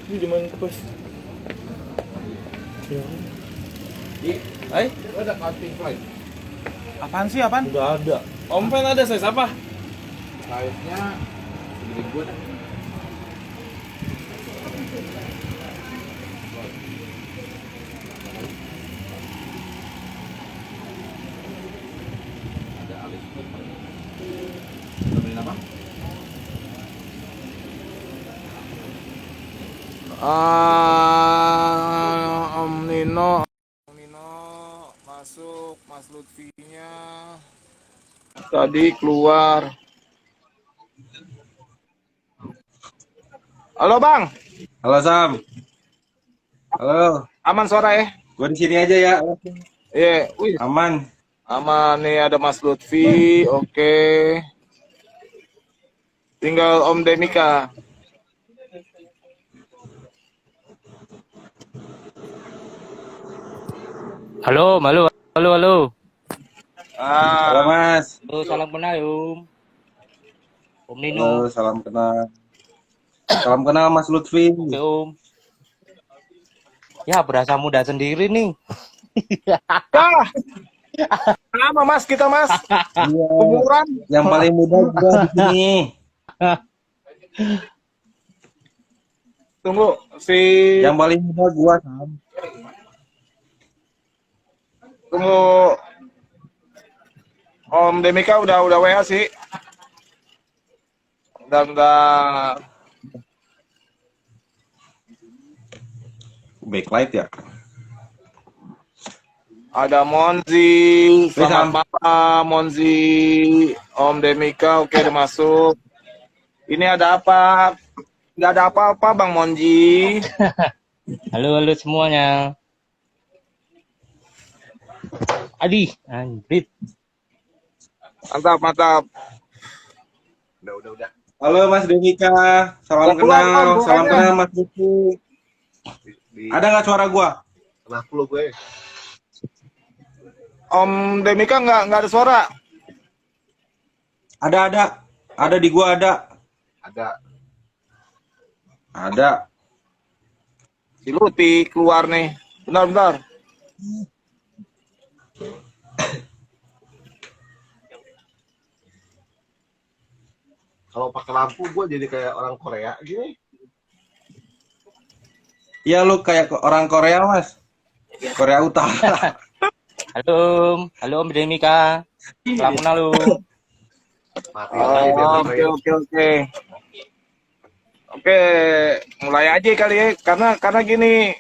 Ini di mana pas? Hai, Ada cutting flight. Apaan sih, apaan? udah ada. Om Pen ada size apa? Size-nya segede gue dah. Ada alis. Beliin apa? Om Nino. Om Nino masuk, Mas Lutfinya tadi keluar. Halo Bang, Halo Sam. Halo. aman suara ya? Gua di sini aja ya. Iya, wih, Aman. aman nih ada Mas Lutfi, oke. Tinggal Om Demika. Halo, halo, halo, halo. Halo Mas. Halo, salam kenal, Om Nino. Halo, salam kenal. Salam kenal Mas Lutfi. Oke, Om. Ya, berasa muda sendiri nih. Dah, sama Mas kita Mas, Iya. umuran. Yang paling muda gua di sini. Tunggu si, Yang paling muda gua Sam. tunggu Om Demika udah WA sih. Dan Backlight ya. ada Monzi, selamat Sam. malam Monzi, Om Demika, oke udah masuk. Ini ada apa? Nggak ada apa-apa Bang Monzi. Halo, halo semuanya. Adi, anjrit. Mantap, mantap. Udah. Halo Mas Demika. Salam Pulang, kenal. pulang Salam aja. kenal Mas Lutfi. Di Ada nggak suara gua? anak lu gue. Om Demika nggak ada suara. Ada. Ada di gua ada. Ada. Ada. Si Luti keluar nih. Bentar. Kalau pakai lampu gue jadi kayak orang Korea gini. Iya lu kayak orang Korea Mas. Korea Utara. Halo, Om. Halo, Om Demika. Salam kenal, Om. Mati lagi biar Oh, dengerin. oke. Oke, mulai aja kali ya. Karena gini,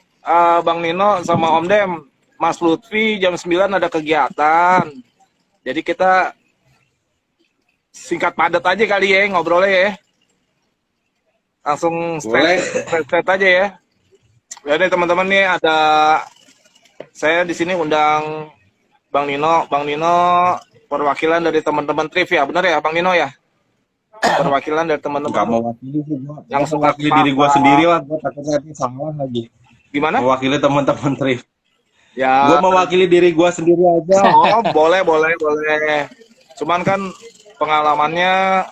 Bang Nino sama Om Dem, Mas Lutfi jam 9 ada kegiatan. Jadi kita singkat padat aja kali ya ngobrolnya ya. Langsung Boleh. straight aja ya. Ya deh teman-teman nih ada saya di sini undang Bang Nino perwakilan dari teman-teman trivia, benar ya Bang Nino ya? Perwakilan dari Nggak teman-teman mewakili sih gua. yang Yang mewakili diri gua sendiri lah. Gua takutnya nanti salah lagi. gimana? Mewakili teman-teman trip. Ya. Gua mewakili diri gua sendiri aja. Oh, boleh. Cuman kan pengalamannya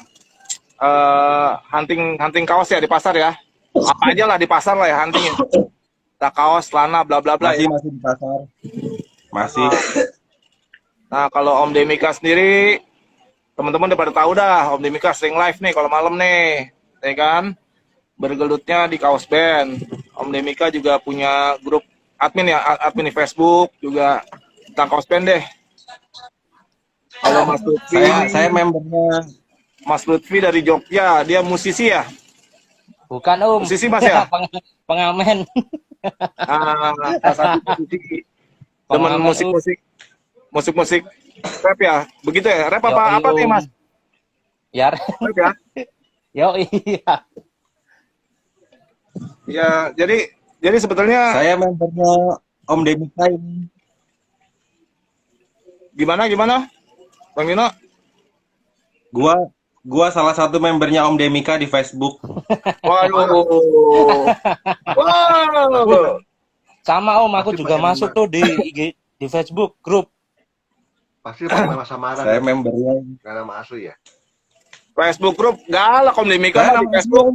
hunting kaos ya di pasar ya. Apa aja lah di pasar lah ya huntingin. Nah, kaos, celana, bla bla bla Masih ya. masih di pasar. Masih. Nah, kalau Om Demika sendiri, teman-teman udah pada tahu dah, Om Demika sering live nih kalau malam nih, ya kan? Bergelutnya di kaos band. Om Demika juga punya grup admin ya, admin di Facebook juga tentang kaos band deh. Kalau Mas Lutfi, Saya membernya. Mas Lutfi dari Jogja, dia musisi ya? Bukan, Om. Musisi Mas ya? Pengamen. Salah satu musisi. Temen Pengamen, musik rap ya? Begitu ya? Rap Yo, apa nih Om. Mas? Ya, Rap ya? yo, iya. Ya, jadi sebetulnya Saya membernya Om Demika ini. gimana? Bang Nino? Gua salah satu membernya Om Demika di Facebook. Waduh. Wow. Sama, Om. Aku Pasti juga pakai masuk tuh di IG, di Facebook grup. Pasti pakai nama samaran. Saya membernya. Gak nama asli ya. Facebook grup galak Om Demika Saya mah di Facebook.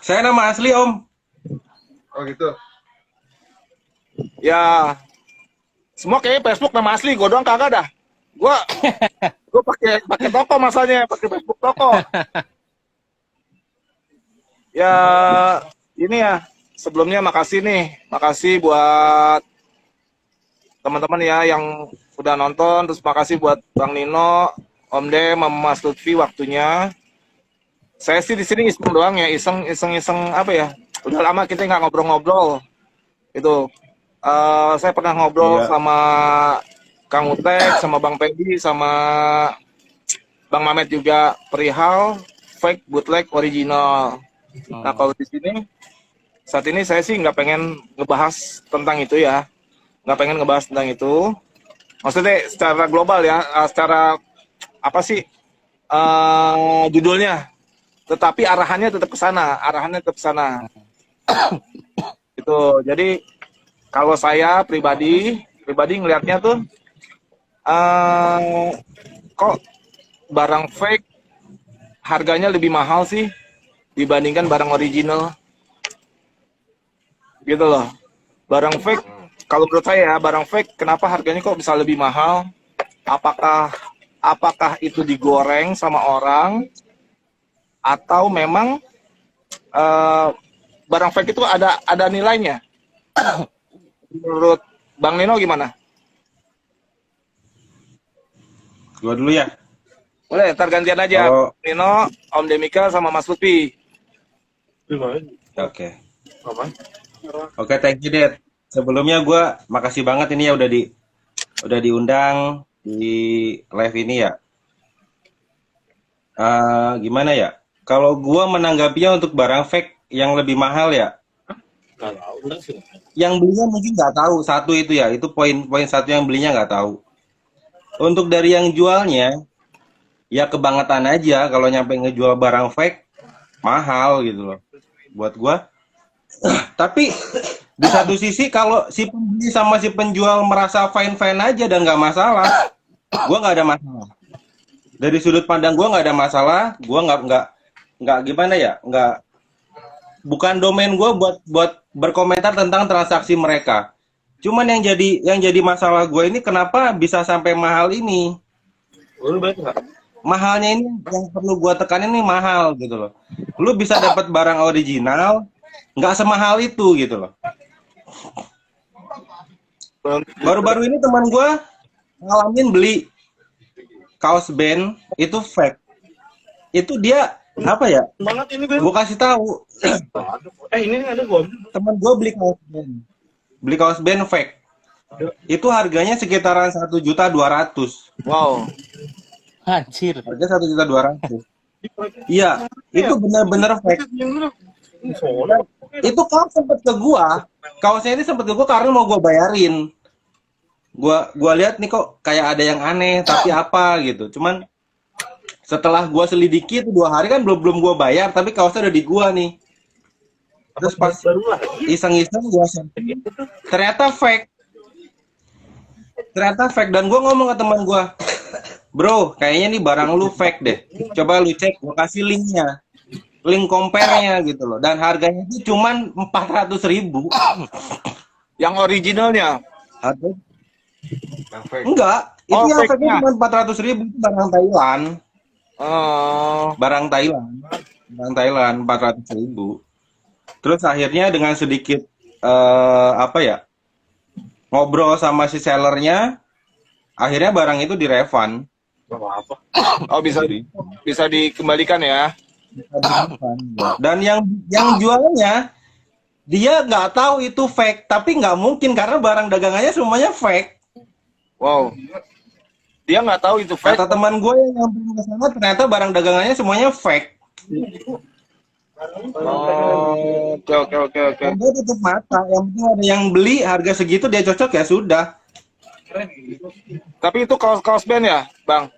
Saya nama asli Om. Oh gitu. Ya, semua kayaknya Facebook nama asli, gue doang kagak dah. Gue pakai toko masanya, pakai Facebook toko. Ya, ini ya. Sebelumnya makasih buat teman-teman ya yang udah nonton, terus makasih buat Bang Nino, Om Dem, Mas Lutfi waktunya. Saya sih di sini iseng doang ya, iseng apa ya? Udah lama kita nggak ngobrol-ngobrol. Itu saya pernah ngobrol sama Kang Utek, sama Bang Pedi, sama Bang Mamet juga perihal fake, bootleg, original. Nah kalau di sini saat ini saya sih nggak pengen ngebahas tentang itu ya, nggak pengen ngebahas tentang itu. Maksudnya secara global ya, secara apa sih judulnya, tetapi arahannya tetap ke sana, Itu. Jadi kalau saya pribadi ngelihatnya tuh kok barang fake harganya lebih mahal sih dibandingkan barang original. Gitu loh. Barang fake, kalau menurut saya barang fake kenapa harganya kok bisa lebih mahal? Apakah itu digoreng sama orang atau memang barang fake itu ada nilainya? Menurut Bang Nino gimana? Gua dulu ya. Boleh, ntar gantian aja. Kalau- Nino, Om Demika sama Mas Lutfi. Oke. Oke, thank you, Dad. Sebelumnya gue makasih banget ini ya udah diundang di live ini ya. Gimana ya? Kalau gue menanggapinya untuk barang fake yang lebih mahal ya, yang belinya mungkin nggak tahu. Satu itu ya, itu poin satu yang belinya nggak tahu. Untuk dari yang jualnya, ya kebangetan aja kalau nyampe ngejual barang fake mahal gitu loh. Buat gue. Tapi di satu sisi kalau si pembeli sama si penjual merasa fine-fine aja dan nggak masalah, gue nggak ada masalah. Dari sudut pandang gue nggak ada masalah, gue nggak gimana ya, bukan domain gue buat berkomentar tentang transaksi mereka. Cuman yang jadi masalah gue ini kenapa bisa sampai mahal ini? Mahalnya ini yang perlu gue tekanin nih mahal gitu loh. Lu bisa dapat barang original nggak semahal itu gitu loh. Baru-baru ini teman gue ngalamin beli kaos band itu fake. Itu dia apa ya? Gue kasih tahu. Ini ada gua. Teman gue beli kaos band fake. Itu harganya sekitaran 1.200.000. Wow. Anjir. Harga 1.200.000. Iya, itu benar-benar fake. Itu kaos sempat ke gua. Kaosnya ini sempat ke gua karena mau gua bayarin. Gua lihat nih kok kayak ada yang aneh, tapi apa gitu. Cuman setelah gua selidiki itu 2 hari kan belum gua bayar, tapi kaosnya udah di gua nih. Terus pas iseng-iseng gua ternyata fake. Dan gua ngomong ke teman gua, "Bro, kayaknya nih barang lu fake deh. Coba lu cek, gua kasih linknya. Link compare-nya gitu loh. Dan harganya itu cuman 400.000. Yang originalnya? Harga? Yang fake. Enggak, itu Oh, yang fake-nya. fake cuma 400.000 itu barang Thailand. Oh, Barang Thailand 400.000. Terus akhirnya dengan sedikit apa ya? Ngobrol sama si sellernya, akhirnya barang itu direfund. oh bisa dikembalikan ya? Dan yang jualnya dia nggak tahu itu fake, tapi nggak mungkin karena barang dagangannya semuanya fake. Wow. Dia nggak tahu itu fake. Kata teman gue yang nyamperin ke sana, ternyata barang dagangannya semuanya fake. Oh, oke. Dan dia tutup mata. Yang penting ada yang beli harga segitu dia cocok ya sudah. Tapi itu kaos band ya, Bang?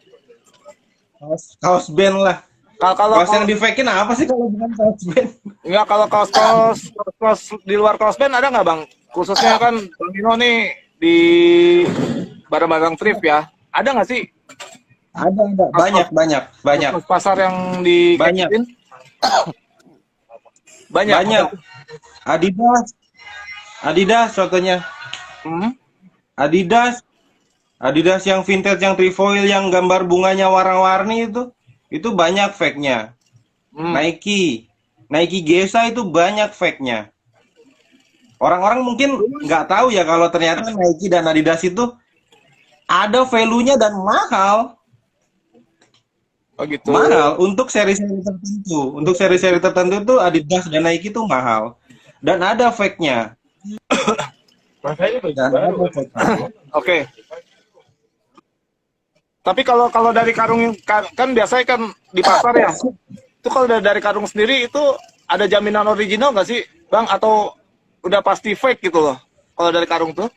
Kaos band lah. Kalau Kaos yang di fake-in apa sih kalau bukan kaos band? enggak, kalau kaos di luar kaos band ada nggak, Bang? Khususnya kan Bang Nino nih di barang-barang thrift ya. Ada nggak sih? Ada. Banyak. Pasar yang di Banyak. Banyak. Banyak. Adidas. Adidas contohnya. Hmm? Adidas. Adidas yang vintage, yang trefoil, yang gambar bunganya warna-warni itu banyak fake-nya. Hmm. Nike Gesa itu banyak fake-nya. Orang-orang mungkin nggak tahu ya kalau ternyata Nike dan Adidas itu ada value-nya dan mahal. Oh gitu. Mahal untuk seri-seri tertentu. Untuk seri-seri tertentu itu Adidas dan Nike itu mahal. Dan ada fake-nya. Makanya baju Dan baru. ada fake-nya. Oke. Tapi kalau dari karung kan biasanya kan di pasar ya. Itu kalau dari karung sendiri itu ada jaminan original nggak sih, Bang? Atau udah pasti fake gitu loh? Kalau dari karung tuh?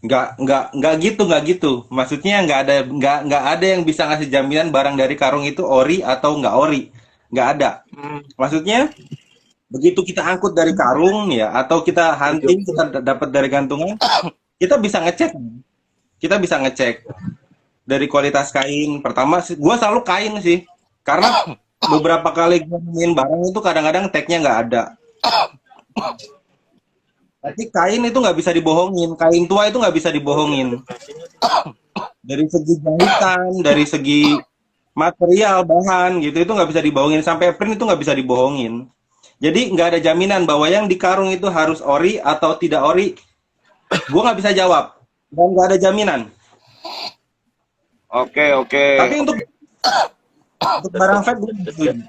Nggak gitu. Maksudnya nggak ada yang bisa ngasih jaminan barang dari karung itu ori atau nggak ori. Nggak ada. Hmm. Maksudnya begitu kita angkut dari karung ya, atau kita hunting, kita dapat dari gantungan, kita bisa ngecek. Kita bisa ngecek dari kualitas kain. Pertama, gue selalu kain sih, karena beberapa kali gue nemuin barang itu kadang-kadang tag-nya nggak ada. Tapi kain itu nggak bisa dibohongin, kain tua itu nggak bisa dibohongin. Dari segi jahitan, dari segi material, bahan gitu, itu nggak bisa dibohongin. Sampai print itu nggak bisa dibohongin. Jadi nggak ada jaminan bahwa yang di karung itu harus ori atau tidak ori. Gue nggak bisa jawab. Dan nggak ada jaminan. Oke. Tapi untuk barang fake gue setuju.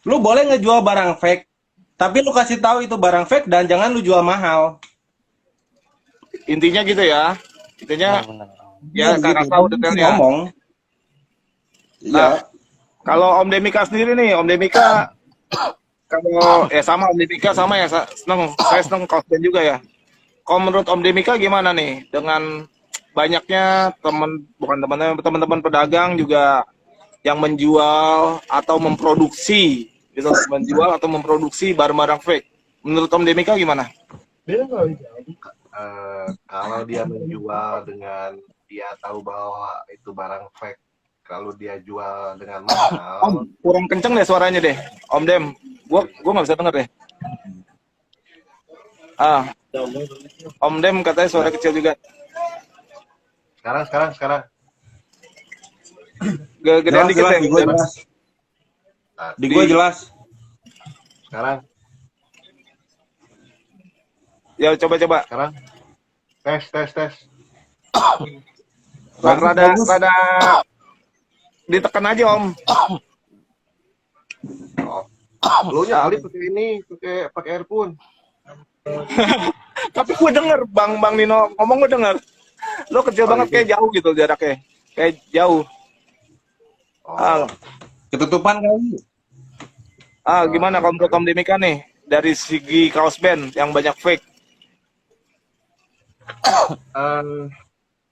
Lu boleh ngejual barang fake, tapi lu kasih tahu itu barang fake dan jangan lu jual mahal. Intinya gitu ya. Intinya Benar. ya kakak gitu. tahu detailnya. Ngomong. Nah, Ya, kalau Om Demika sendiri nih, Om Demika kalau ya sama Om Demika sama ya saya seneng kaos band juga ya. Kalau menurut Om Demika gimana nih dengan banyaknya teman-teman pedagang juga yang menjual atau memproduksi gitu, menjual atau memproduksi barang-barang fake. Menurut Om Demika gimana? Dia nggak jadi. Kalau dia menjual dengan dia tahu bahwa itu barang fake, kalau dia jual dengan mahal, Om, kurang kenceng deh suaranya deh. Om Dem, gua nggak bisa denger deh. Ah, Om Dem katanya suara kecil juga. sekarang Gedean jelas dikit jelas deh. di gua jelas. Di gua jelas. sekarang Ya coba. sekarang tes. Rada Bagus. ditekan aja Om. Lu nya Ali pakai earphone. Tapi gue denger Bang Nino ngomong gue denger. Lo kecil banget kayak jauh gitu jaraknya. Kayak jauh. Oh, Ketutupan kali. Gimana kalau menurut Om Demika nih dari segi kaos band yang banyak fake?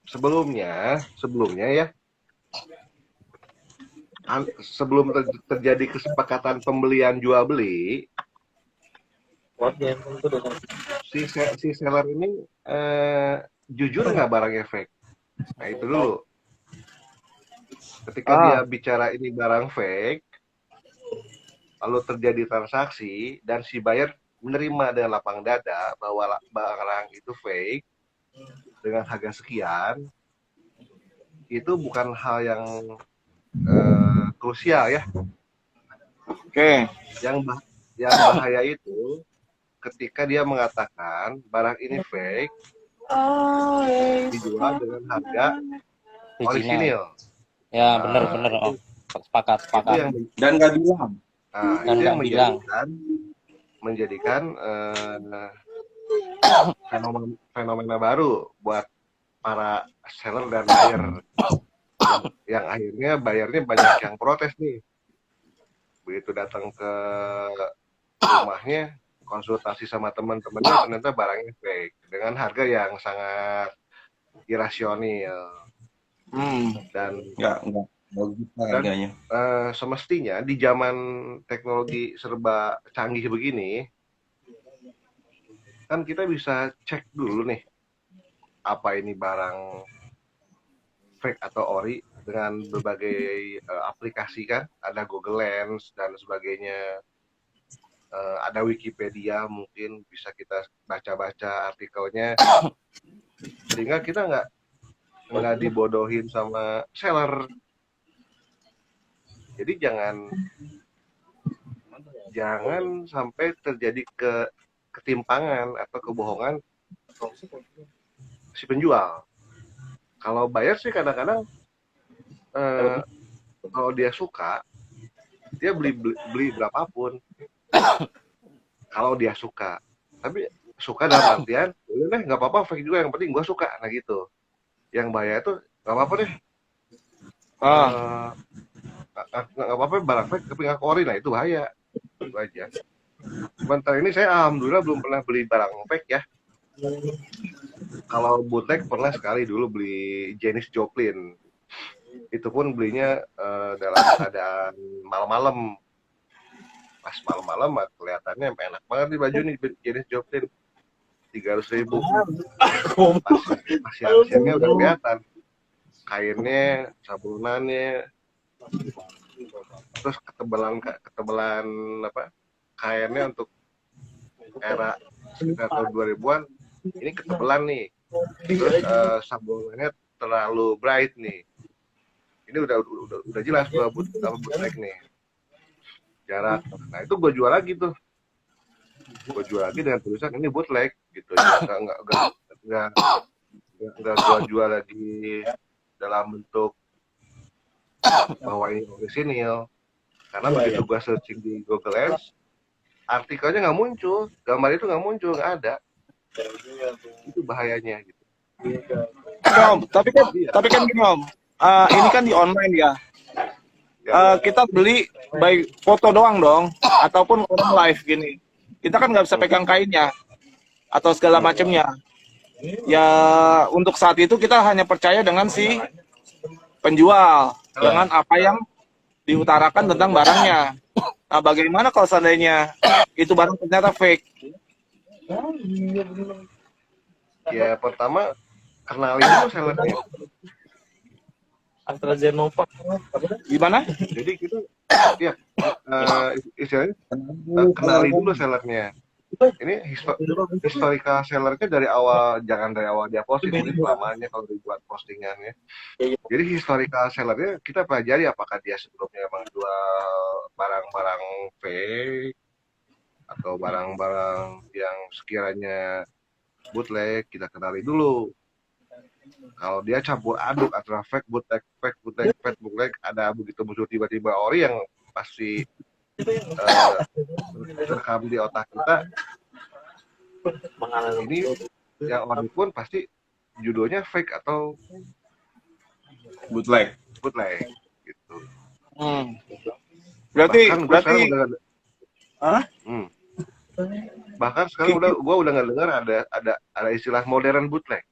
sebelumnya ya, sebelum terjadi kesepakatan pembelian jual beli, si seller ini jujur nggak barangnya fake. Nah itu dulu. Ketika dia bicara ini barang fake, lalu terjadi transaksi dan si buyer menerima dengan lapang dada bahwa barang itu fake dengan harga sekian, itu bukan hal yang krusial ya. Oke. Yang bahaya itu ketika dia mengatakan barang ini fake dijual dengan harga orisinil. Ya benar Om. Sepakat. Dan nggak bilang. Nah, Dan itu yang nggak menjadikan fenomena baru buat para seller dan buyer, yang akhirnya bayarnya banyak yang protes nih. Begitu datang ke rumahnya, konsultasi sama teman-temannya, ternyata barangnya fake dengan harga yang sangat irasional. Dan Nggak bagus harganya. semestinya di zaman teknologi serba canggih begini, kan kita bisa cek dulu nih, apa ini barang fake atau ori dengan berbagai aplikasi kan, ada Google Lens dan sebagainya. Ada Wikipedia, mungkin bisa kita baca-baca artikelnya sehingga kita nggak dibodohin sama seller. Jadi jangan sampai terjadi ketimpangan atau kebohongan si penjual. Kalau buyer sih kadang-kadang kalau dia suka, dia beli berapapun. Kalau dia suka, tapi suka dalam artian boleh deh, nggak apa-apa fake juga, yang penting gue suka. Nah gitu. Yang bahaya itu nggak apa-apa deh, nggak apa-apa barang fake tapi nggak ori. Nah itu bahaya. Itu aja. Sebentar ini saya alhamdulillah belum pernah beli barang fake ya. Kalau bootleg pernah sekali dulu beli Janis Joplin. Itu pun belinya dalam keadaan malam-malam. Pas malam-malam kelihatannya enak banget nih baju nih Janis Joplin, 300.000. Masih hasilnya udah kelihatan, kainnya, sabunannya, terus ketebalan apa kainnya untuk era sekitar tahun 2000-an ini ketebalan nih. Terus sabunannya terlalu bright nih. Ini udah jelas gua bootleg nih. Jarak. Nah itu gue jual lagi tuh. Gue jual lagi dengan tulisan ini bootleg gitu. Nggak gue jual lagi dalam bentuk bahwa ini orisinil. Karena begitu gue searching di Google Lens, artikelnya nggak muncul, gambar itu nggak muncul, nggak ada. Itu bahayanya gitu. Om, tapi kan gini Om, ini kan di online ya. Kita beli baik foto doang dong, ataupun orang live gini. Kita kan nggak bisa pegang kainnya atau segala macamnya. Ya untuk saat itu kita hanya percaya dengan si penjual, dengan apa yang diutarakan tentang barangnya. Nah, bagaimana kalau seandainya itu barang ternyata fake? Ya pertama kenalin dulu sellernya. AstraZeneca. Gimana? Jadi gitu ya, istilahnya kenali dulu sellernya. Ini historical sellernya dari awal, jangan dari awal dia posting, mungkin selamanya kalau dibuat postingannya. Jadi historical sellernya kita pelajari apakah dia sebelumnya memang jual barang-barang fake atau barang-barang yang sekiranya bootleg, kita kenali dulu. Kalau dia campur aduk antara fake, bootleg, ada begitu muncul tiba-tiba ori yang pasti terekam di otak kita. Ini yang ori pun pasti judulnya fake atau bootleg. gitu. Berarti bahkan sekarang gua udah nggak dengar ada istilah modern bootleg.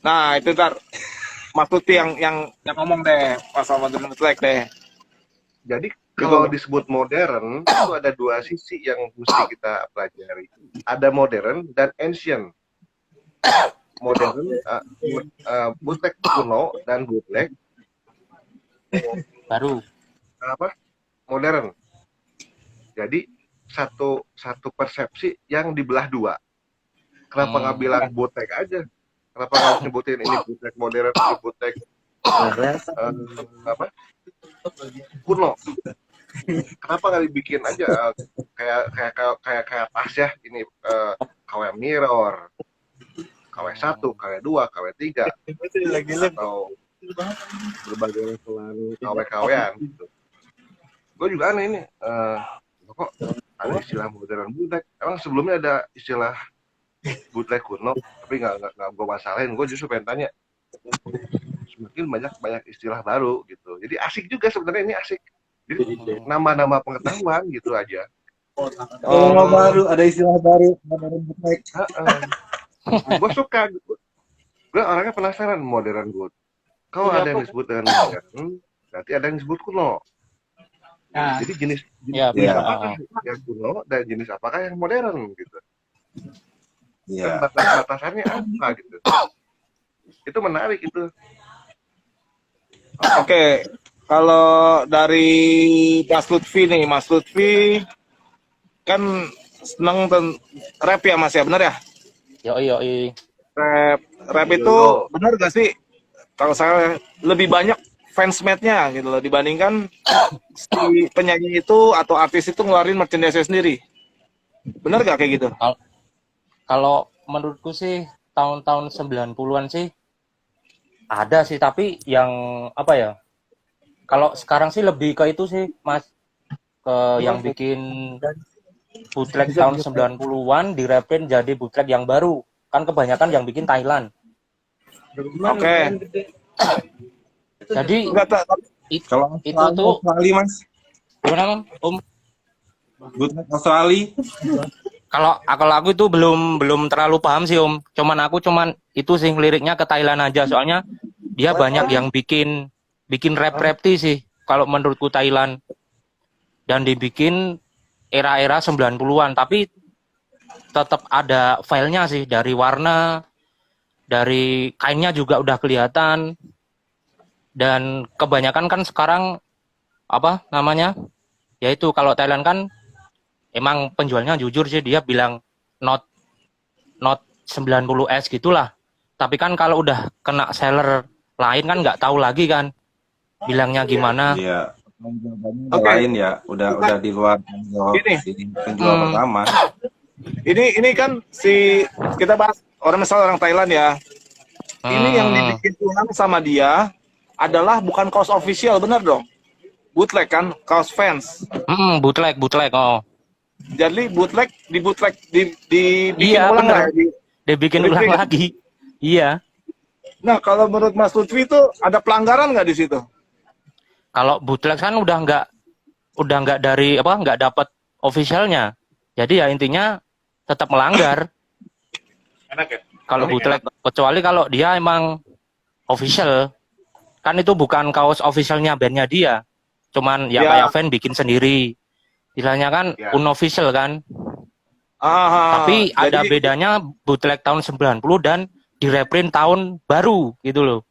nah itu ntar maksudnya yang ngomong deh pasal modern bootleg deh. Jadi kalau disebut modern itu ada dua sisi yang mesti kita pelajari. Ada modern dan ancient. Modern, bootleg kuno dan bootleg Baru. apa? Modern. Jadi satu persepsi yang dibelah dua. Kenapa nggak bilang bootleg aja? Kenapa nggak nyebutin ini bootleg modern, ini bootleg kuno? Kenapa nggak dibikin aja kayak tas ya, ini KW mirror, KW 1, KW 2, KW 3 atau berbagai levelan KW-KW-an gitu. Gue juga aneh ini, kok ada istilah modern bootleg? Emang sebelumnya ada istilah bootleg kuno, tapi nggak gue masalahin. Gue justru pengen tanya, semakin banyak istilah baru gitu. Jadi asik juga sebenarnya, ini asik. Jadi nama-nama pengetahuan gitu aja. Baru ada istilah baru, modern bootleg. Gue suka. Gue orangnya penasaran modern good. Kalau ada yang disebut dengan modern, berarti ada yang disebut kuno. Jadi jenis apakah yang kuno dan jenis apakah yang modern gitu. Dan batas-batasannya apa gitu. Itu menarik itu. Oke, kalau dari Mas Lutfi nih, Mas Lutfi kan seneng rap ya Mas ya, bener ya? Yoi, yoi. Rap, rap Yo itu yo. bener gak sih? Kalau saya lebih banyak fansmade-nya gitu loh dibandingkan si penyanyi itu atau artis itu ngeluarin merchandise sendiri. Bener gak kayak gitu? Kal- Kalau menurutku sih tahun-tahun 90-an sih ada sih, tapi yang apa ya? Kalau sekarang sih lebih ke itu sih, Mas, ke yang bikin bootleg tahun 90-an direpin jadi bootleg yang baru. Kan kebanyakan yang bikin Thailand. Oke. Jadi Enggak it- Kalau itu Australia, tuh Australia Mas, gimana, Om? bootleg Australia. Kalau aku itu belum terlalu paham sih, Om. Cuman itu sih liriknya ke Thailand aja, soalnya dia banyak yang bikin rap sih kalau menurutku Thailand, dan dibikin era-era 90-an, tapi tetap ada filenya sih, dari warna, dari kainnya juga udah kelihatan, dan kebanyakan kan sekarang apa namanya? Yaitu kalau Thailand kan emang penjualnya jujur sih, dia bilang not not 90S gitulah. Tapi kan kalau udah kena seller lain kan nggak tahu lagi kan bilangnya gimana. Iya. Jawabannya udah Oke. lain ya, udah di luar tanggung jawab Gini. si penjual pertama. Ini kan si kita bahas orang misal orang Thailand ya. Ini yang dibikin ulang sama dia adalah bukan kaos official, bener dong? Bootleg kan, kaos fans. Bootleg oh. Jadi bootleg dibikin Iya ulang bener, lah. dibikin Reprint. ulang lagi. Iya. Nah, kalau menurut Mas Lutfi itu ada pelanggaran nggak di situ? Kalau bootleg kan udah nggak dari apa, nggak dapat officialnya. Jadi ya intinya tetap melanggar. Enak ya? Kalau bootleg, kecuali kalau dia emang official, kan itu bukan kaos officialnya bandnya dia, cuman ya Ya. kayak fan bikin sendiri, istilahnya kan Ya. unofficial kan. Ah, Tapi ada jadi bedanya bootleg tahun 90 dan direprint tahun baru gitu loh.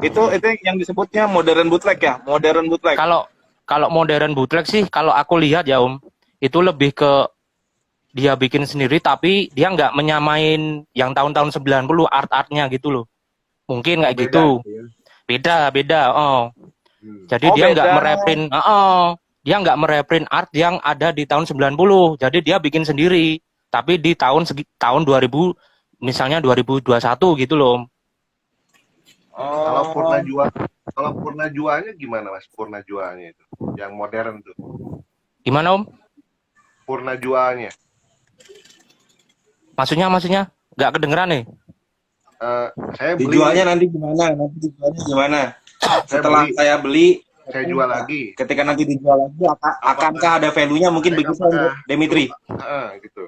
itu yang disebutnya modern bootleg ya, modern bootleg. Kalau kalau modern bootleg sih, kalau aku lihat ya Om, itu lebih ke dia bikin sendiri, tapi dia nggak menyamain yang tahun-tahun 90 art-artnya gitu loh. Mungkin kayak Beda, gitu. ya. Beda. Oh. Hmm. Jadi Oh, dia nggak beda. mereprint, dia nggak mereprint art yang ada di tahun 90. Jadi dia bikin sendiri, tapi di tahun 2000, misalnya 2021 gitu loh. Kalau Oh, kalau purna juanya gimana Mas? Purna juanya itu yang modern tuh. Gimana Om? Purna juanya. Maksudnya nggak kedengeran nih. Saya beli, Dijualnya nanti gimana? Nanti dijualnya gimana? Setelah beli. saya beli, saya jual lagi. ketika nanti dijual lagi, akankah ada value-nya? Mungkin begitu, Dimitri. Gitu.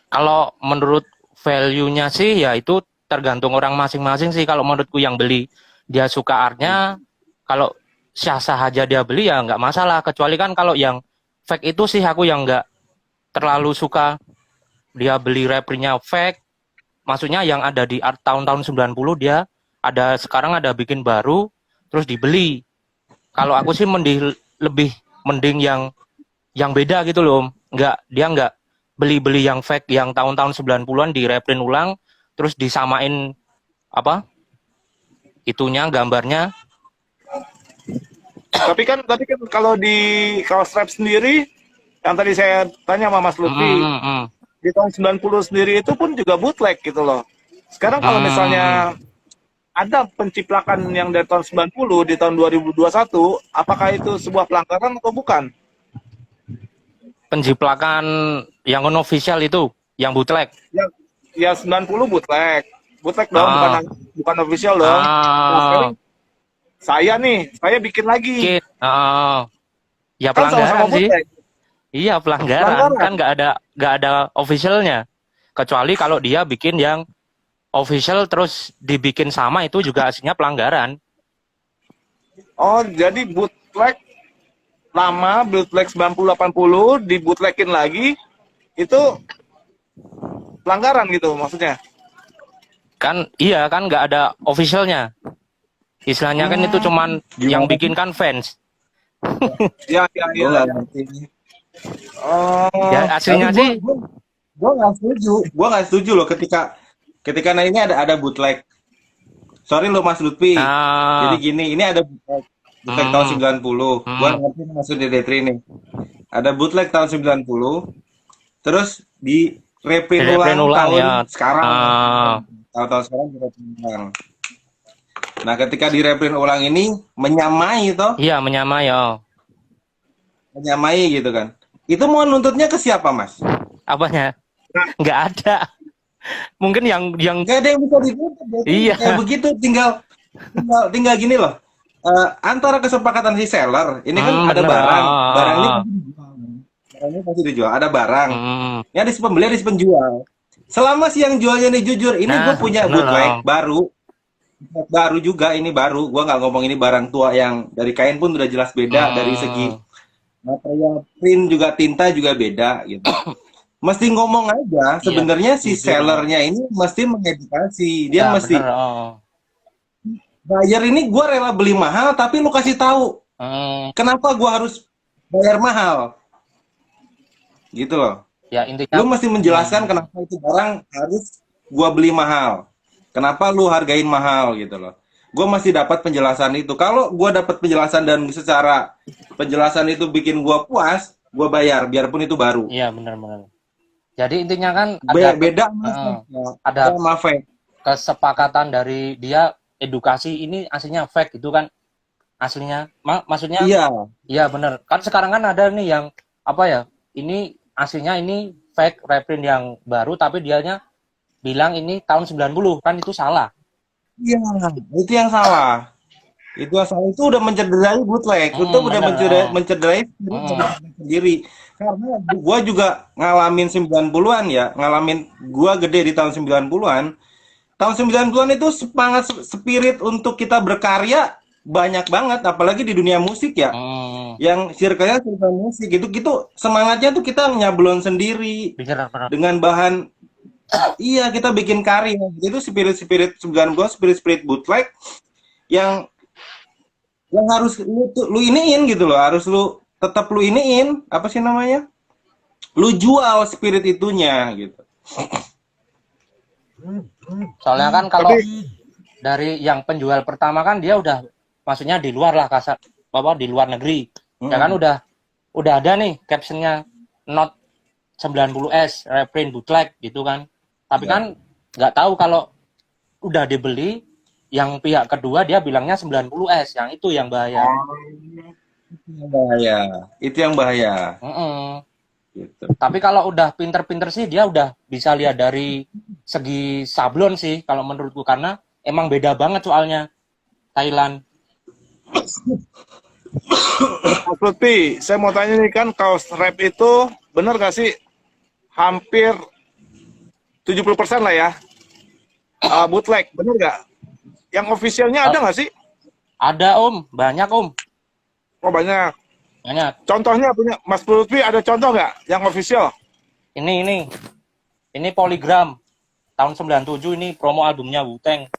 Kalau menurut value-nya sih ya itu tergantung orang masing-masing sih. Kalau menurutku yang beli dia suka artnya, kalau sah-sah aja dia beli ya nggak masalah. Kecuali kan kalau yang fake itu sih aku yang nggak terlalu suka. Dia beli reprintnya fake, maksudnya yang ada di art tahun-tahun 90 dia ada, sekarang ada bikin baru terus dibeli. Kalau aku sih lebih mending yang beda gitu loh. Dia nggak beli-beli yang fake yang tahun-tahun 90-an di reprint ulang terus disamain apa? Itunya gambarnya. tapi kan kalau di kaos rap sendiri yang tadi saya tanya sama Mas Lutfi, di tahun 90 sendiri itu pun juga bootleg gitu loh. Sekarang kalau misalnya ada penciplakan yang dari tahun 90 di tahun 2021, apakah itu sebuah pelanggaran atau bukan? Penjiplakan yang unofficial itu, yang bootleg. Ya 90 bootleg. Bootleg dong, bukan official dong. Nah, sekarang saya bikin lagi. Ya Kan pelanggaran sama-sama sih. bootleg. Iya pelanggaran. Kan nggak ada officialnya. Kecuali kalau dia bikin yang official terus dibikin sama, itu juga aslinya pelanggaran. Oh, jadi bootleg lama, bootleg 90-80 dibootlegin lagi, itu pelanggaran gitu maksudnya? Kan iya kan nggak ada officialnya. Istilahnya kan itu cuman yang Gimana? bikin kan fans. Ya, ya, Gue ya. nggak ngerti. Ya Oh, aslinya Tapi sih gue nggak setuju. Gue nggak setuju loh ketika nah ini ada bootleg. Sorry lo Mas Lutfi. Jadi ah gini, ini ada bootleg tahun hmm, 90. Gue hmm, ngerti maksudnya Detri nih. Ada bootleg tahun 90, terus di reprint reprint ulang ulang tahun ya. sekarang. Ah Tahun-tahun sekarang di reprint ulang. Nah, ketika di reprint ulang ini menyamai toh, iya menyamai ya. menyamai gitu kan. Itu mau nuntutnya ke siapa, Mas? Apanya? Nggak ada. Mungkin yang Gak ada yang bisa dituntut, jadi iya. kayak begitu tinggal gini loh. Antara kesepakatan si seller, ini kan ada Bener. barang ini pasti dijual. Barang ini pasti dijual, ada barang. Hmm. Yang di pembeli, ada si penjual. Selama si yang jualnya ini jujur, ini gue Nah, punya bener. bootleg baru juga ini baru. Gue nggak ngomong ini barang tua yang dari kain pun udah jelas beda, dari segi Hmm. material print juga tinta juga beda gitu. Mesti ngomong aja. Iya, Sebenarnya si jujur. sellernya ini mesti mengedukasi. Dia Ya, mesti bener. Oh. bayar ini gue rela beli mahal, tapi lu kasih tahu Hmm. kenapa gue harus bayar mahal, gitu loh. Ya intinya Lu mesti menjelaskan kenapa itu barang harus gue beli mahal. Kenapa lu hargain mahal gitu loh. Gue masih dapat penjelasan itu. Kalau gue dapat penjelasan dan secara penjelasan itu bikin gue puas, gue bayar, biarpun itu baru. iya bener-bener. Jadi intinya kan ada Beda mas, ada sama fake. kesepakatan dari dia edukasi ini aslinya fake itu kan aslinya. Maksudnya Iya, iya bener. Kan sekarang kan ada nih yang apa ya? Ini aslinya ini fake reprint yang baru tapi dianya bilang ini tahun 90 kan itu salah. iya, itu yang salah. Itu asal itu udah mencederai bootleg, itu udah Bener. mencederai sendiri. Karena gua juga ngalamin 90-an ya, gua gede di tahun 90-an. Tahun 90-an itu semangat spirit untuk kita berkarya banyak banget, apalagi di dunia musik ya. Yang circle-nya circle musik gitu semangatnya tuh kita nyablon sendiri Bener. dengan bahan iya kita bikin karya. Itu spirit 90-an, spirit bootleg yang harus lu iniin gitu loh, harus lu tetap lu iniin apa sih namanya, lu jual spirit itunya gitu. Soalnya kan kalau dari yang penjual pertama kan dia udah maksudnya di luar lah kasar apa di luar negeri. Ya kan udah ada nih captionnya not 90S reprint bootleg gitu kan. Tapi kan nggak tahu kalau udah dibeli yang pihak kedua dia bilangnya 90S, yang itu yang bahaya. Itu yang bahaya gitu. Tapi kalau udah pinter-pinter sih dia udah bisa lihat dari segi sablon sih kalau menurutku karena emang beda banget soalnya Thailand. Mas Lutfi, saya mau tanya nih kan kaos rap itu bener gak sih hampir 70% lah ya bootleg, bener gak? Yang officialnya ada nggak sih? Ada om, banyak om. Oh banyak. Banyak. Contohnya punya Mas Lutfi ada contoh nggak yang official? Ini Polygram tahun 97 ini promo albumnya Wu-Tang.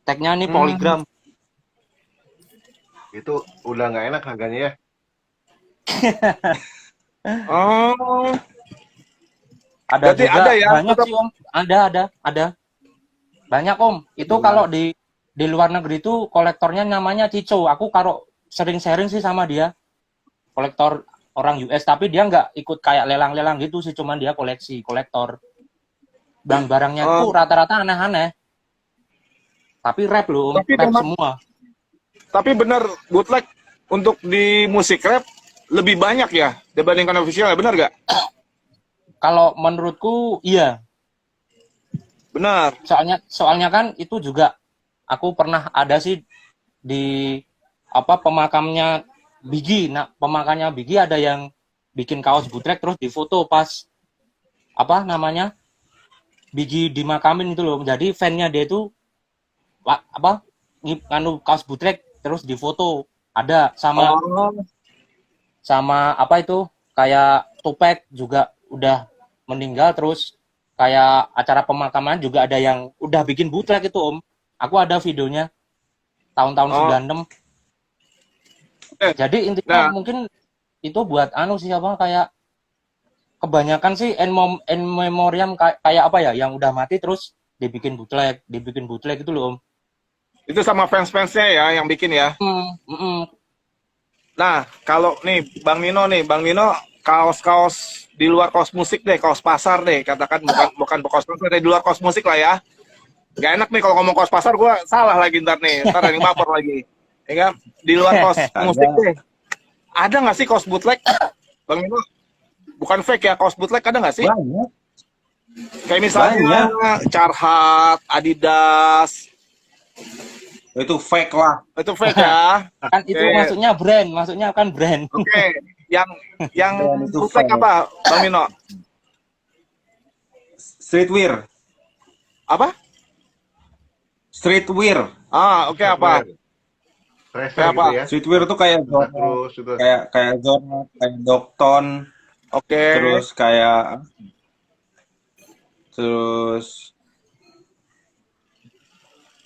Tagnya ini Polygram. Itu udah nggak enak harganya ya. Oh, Ada berarti juga ada ya? banyak sih om. Ada. Banyak om. Itu kalau di luar negeri itu kolektornya namanya Cico. Aku kalau sering sharing sih sama dia. Kolektor orang US tapi dia nggak ikut kayak lelang-lelang gitu sih, cuman dia kolektor. Dan barangnya tuh rata-rata aneh-aneh. Tapi rap loh om, Tapi rap memang- semua. Tapi bener bootleg untuk di musik rap lebih banyak ya dibandingkan official ya, benar gak? Kalau menurutku iya. Benar. Soalnya kan itu juga aku pernah ada sih di apa pemakamnya Biggie. Nah, pemakamnya Biggie ada yang bikin kaos bootleg terus difoto pas apa namanya? Biggie dimakamin itu loh. Jadi fan-nya dia itu apa? Nganu kaos bootleg terus difoto. Ada sama apa itu? Kayak Tupac juga udah meninggal terus kayak acara pemakaman juga ada yang udah bikin bootleg itu om. Aku ada videonya. tahun-tahun Oh. 96. Eh, Jadi intinya nah, mungkin itu buat anu sih apa kayak kebanyakan sih in memoriam kayak apa ya yang udah mati terus dibikin bootleg itu loh Om. itu sama fans-fansnya ya yang bikin ya. Nah, kalau nih Bang Nino kaos-kaos di luar kaos musik deh, kaos pasar deh, katakan bukan kaos pasar deh, di luar kaos musik lah ya. Gak enak nih kalau ngomong kaos pasar, gue salah lagi ntar ada yang baper lagi. Ya kan? Di luar kaos musik Ada. deh, ada nggak sih kaos bootleg, Bang Nino? Bukan fake ya, kaos bootleg ada nggak sih? Banyak. Kayak misalnya Carhartt, Adidas, Itu fake lah. itu fake ya. Kan itu Oke. maksudnya kan brand. Oke, yang Dan itu bootleg fake. apa, Bang Nino? Streetwear. Apa? Streetwear. Ah, oke apa? Tracer Kayak gitu apa? ya. Streetwear itu kayak Santa Jordan, Cruz itu. kayak Jordan, kayak Docton, Oke. terus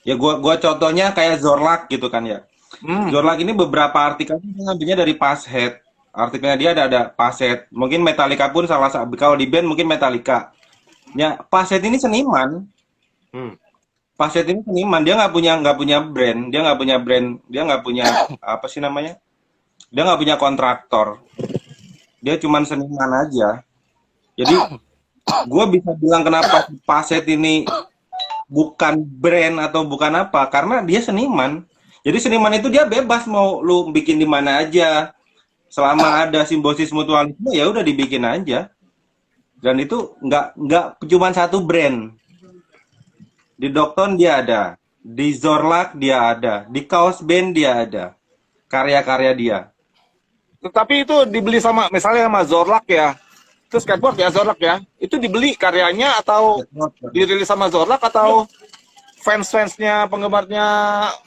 ya gua contohnya kayak Zorlak gitu kan ya. Hmm. Zorlak ini beberapa artikelnya ngambilnya dari Passhead. Artikelnya dia ada Passhead. Mungkin Metallica pun salah satu. Kalau di band mungkin Metallica. Ya, Passhead ini seniman. Hmm. Passhead ini seniman. Dia nggak punya brand. Dia nggak punya apa sih namanya? Dia nggak punya kontraktor. Dia cuman seniman aja. Jadi gue bisa bilang kenapa Passhead ini bukan brand atau bukan apa, karena dia seniman. Jadi seniman itu dia bebas mau lu bikin di mana aja, selama ada simbiosis mutualisme ya udah dibikin aja. Dan itu nggak cuma satu brand. Di Docton dia ada, di Zorlak dia ada, di Kaos Band dia ada, karya-karya dia. Tetapi itu dibeli sama misalnya sama Zorlak ya. Itu skateboard ya Zorlak ya. Itu dibeli karyanya atau dirilis sama Zorlak atau fans-fansnya penggemarnya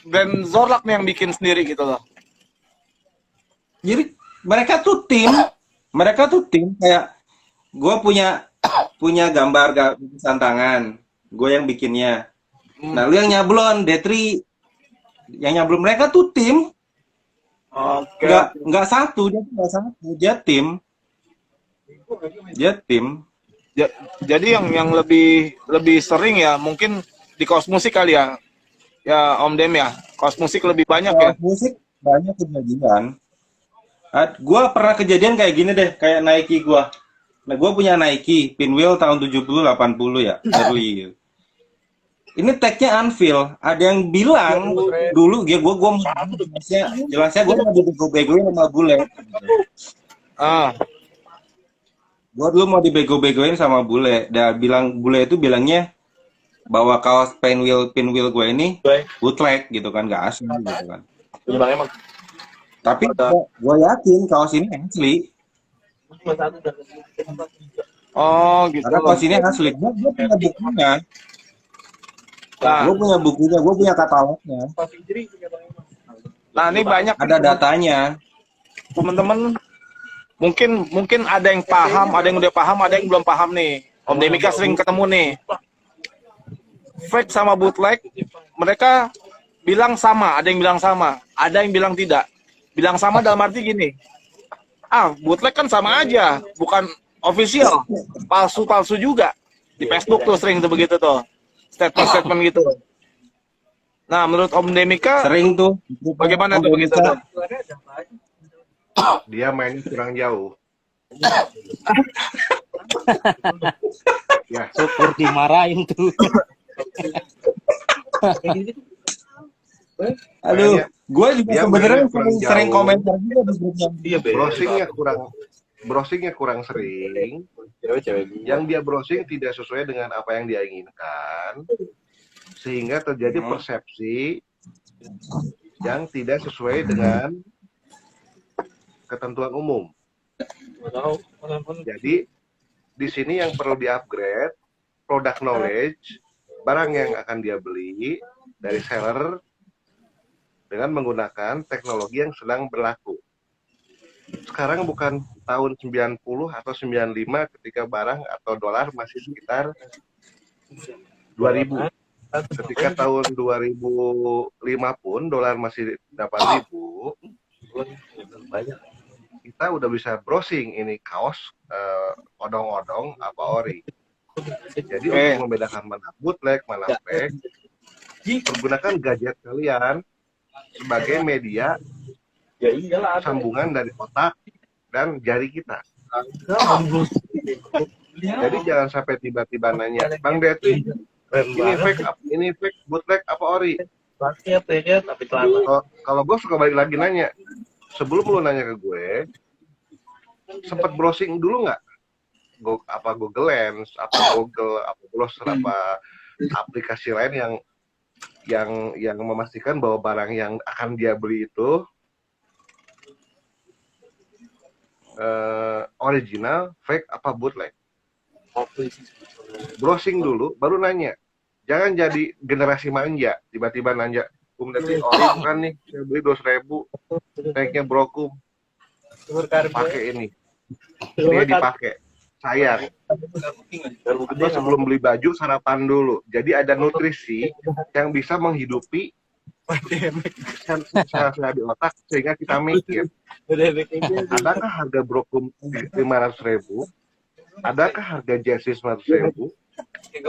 brand Zorlak nih yang bikin sendiri gitu loh. Jadi mereka tuh tim kayak gue punya gambar tulisan tangan, gue yang bikinnya. Nah lu yang nyablon, Detri yang nyablon, mereka tuh tim, Oke. nggak satu, dia tim. Jadi yang lebih sering ya mungkin di kaos musik kali ya. Ya Om Dem ya. Kaos musik lebih banyak ya. Kalau musik banyak kejadian. Gue pernah kejadian kayak gini deh, kayak Nike gue. Nah gue punya Nike Pinwheel tahun 70-80 ya, early. Ini tagnya Anvil. Ada yang bilang dulu gue jelasnya gue mau dibego-begoin sama bule. Ah, Gue dulu mau dibego-begoin sama bule. Bule itu bilangnya bahwa kaos pinwheel gue ini bootleg gitu kan, nggak asli gitu kan. Tapi gue yakin kaos ini asli. oh gitu. Karena kaos ini asli. Gue punya bukunya. Nah, Gue punya katalognya. nah ini banyak Ada datanya. teman-teman mungkin ada yang paham, ada yang udah paham, ada yang belum paham nih. Om Demika sering ketemu nih. Fake sama bootleg, mereka bilang sama, ada yang bilang sama, ada yang bilang tidak. Bilang sama dalam arti gini, bootleg kan sama aja, bukan official, palsu-palsu juga. Di Facebook tuh sering tuh begitu tuh, statement-statement gitu. Nah, menurut Om Demika, Sering tuh. bagaimana tuh begitu tuh? Dia mainnya kurang jauh. Ya, Syukur dimarahin tuh. Aduh, gue juga Dia sebenarnya mainnya kurang sering jauh. komentar juga di grupnya. browsingnya kurang sering. Yang dia browsing tidak sesuai dengan apa yang dia inginkan, sehingga terjadi persepsi yang tidak sesuai dengan ketentuan umum. Jadi di sini yang perlu di-upgrade product knowledge, barang yang akan dia beli dari seller dengan menggunakan teknologi yang sedang berlaku. Sekarang bukan tahun 90 atau 95 ketika barang atau dolar masih sekitar 2000. ketika tahun 2005 pun dolar masih 8.000, Banyak. kita udah bisa browsing ini kaos odong-odong apa ori. Jadi untuk membedakan mana bootleg, mana fake, pergunakan gadget kalian sebagai media Ya iyalah. sambungan dari otak dan jari kita. Enggak. Jadi jangan sampai tiba-tiba nanya, Bang Detri, ini fake, bootleg apa ori? Pasti apa ya, tapi celana. Kalau gue suka balik lagi nanya, sebelum lu nanya ke gue, sempat browsing dulu nggak? Apa Google Lens, apa Google, apa browser, apa aplikasi lain yang memastikan bahwa barang yang akan dia beli itu original, fake, apa bootleg? Browsing dulu, baru nanya. Jangan jadi generasi manja, tiba-tiba nanya, Detri, ori bukan nih, saya beli 200.000, fake-nya brokum, pakai ini. Dia dipakai, sayang. Atau sebelum beli baju, sarapan dulu. Jadi ada nutrisi yang bisa menghidupi sel-sel di otak sehingga kita mikir, adakah harga brokum 500.000? Adakah harga jersey 100.000?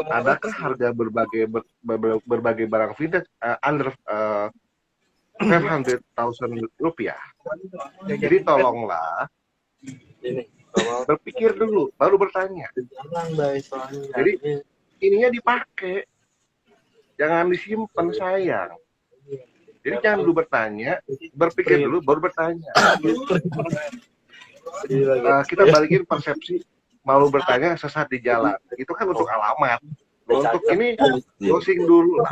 Adakah harga berbagai barang vintage under 500.000 rupiah? Jadi tolonglah berpikir dulu, baru bertanya. Jadi ininya dipakai, jangan disimpan, sayang. Jadi jangan dulu bertanya, berpikir dulu, baru bertanya. Kita balikin persepsi malu bertanya sesat di jalan. Itu kan untuk alamat. Untuk ini browsing dulu lah.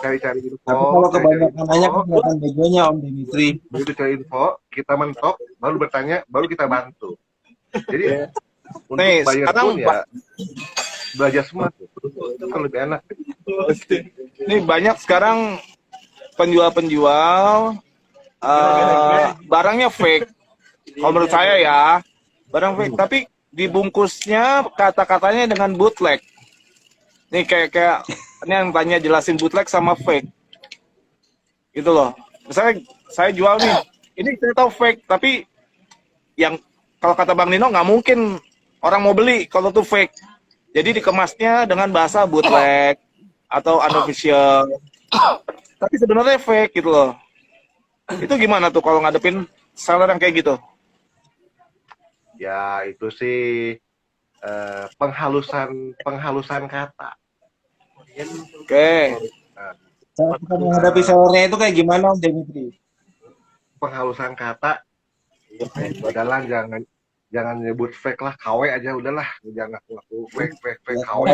Cari-cari info. Tapi kalau kebanyakan nanya kan kelihatan begonya Om Dimitri. Begitu cari info, kita mentok, baru bertanya, baru kita bantu. Jadi untuk Nih, bayar sekarang pun ya belajar semua tuh. Itu kan lebih enak. Ini banyak sekarang penjual-penjual barangnya fake. Kalau menurut saya ya, barang fake. Tapi dibungkusnya kata-katanya dengan bootleg. Nih kayak ini yang tanya jelasin bootleg sama fake. Gitu loh. Misalnya saya jual nih, ini saya tahu fake, tapi yang kalau kata Bang Nino nggak mungkin orang mau beli kalau tuh fake. Jadi dikemasnya dengan bahasa bootleg atau unofficial. Tapi sebenarnya fake gitu loh. Itu gimana tuh kalau ngadepin seller yang kayak gitu? Ya itu sih penghalusan kata. Oke. Cara kita menghadapi sellernya itu kayak gimana Om Dimitri? Penghalusan kata, udahlah jangan nyebut fake lah, KW aja udahlah, jangan ngaku fake KW.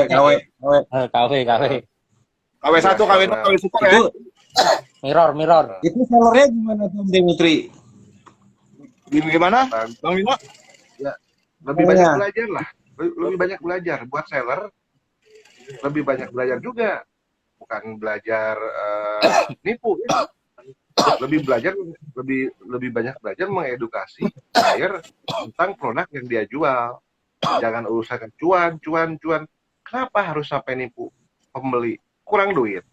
KW1, KW2, KW super ya. Itu Mirror. itu sellernya gimana tuh Om Dimitri? Gimana? Bang Nino? Lebih banyak belajar lah, lebih banyak belajar buat seller, lebih banyak belajar juga, bukan belajar nipu ya. Lebih banyak belajar mengedukasi buyer tentang produk yang dia jual. Jangan urusan cuan. Kenapa harus sampai nipu pembeli? Kurang duit.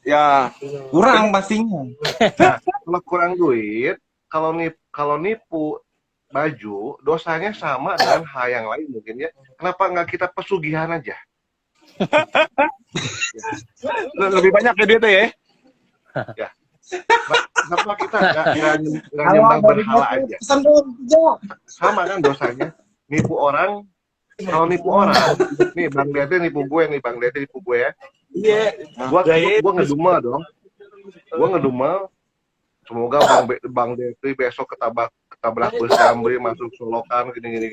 Ya, Kurang pastinya. Nah, kalau kurang duit, kalau nipu baju, dosanya sama dengan hal yang lain mungkin ya. Kenapa nggak kita pesugihan aja? lebih banyak ya duitnya ya. Ya. Kenapa kita nggak nyembah berhala aja? Sama kan dosanya. Nipu orang, kalau nipu orang, nih Bang Dede nipu gue ya. Iya. Gua ngedumel dong. Gua ngedumel. Semoga Bang Detri besok ketabrak bus Jamri masuk solokan gini.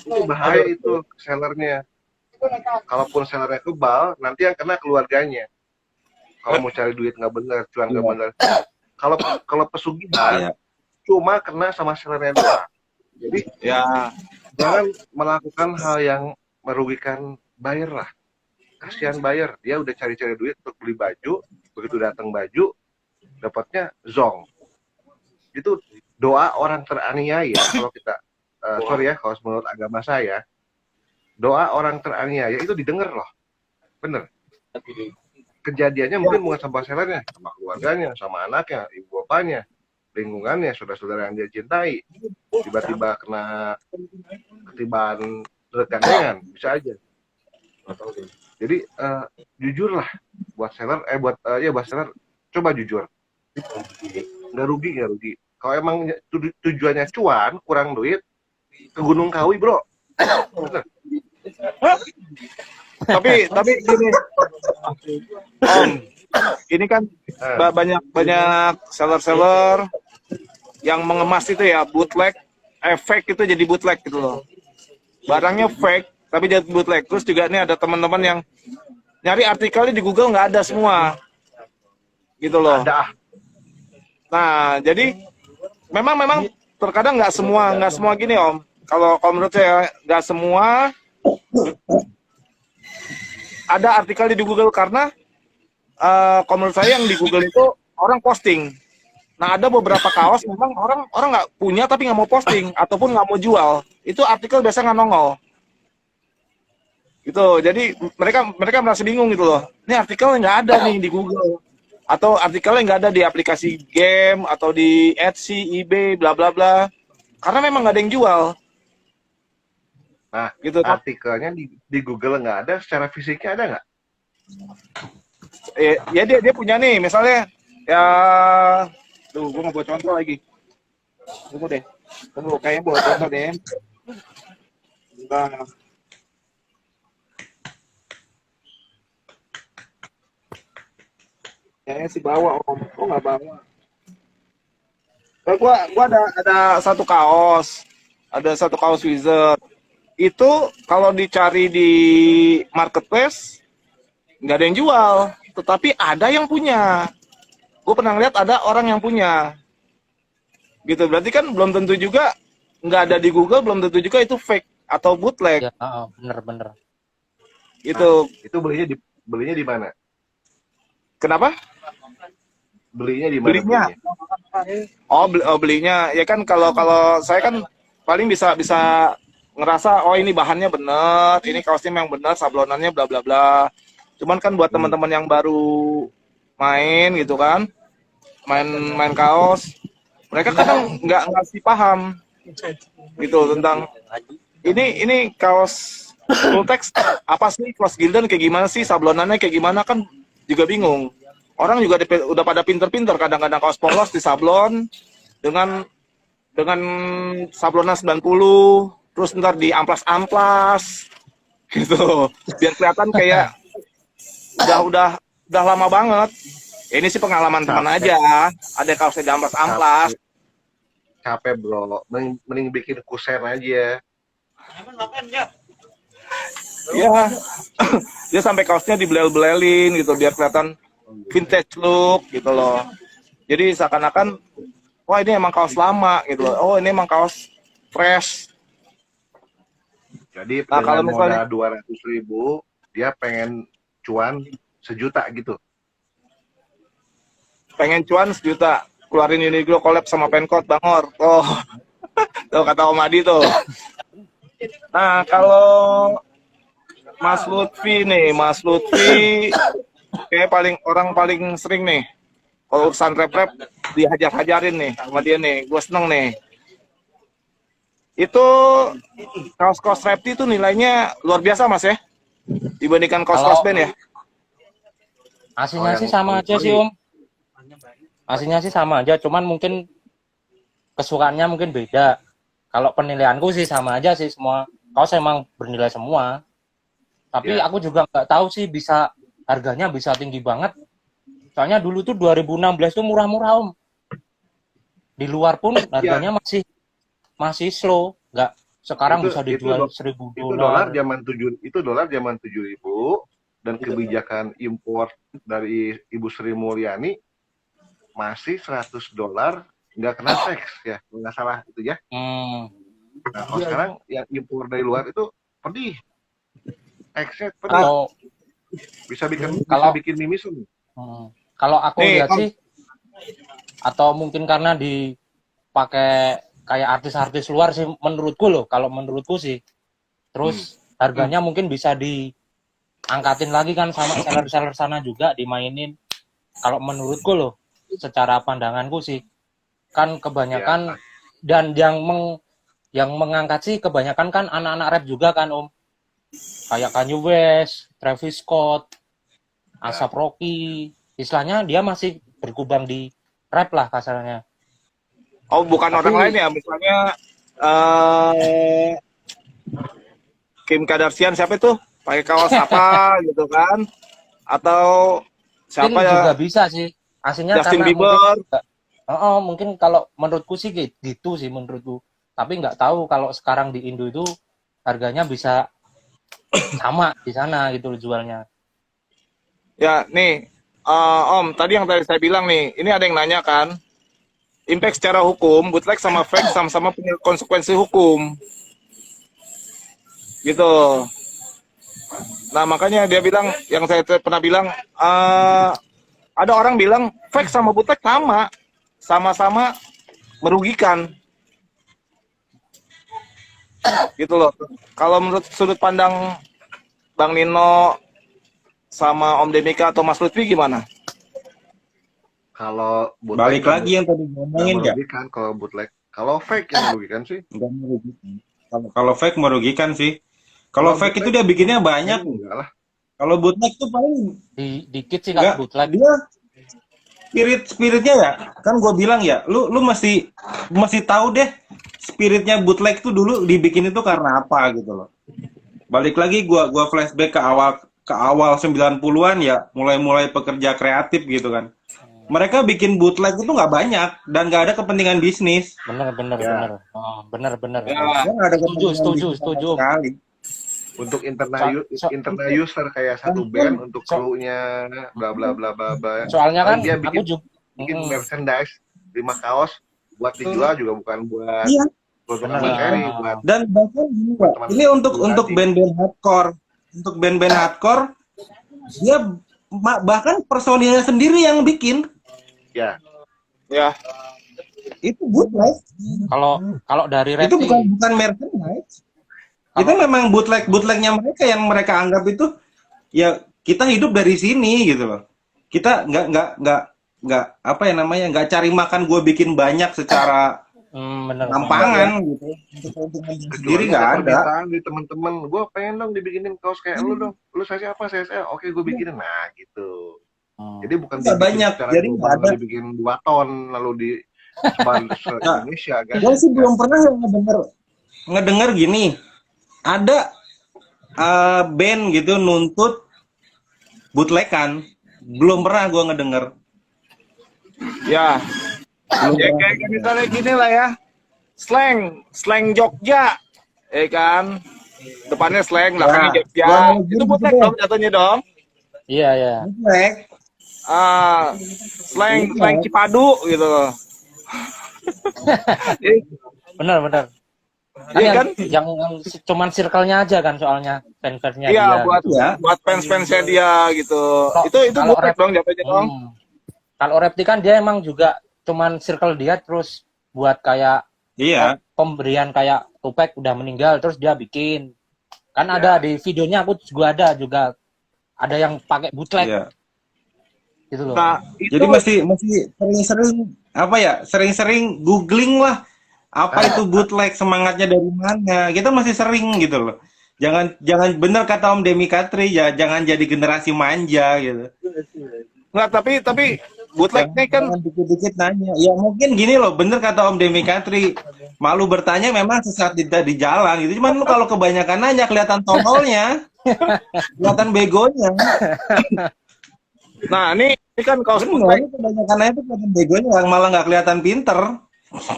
Itu bahaya itu sellernya. Kalaupun sellernya kebal, nanti yang kena keluarganya. Kalau mau cari duit nggak bener, cuan nggak bener. Kalau pesugihan, cuma kena sama sellernya doang. Jadi Ya, jangan melakukan hal yang merugikan buyer lah. Kasihan buyer, dia udah cari-cari duit untuk beli baju, begitu datang baju, dapatnya zong. Itu doa orang teraniaya kalau kita, sorry ya, kalau menurut agama saya, doa orang teraniaya itu didengar loh. Bener. Kejadiannya mungkin bukan sama sellernya, sama keluarganya, sama anaknya, ibu bapaknya, lingkungannya, saudara-saudara yang dia cintai. Tiba-tiba kena ketibaan rekan-rekan, bisa aja. Jadi jujurlah buat seller, buat seller, coba jujur. Nggak rugi. Kalau emang tujuannya cuan, kurang duit, ke Gunung Kawi, bro. Bener. Tapi gini, Om, ini kan banyak seller-seller yang mengemas itu ya bootleg, fake itu jadi bootleg gitu loh. Barangnya fake tapi jadi bootleg. Terus juga nih ada teman-teman yang nyari artikelnya di Google nggak ada semua, gitu loh. Ada. Nah, jadi memang terkadang nggak semua gini Om. Kalau menurut saya nggak semua ada artikel di Google karena kalau menurut saya yang di Google itu orang posting. Nah, ada beberapa kaos memang orang nggak punya tapi nggak mau posting ataupun nggak mau jual. Itu artikel biasa nggak nongol. Gitu. Jadi mereka merasa bingung gitu loh. Ini artikelnya nggak ada nih di Google. Atau artikelnya nggak ada di aplikasi game atau di Etsy, eBay, bla bla bla. Karena memang nggak ada yang jual. Nah, Gitu. artikelnya di Google nggak ada, secara fisiknya ada nggak? Ya dia punya nih, misalnya ya, gue nggak buat contoh lagi. Tunggu kayaknya buat contoh deh. Nah. Kayaknya sih bawa Om, kok nggak bawa? Gua ada satu kaos Wizard. Itu kalau dicari di marketplace nggak ada yang jual, tetapi ada yang punya. Gue pernah lihat ada orang yang punya. Gitu, berarti kan belum tentu juga nggak ada di Google, belum tentu juga itu fake atau bootleg. Ya, bener. Itu belinya di mana? Kenapa? Belinya di mana? Belinya? Belinya ya kan kalau saya kan paling bisa ngerasa ini bahannya bener, ini kaosnya memang bener, sablonannya bla bla bla. Cuman kan buat teman-teman yang baru main gitu kan, main kaos, mereka kadang nggak ngasih paham gitu tentang ini kaos full text apa sih, Close Gildan kayak gimana sih, sablonannya kayak gimana, kan juga bingung. Orang juga udah pada pinter-pinter, kadang-kadang kaos polos di sablon dengan sablonan 90, terus ntar di amplas gitu, biar kelihatan kayak udah lama banget. Ini sih pengalaman teman aja, ada kaosnya di amplas. Capek bro, mending bikin kusen aja. Iya, dia sampai kaosnya dibelel-belelin gitu biar kelihatan vintage look gitu loh. Jadi seakan-akan wah ini emang kaos lama gitu loh. Oh ini emang kaos fresh. Jadi Nah, kalau dengan misalnya modal 200.000 dia pengen cuan 1 juta gitu. pengen cuan 1 juta, keluarin Uniqlo collab sama Pencott Bangor. Oh, tuh kata Om Adi tuh. Nah kalau Mas Lutfi kayak orang paling sering nih kalau urusan rap dihajar-hajarin nih sama dia nih. Gue seneng nih. Itu kaos-kaos rap itu nilainya luar biasa Mas ya, dibandingkan kaos-kaos band ya. Aslinya sih sama aja sih Om. Aslinya sih sama aja, cuman mungkin kesukaannya mungkin beda. Kalau penilaianku sih sama aja sih, semua kaos emang bernilai semua. Tapi aku juga nggak tahu sih harganya bisa tinggi banget. Soalnya dulu tuh 2016 tuh murah-murah Om. Di luar pun harganya masih slow, nggak sekarang bisa dijual $1.000. Itu dolar zaman 7.000 dan kebijakan impor dari Ibu Sri Mulyani masih $100 nggak kena tax ya, nggak salah itu ya. Nah, kalau sekarang yang impor dari luar itu pedih. Taxnya pedih. Bisa bikin mimisan. Kalau aku lihat sih, atau mungkin karena dipakai kayak artis-artis luar sih menurutku loh, kalau menurutku sih. Terus harganya mungkin bisa diangkatin lagi kan sama seller-seller sana juga dimainin. Kalau menurutku loh, secara pandanganku sih, kan kebanyakan dan yang mengangkat sih kebanyakan kan anak-anak rap juga kan Om. Kayak Kanye West, Travis Scott, A$AP Rocky, istilahnya dia masih berkubang di rap lah kasarnya. Oh, bukan orang lain ya, misalnya Kim Kardashian siapa itu? Pakai kaos apa gitu kan? Atau siapa Mungkin ya? juga bisa sih. Aslinya Justin karena Bieber. mungkin kalau menurutku sih gitu sih menurutku. Tapi nggak tahu kalau sekarang di Indo itu harganya bisa sama di sana gitu loh jualnya. Ya, nih, Om, tadi yang tadi saya bilang nih, ini ada yang nanya kan, impact secara hukum, bootleg sama fake sama-sama punya konsekuensi hukum. Gitu. Nah, makanya dia bilang, yang saya pernah bilang, ada orang bilang fake sama bootleg sama-sama merugikan. Gitu loh. Kalau menurut sudut pandang Bang Nino sama Om Demika atau Mas Lutfi gimana? Kalau Balik lagi yang tadi ngomongin ya. merugikan, kalau bootleg. Kalau fake yang merugikan sih. Nggak merugikan. Kalau fake merugikan sih. Kalau fake itu dia bikinnya banyak. Enggak lah. Kalau bootleg tuh paling Dikit sih enggak. kalau bootleg. Dia spiritnya ya. Kan gue bilang ya, lu masih tahu deh spiritnya bootleg tuh dulu dibikin itu karena apa gitu loh. Balik lagi gua flashback ke awal 90-an ya, mulai pekerja kreatif gitu kan. Mereka bikin bootleg itu nggak banyak dan nggak ada kepentingan bisnis. Bener. Oh, bener. Ya. Nggak ada kepentingan Setuju. bisnis sama sekali. Untuk internal user kayak satu band untuk kru-nya bla bla bla bla bla. Soalnya kan Dia aku juga bikin merchandise 5 kaos buat dijual juga bukan buat Iya. untuk Benar. materi, buat Dan bahkan juga, ini untuk band-band hardcore, dia bahkan personilnya sendiri yang bikin ya Ya, itu bootleg. kalau dari rap Itu sih, bukan merchandise. Itu memang bootlegnya mereka yang mereka anggap itu ya kita hidup dari sini gitu loh. Kita nggak apa ya namanya, nggak cari makan gue bikin banyak secara bener. gampangan gitu. Untuk sendiri nggak ada. permintaan di teman-teman, gue pengen dong dibikinin kaos kayak lu dong, lu size apa, size L, oke gue bikinin, nah gitu. Jadi bukan Nggak dibikin banyak, secara jadi global, nggak ada. dibikin 2 ton lalu di sebar se Indonesia kan. Gue sih belum pernah ngedenger gini. Ada band gitu nuntut bootlegan, belum pernah gue ngedenger. ya. Ya kayak misalnya gini lah ya. Slang Jogja. Kan? Depannya slang, belakangnya Jogja. Itu bootleg dong jatuhnya dong. Iya. Bootleg. Slang Cipadu gitu loh. Bener. Iya kan? Yang cuman circle-nya aja kan soalnya fans-fansnya Iya, dia. buat fans-fansnya dia gitu. Itu kalau bootleg rap- dong jatuhnya dong. Kalau Repti kan dia emang juga cuman circle dia terus buat kayak Iya. pemberian kayak Tupac udah meninggal terus dia bikin. Kan ada di videonya aku juga ada yang pakai bootleg Iya. gitu loh. Nah, itu Jadi masih sering-sering apa ya? Sering-sering googling lah. Apa itu bootleg, semangatnya dari mana? Kita masih sering gitu loh. Jangan bener kata Om Demi Katri ya, jangan jadi generasi manja gitu. enggak, tapi bootleg ini kan Jangan dikit-dikit nanya. Ya mungkin gini loh, bener kata Om Demi Katri. Malu bertanya memang sesaat di jalan gitu. Cuman lu kalau kebanyakan nanya kelihatan tololnya. Kelihatan begonya. nah ini kan kaos Bener, bootleg. lu kebanyakan nanya tuh kelihatan begonya, malah nggak kelihatan pinter.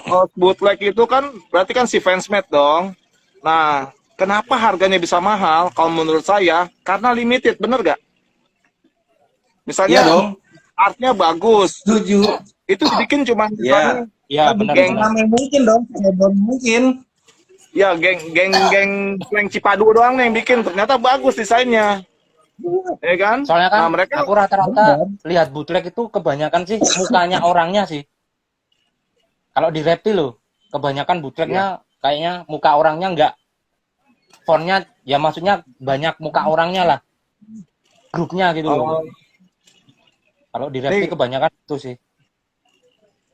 Kaos bootleg itu kan berarti kan si fansmade dong. Nah, kenapa harganya bisa mahal? Kalau menurut saya karena limited, bener gak? Misalnya Iya dong. artnya bagus, Setuju. itu dibikin cuma Iya. Iya benar. Yang mungkin dong, sebelum mungkin. ya geng slang Cipadu doang yang bikin, ternyata bagus desainnya. Ya kan? Soalnya kan Nah, mereka aku rata-rata lihat bootleg itu kebanyakan sih mukanya orangnya sih. Kalau di Reptil loh, kebanyakan bootlegnya kayaknya muka orangnya fontnya ya maksudnya banyak muka orangnya lah, grupnya gitu loh. Oh, Kalau di Repti nih kebanyakan itu sih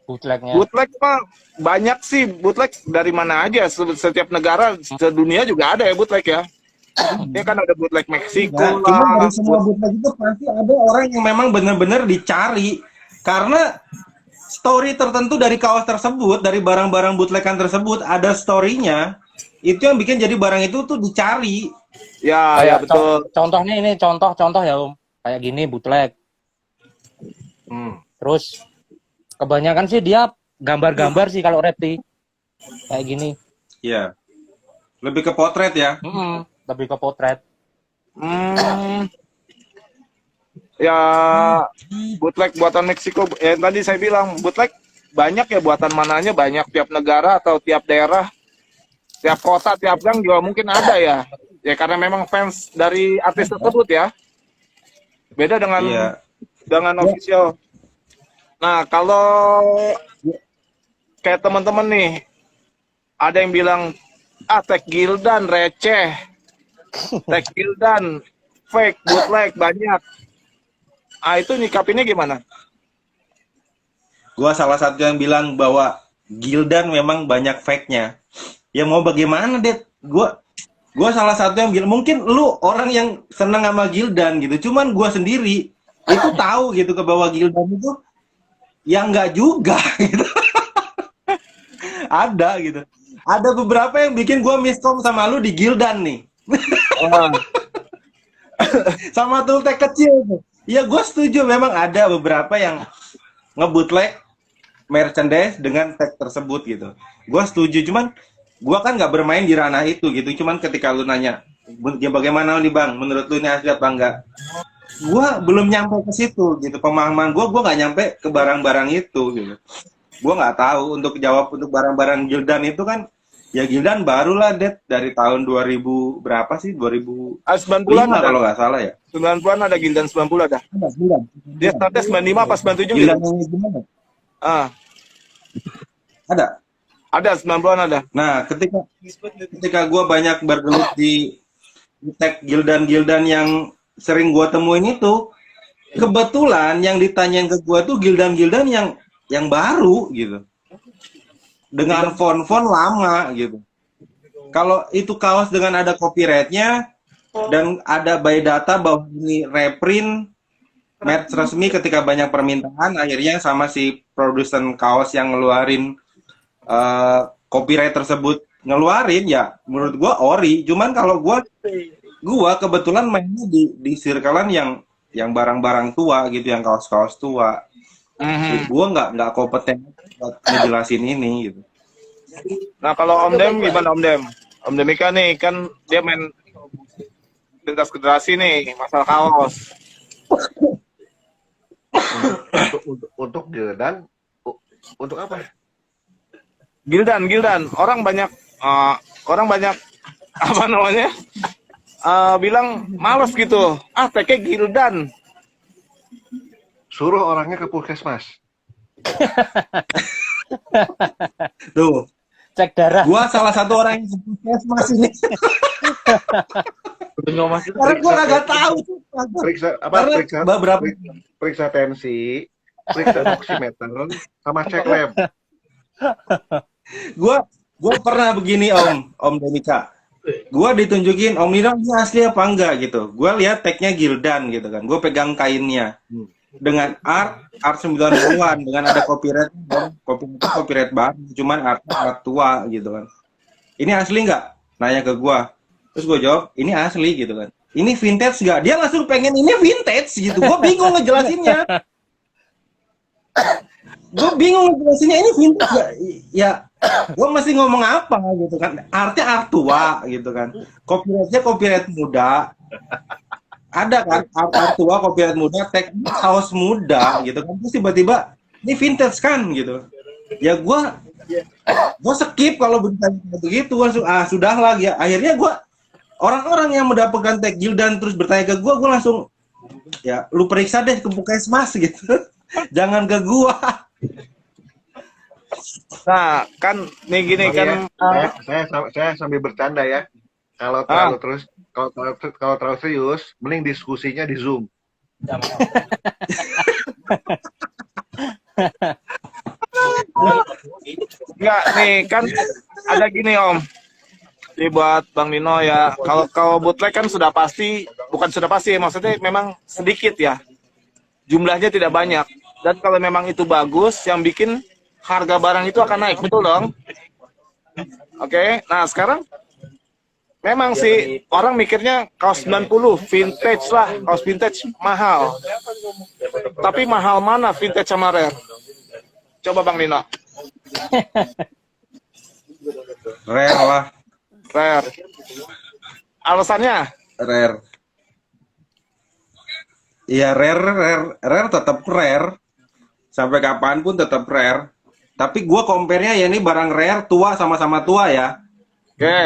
bootlegnya. bootleg mah banyak sih, bootleg dari mana aja, setiap negara sedunia juga ada ya bootleg ya. Ya kan ada bootleg Meksiko Ya, cuma dari lah, semua bootleg itu pasti ada orang yang memang benar-benar dicari karena story tertentu dari kaos tersebut, dari barang-barang bootlegan tersebut ada story-nya. Itu yang bikin jadi barang itu tuh dicari. ya Kayak betul. contohnya ini contoh ya Om, kayak gini bootleg. Terus kebanyakan sih dia gambar-gambar sih kalau Repti kayak gini. Iya. Lebih ke potret ya. Lebih ke potret. Hmm, ya bootleg buatan Meksiko. Tadi saya bilang bootleg banyak ya, buatan mananya banyak, tiap negara atau tiap daerah, tiap kota, tiap gang juga mungkin ada ya. Ya karena memang fans dari artis tersebut ya. Beda dengan Iya. official. Nah, kalau kayak teman-teman nih, ada yang bilang, tag Gildan receh, tag Gildan fake, bootleg, banyak. Itu nyikapinnya gimana? Gua salah satu yang bilang bahwa Gildan memang banyak fake-nya. Ya mau bagaimana, Det? Gua salah satu yang bilang, mungkin lu orang yang senang sama Gildan gitu. Cuman gua sendiri itu tahu gitu ke bahwa Gildan itu ya enggak juga gitu. Ada gitu. Ada beberapa yang bikin gua miskom sama lu di Gildan nih. Sama Tultek kecil tuh. Ya gue setuju, memang ada beberapa yang nge-bootleg merchandise dengan tag tersebut gitu. Gue setuju, cuman gue kan nggak bermain di ranah itu gitu. Cuman ketika lu nanya, ya bagaimana nih bang, menurut lu ini asli apa enggak? Gue belum nyampe ke situ gitu. Pemahaman gue nggak nyampe ke barang-barang itu gitu. Gue nggak tahu untuk jawab untuk barang-barang Gildan itu kan. Ya Gildan barulah, Det, dari tahun 2000 berapa sih? 2005 90-an ada. kalau nggak salah ya. 90-an ada Gildan, 90 ada. Ada Gildan. Dia startnya 95 pas 97 Gildan gitu. yang gimana? Ah, Ada. ada 90-an ada. Nah, ketika gue banyak bergelut di tag Gildan yang sering gue temuin itu, kebetulan yang ditanyain ke gue tuh Gildan yang baru gitu. Dengan font-font lama gitu. Kalau itu kaos dengan ada copyright-nya dan ada by data bahwa ini reprint match resmi, ketika banyak permintaan akhirnya sama si produsen kaos yang ngeluarin copyright tersebut ngeluarin, ya menurut gua ori. Cuman kalau gua kebetulan mainnya di circle-an yang barang-barang tua gitu, yang kaos-kaos tua. Gua nggak kompeten buat ngejelasin ini gitu. Nah, kalau Om Dem gimana Om Dem? Om Demika nih kan dia main lintas generasi nih, masalah kaos. Untuk Gildan, untuk apa? Gildan. Orang banyak apa namanya? Bilang males gitu. Tagnya Gildan. Suruh orangnya ke puskesmas. Tuh, Cek darah. gua salah satu orang yang puskesmas ini. Mas itu Karena gua kagak tahu. Periksa Karena beberapa periksa tensi, periksa oximeter, sama cek lab. gua pernah begini Om Demika. Gua ditunjukin Om Nino ini asli apa enggak gitu. Gua lihat tagnya Gildan gitu kan. Gua pegang kainnya dengan art 90-an dengan ada copyright baru, cuman art tua gitu kan. Ini asli nggak? Nanya ke gua. Terus gua jawab, ini asli gitu kan. Ini vintage nggak? Dia langsung pengen ini vintage gitu. Gua bingung ngejelasinnya. Ini vintage nggak? Ya, gua mesti ngomong apa gitu kan. Artnya art tua gitu kan. Copyrightnya copyright muda. Ada kan art tua, copyright muda, tag kaos muda gitu kan. Terus tiba-tiba ini vintage kan gitu. Ya gua skip kalau berita begitu, langsung sudahlah ya. Akhirnya gua, orang-orang yang mendapatkan tag Gildan terus bertanya ke gua langsung, ya lu periksa deh ke puskesmas gitu. Jangan ke gua. Nah, kan nih gini kan. Saya sambil bercanda ya. Kalau terlalu terus, kalau terlalu serius, mending diskusinya di Zoom. Enggak nih kan ada gini Om. Jadi buat Bang Nino ya, kalau bootleg kan sudah pasti, bukan sudah pasti, maksudnya memang sedikit ya. Jumlahnya tidak banyak. Dan kalau memang itu bagus, yang bikin harga barang itu akan naik, betul dong? Oke, nah sekarang memang sih orang mikirnya kaos 90 vintage lah, kaos vintage mahal. Tapi mahal mana vintage sama rare? Coba Bang Nino. Rare lah. Rare. Alasannya? Rare. Iya, rare tetap rare. Sampai kapanpun tetap rare. Tapi gue compare-nya ya ini barang rare tua sama-sama tua ya. Oke.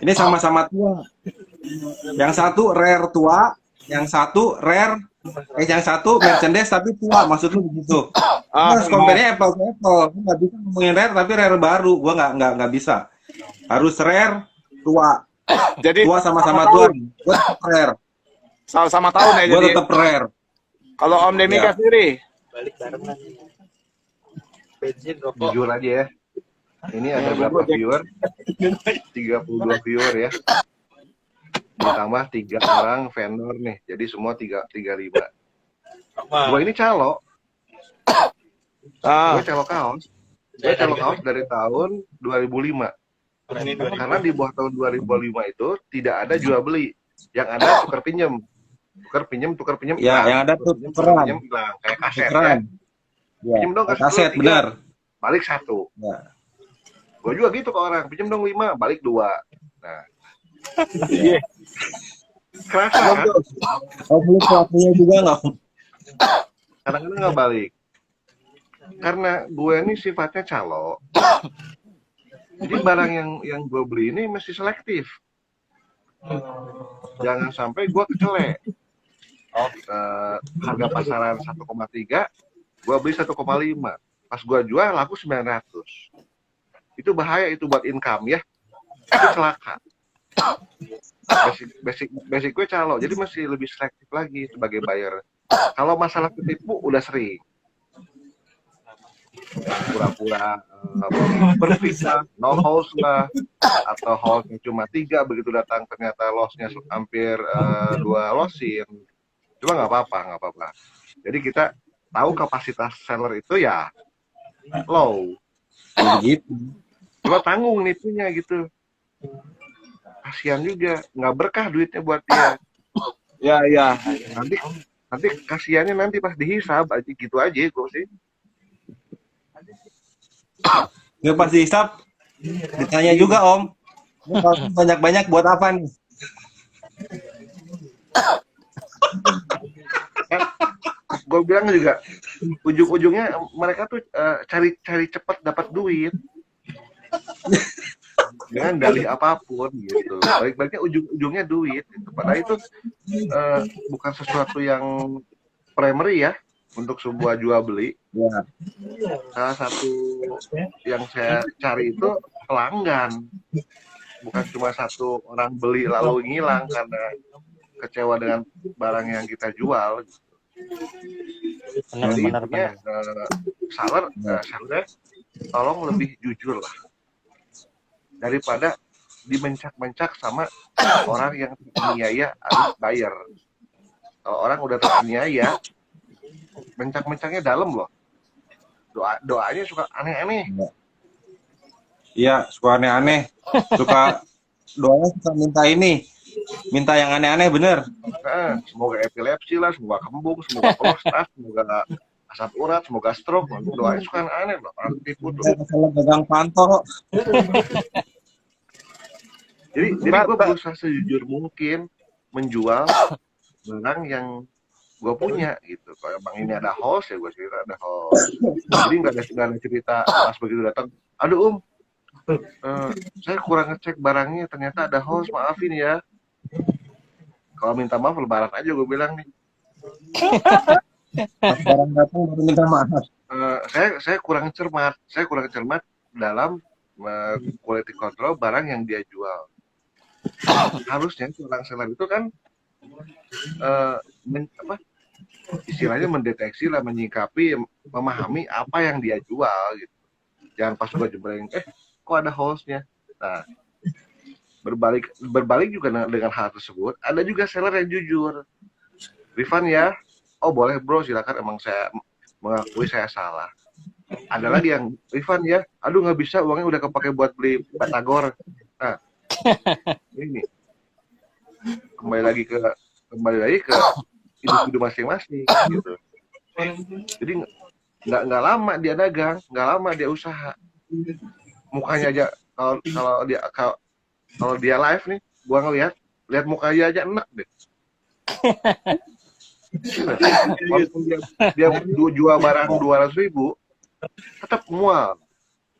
Ini sama-sama tua. Yang satu rare tua, yang satu rare, yang satu merchandise tapi tua, maksud lu begitu. Terus compare-nya apple to apple. Lu nggak bisa ngomongin rare tapi rare baru. Gue nggak bisa. Harus rare tua. Jadi Tua sama-sama tua. Gue tetap rare. sama tahun ya Gue jadi. tetap rare. Kalau Om Demika Ya. sendiri, Balik barengan. Bensin rokok. Jujur aja ya. Ini ada berapa viewer? 32 viewer ya. Ditambah 3 orang vendor nih. Jadi semua 35. Gua ini calo. Gue calo kaos. Gue calo kaos dari tahun 2005. Karena di bawah tahun 2005 itu tidak ada jual beli. Yang ada tukar pinjam. Tukar pinjam Ya, hilang. yang ada Tukar tukeran. pinjam hilang. Kayak kaset ya. Tukeran. Ya, Pinjam dong kaset 10, 3. benar. Balik 1. Ya. Gue juga gitu ke orang, pinjam dong 5, balik 2. Nah, kerasa kan? Oh, beli pelakunya juga nggak? Kadang-kadang nggak balik. Karena gue ini sifatnya calo. Jadi barang yang gue beli ini mesti selektif. Jangan sampai gue kecele. Harga pasaran 1,3, gue beli 1,5. Pas gue jual laku 900. Itu bahaya itu buat income ya. Itu celaka. Basic gue calo, jadi masih lebih selektif lagi sebagai buyer. Kalau masalah ketipu udah sering. Pura-pura berpisah, no house lah, atau house cuma 3, begitu datang ternyata lossnya hampir 2 lossin. Cuma nggak apa-apa. Jadi kita tahu kapasitas seller itu ya low. Begitu. Cuma tanggung nipunya gitu. Kasihan juga, nggak berkah duitnya buat dia. ya. Nanti kasihannya nanti pas dihisab aja gitu aja gue sih. Nggak pas dihisap, ditanya juga Om. Ini kalau banyak-banyak buat apa nih? Gue bilang juga ujung-ujungnya mereka tuh cari cepat dapat duit dengan dalih apapun gitu. Baik-baiknya ujung-ujungnya duit gitu. Padahal itu bukan sesuatu yang primary ya untuk sebuah jual beli. Ya. Salah satu yang saya cari itu pelanggan, bukan cuma satu orang beli lalu ngilang karena kecewa dengan barang yang kita jual. Jadi intinya seller tolong lebih jujur lah daripada dimencak-mencak sama orang yang teraniaya harus bayar. Kalau orang udah teraniaya, mencak-mencaknya dalam loh. Doanya suka aneh-aneh. Iya, suka aneh-aneh. Doanya suka minta yang aneh-aneh bener. Semoga epilepsi lah, semoga kembung, semoga prostat, semoga asam urat, semoga stroke. Doanya suka aneh loh, orang tipu tuh. Masalah gagang pantol. Jadi gue berusaha sejujur mungkin menjual barang yang gue punya gitu. Kalau bang ini ada host ya gue cerita ada host. Jadi nggak ada cerita pas begitu datang. Aduh saya kurang ngecek barangnya ternyata ada host, maafin ya. Kalau minta maaf lebaran aja gue bilang nih. Pas barang datang baru minta maaf. Saya kurang cermat dalam quality control barang yang dia jual. harusnya seorang seller itu kan istilahnya mendeteksi lah, menyikapi, memahami apa yang dia jual gitu. Jangan pas gua jembreng, kok ada hostnya. Nah, berbalik juga dengan hal tersebut, ada juga seller yang jujur. Refund ya, oh boleh bro, silakan, emang saya mengakui saya salah. Ada lagi yang refund ya, aduh nggak bisa, uangnya udah kepake buat beli batagor. Nah, ini kembali lagi ke individu masing-masing gitu. Jadi nggak lama dia dagang, nggak lama dia usaha. Mukanya aja kalau dia live nih, gua lihat mukanya aja enak deh. Walaupun dia jual barang 200.000, tetap mual.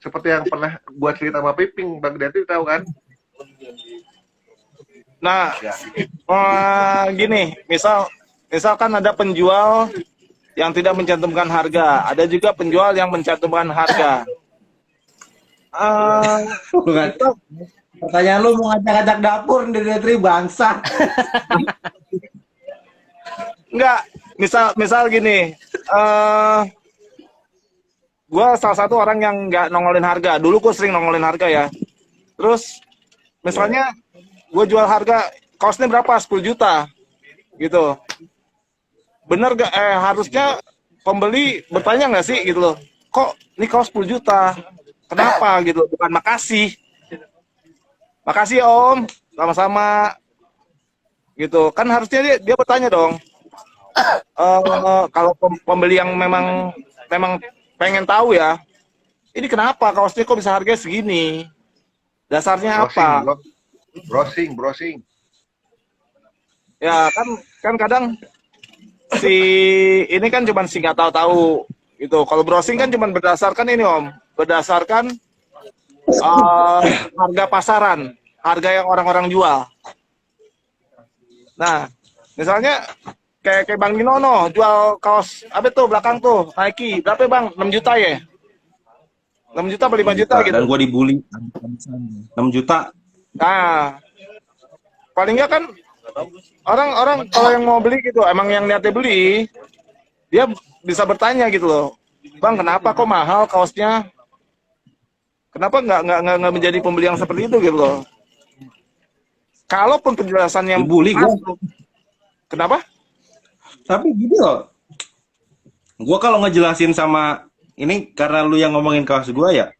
Seperti yang pernah gua cerita sama Piping, Bang Dati tahu kan? Nah, Ya. gini, misalkan ada penjual yang tidak mencantumkan harga, ada juga penjual yang mencantumkan harga. Pertanyaan lu mau ngajak-ngajak dapur dari bangsa. Enggak, misal gini, gue salah satu orang yang nggak nongolin harga. Dulu gue sering nongolin harga ya. Terus misalnya gue jual harga kaosnya berapa? 10 juta gitu. Bener gak? Harusnya pembeli bertanya nggak sih gitu loh. Kok ini kaos 10 juta? Kenapa gitu? Bukan makasih. Makasih Om, sama-sama. Gitu. Kan harusnya dia bertanya dong. Kalau pembeli yang memang pengen tahu ya, ini kenapa kaosnya kok bisa harganya segini? Dasarnya apa? Browsing. Ya kan kadang si ini kan cuma si nggak tahu gitu. Kalau browsing kan cuma berdasarkan ini Om, berdasarkan harga pasaran, harga yang orang-orang jual. Nah, misalnya kayak Bang Dinono jual kaos apa tuh belakang tuh Nike berapa Bang? 6 juta ya? 6 juta atau 5 juta gitu. Dan gue dibully 6 juta. Nah, paling nggak kan orang kalau yang mau beli gitu, emang yang niatnya beli, dia bisa bertanya gitu loh, Bang kenapa kok mahal kaosnya? Kenapa nggak menjadi pembeli yang seperti itu gitu loh? Kalaupun penjelasannya Dibully gue. Kenapa? Tapi gini loh, gue kalau ngejelasin sama ini karena lu yang ngomongin kaos gue ya,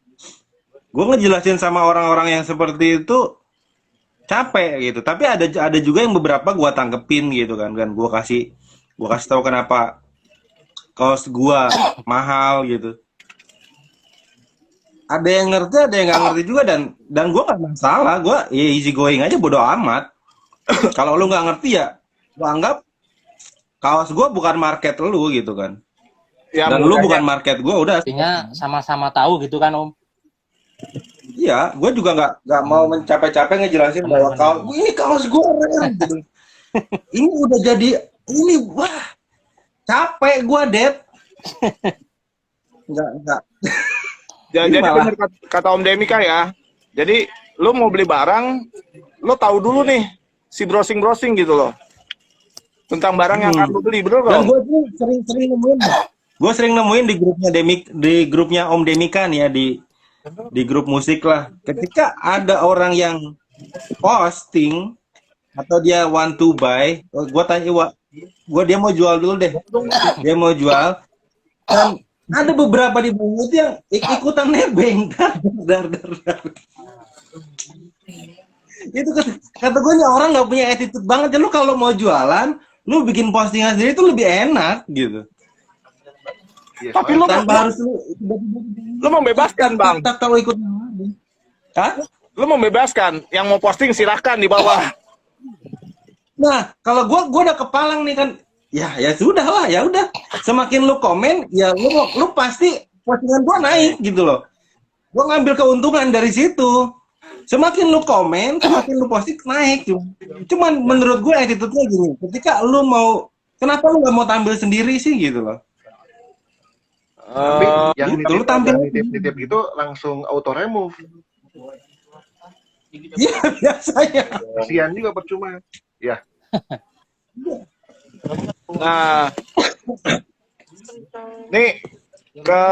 gue ngejelasin sama orang-orang yang seperti itu capek gitu. Tapi ada juga yang beberapa gue tangkepin gitu kan gue kasih tahu kenapa kaos gue mahal gitu. Ada yang ngerti, ada yang nggak ngerti juga, dan gue nggak masalah, gue ya easy going aja, bodo amat. Kalau lu nggak ngerti ya, gue anggap kaos gue bukan market lu gitu kan. Ya, dan lu bukan market gue, udah. Artinya sama-sama tahu gitu kan Om. Iya, gue juga nggak mau capek-capek ngejelasin bahwa ini kaos gue gitu. Ini udah jadi ini, wah capek gue Dad. Nggak. Jadi benar kata Om Demika ya. Jadi lu mau beli barang, lu tahu dulu nih si browsing gitu loh tentang barang yang akan lu beli, bener Dan loh. gue sering nemuin di grupnya Om Demika nih ya, di grup musik lah. Ketika ada orang yang posting atau dia want to buy, gue tanya, dia mau jual dulu deh. Dia mau jual. Dan ada beberapa di bawah itu yang ikutan nebeng. Dar. Itu kata gue nih, orang nggak punya attitude banget ya. Lu kalau mau jualan, lu bikin postingan sendiri itu lebih enak gitu. Yes, Tapi lu harus lu membebaskan Bang. Tak kalau ikut. Hah? Lu membebaskan, yang mau posting silahkan di bawah. Nah, kalau gua udah kepalang nih kan, ya sudah lah, ya udah. Semakin lu komen, ya lu pasti postingan gua naik gitu loh. Gua ngambil keuntungan dari situ. Semakin lu komen, semakin lu posting naik. Cuman menurut gue attitude-nya gini, ketika lu mau, kenapa lu nggak mau tampil sendiri sih gitu loh? Tapi yang gitu, lu tampil nitip gitu langsung auto remove. Iya biasanya. Kasihan juga percuma. Ya, Nah, nih ke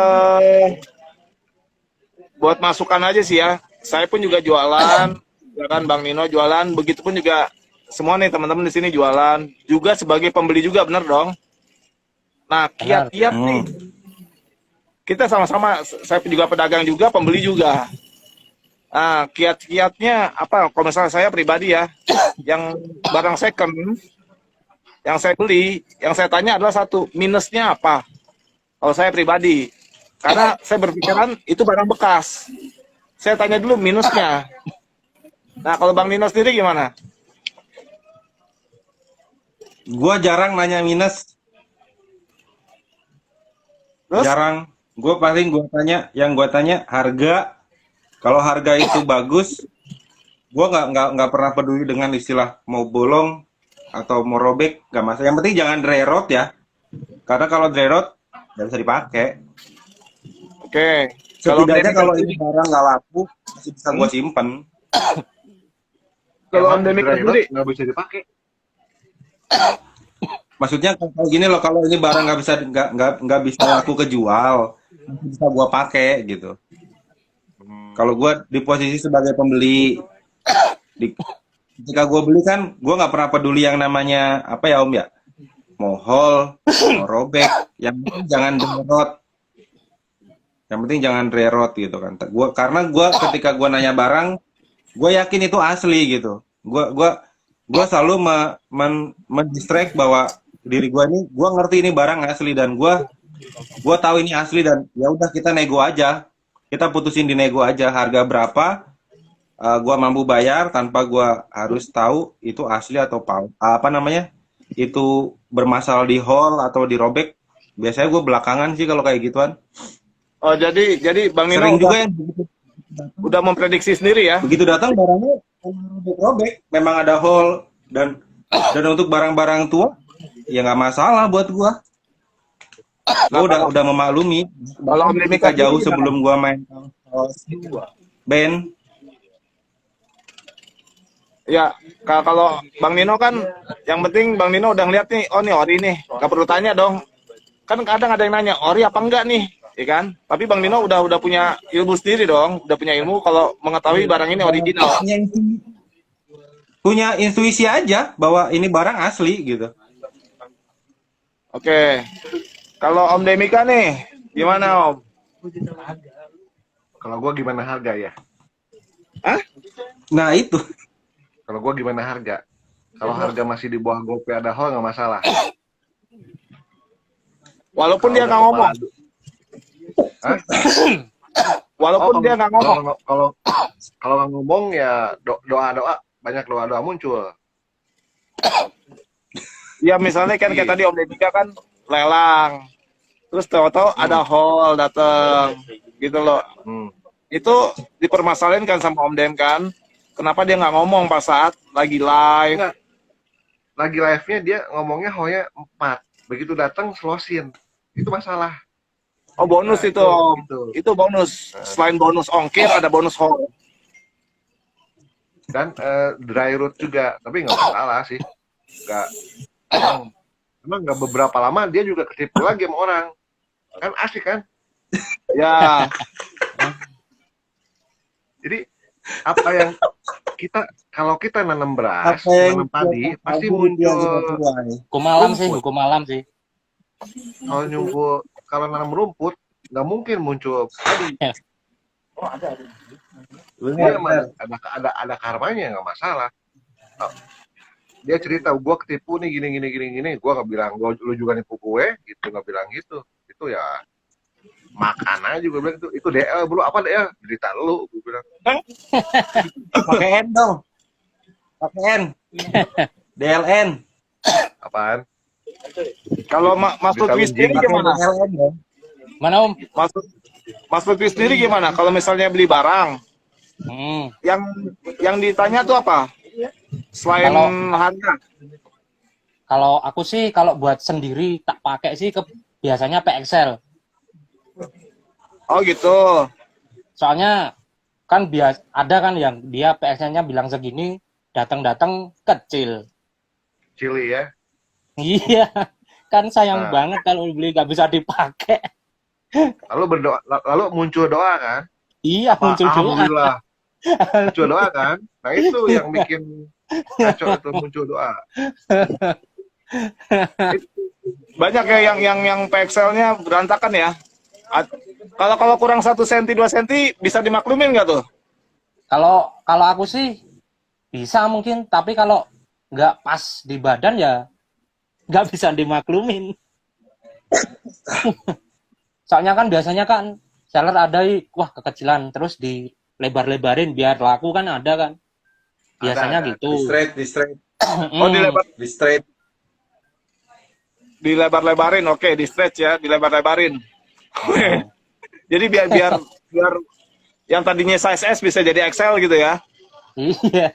buat masukan aja sih ya. Saya pun juga jualan, ya kan Bang Nino jualan, begitupun juga semua nih teman-teman di sini jualan, juga sebagai pembeli juga bener dong. Nah, Benar. kiat-kiat nih, kita sama-sama, saya juga pedagang juga, pembeli juga. Nah, kiat-kiatnya apa? Kalau misalnya saya pribadi ya, yang barang second, yang saya beli, yang saya tanya adalah satu, minusnya apa? Kalau saya pribadi, karena saya berpikiran itu barang bekas. Saya tanya dulu minusnya. Nah, kalau Bang Nino sendiri gimana? Gua jarang nanya minus, Terus? jarang. Gue paling gua tanya harga. Kalau harga itu bagus, gua nggak pernah peduli dengan istilah mau bolong atau mau robek, nggak masalah. Yang penting jangan dry rot ya, karena kalau dry rot nggak bisa dipakai. Oke. Kalau Setidaknya Om kalau Demi ini barang nggak laku, masih bisa gua simpen. kalau Om emang Demi dry rot sendiri, nggak bisa dipakai. Maksudnya kayak gini loh, kalau ini barang nggak bisa laku kejual, masih bisa gua pakai gitu. Kalau gua di posisi sebagai pembeli, ketika gua beli kan, gua nggak pernah peduli yang namanya apa ya Om ya, mau hole, mau robek, yang penting jangan derot, yang penting jangan derot gitu kan. Karena gua ketika gua nanya barang, gua yakin itu asli gitu. Gua selalu mendistract bahwa diri gua ini, gua ngerti ini barang asli dan gua tahu ini asli, dan ya udah kita nego aja, kita putusin di nego aja harga berapa, gua mampu bayar tanpa gua harus tahu itu asli atau apa namanya, itu bermasalah di hole atau dirobek. Biasanya gue belakangan sih kalau kayak gituan. oh jadi Bang Nino Sering juga udah, yang udah memprediksi sendiri ya. begitu datang barangnya robek, memang ada hole, dan untuk barang-barang tua ya nggak masalah buat gua. Gua udah memaklumi. Kalau Om Demi Kita jauh sendiri sebelum gua main band. ya, kalau Bang Nino kan, yang penting Bang Nino udah ngeliat nih, oh nih ori nih, nggak perlu tanya dong. Kan kadang ada yang nanya, ori apa enggak nih, ya kan? Tapi Bang Nino udah punya ilmu sendiri dong, udah punya ilmu kalau mengetahui barang ini original. Punya intuisi aja bahwa ini barang asli gitu. Oke, kalau Om Demika nih, gimana Om? Kalau gua gimana harga ya? Hah? Nah itu. Kalau gua gimana harga? Kalau harga masih di bawah GoPay ada hole nggak masalah. Walaupun Kalau dia udah nggak ngomong, Hah? walaupun dia nggak ngomong. Kalau nggak ngomong ya doa banyak doa muncul. Ya misalnya kan kayak tadi Om Demika kan lelang, terus tahu-tahu ada hall dateng, gitu loh. Itu dipermasalahin kan sama Om Dem kan, kenapa dia nggak ngomong pas saat lagi live? Enggak. Lagi live-nya dia ngomongnya hole-nya 4. Begitu datang slosin. Itu masalah. Oh bonus Nah, itu Om, itu. itu bonus. Selain bonus ongkir ada bonus hall. Dan dry root juga, tapi nggak masalah sih. Nggak. Emang nggak beberapa lama dia juga ketipu lagi sama orang. Kan asik kan? Ya, Jadi apa yang kalau kita nanam beras, Apa yang nanam padi, pasti kabur dia muncul. Hukum malam sih. Kalau nanam rumput, nggak mungkin muncul padi. Dia Benar. ada karmanya, nggak masalah. Dia cerita, gue ketipu nih gini. Gue nggak bilang, lu juga nipu gue, gitu, nggak bilang gitu. Itu ya makan aja gue bilang itu DL, belum apa DL, cerita lu, gue bilang. Pakai N dong. Pakai N. DLN. Apaan? kalau Mas Lutfi sendiri Pakai gimana? DLN dong. Mana Om? Mas Lutfi sendiri gimana? Kalau misalnya beli barang, yang ditanya tuh apa? Selain harga? Kalau aku sih kalau buat sendiri tak pakai sih biasanya PXL. Oh gitu. Soalnya kan bias ada kan yang dia PX-nya bilang segini, datang-datang kecil. Cili ya. Iya, kan sayang Nah. banget kalau beli nggak bisa dipakai. Lalu berdoa, lalu muncul doa kan? Iya, Pak, muncul doa. alhamdulillah. Muncul doa kan? Nah itu yang bikin kacau itu muncul doa. Banyak ya yang pixelnya berantakan ya. Kalau kurang 1 cm 2 cm bisa dimaklumin nggak tuh? Kalau aku sih bisa mungkin, tapi kalau nggak pas di badan ya nggak bisa dimaklumin. Soalnya kan biasanya kan seller ada wah kekecilan terus dilebar-lebarin biar laku kan ada kan. Biasanya Ada. gitu. Di straight, Oh, di straight. dilebar-lebarin, oke, di stretch ya, dilebar-lebarin. Jadi biar yang tadinya size S bisa jadi XL gitu ya. Iya.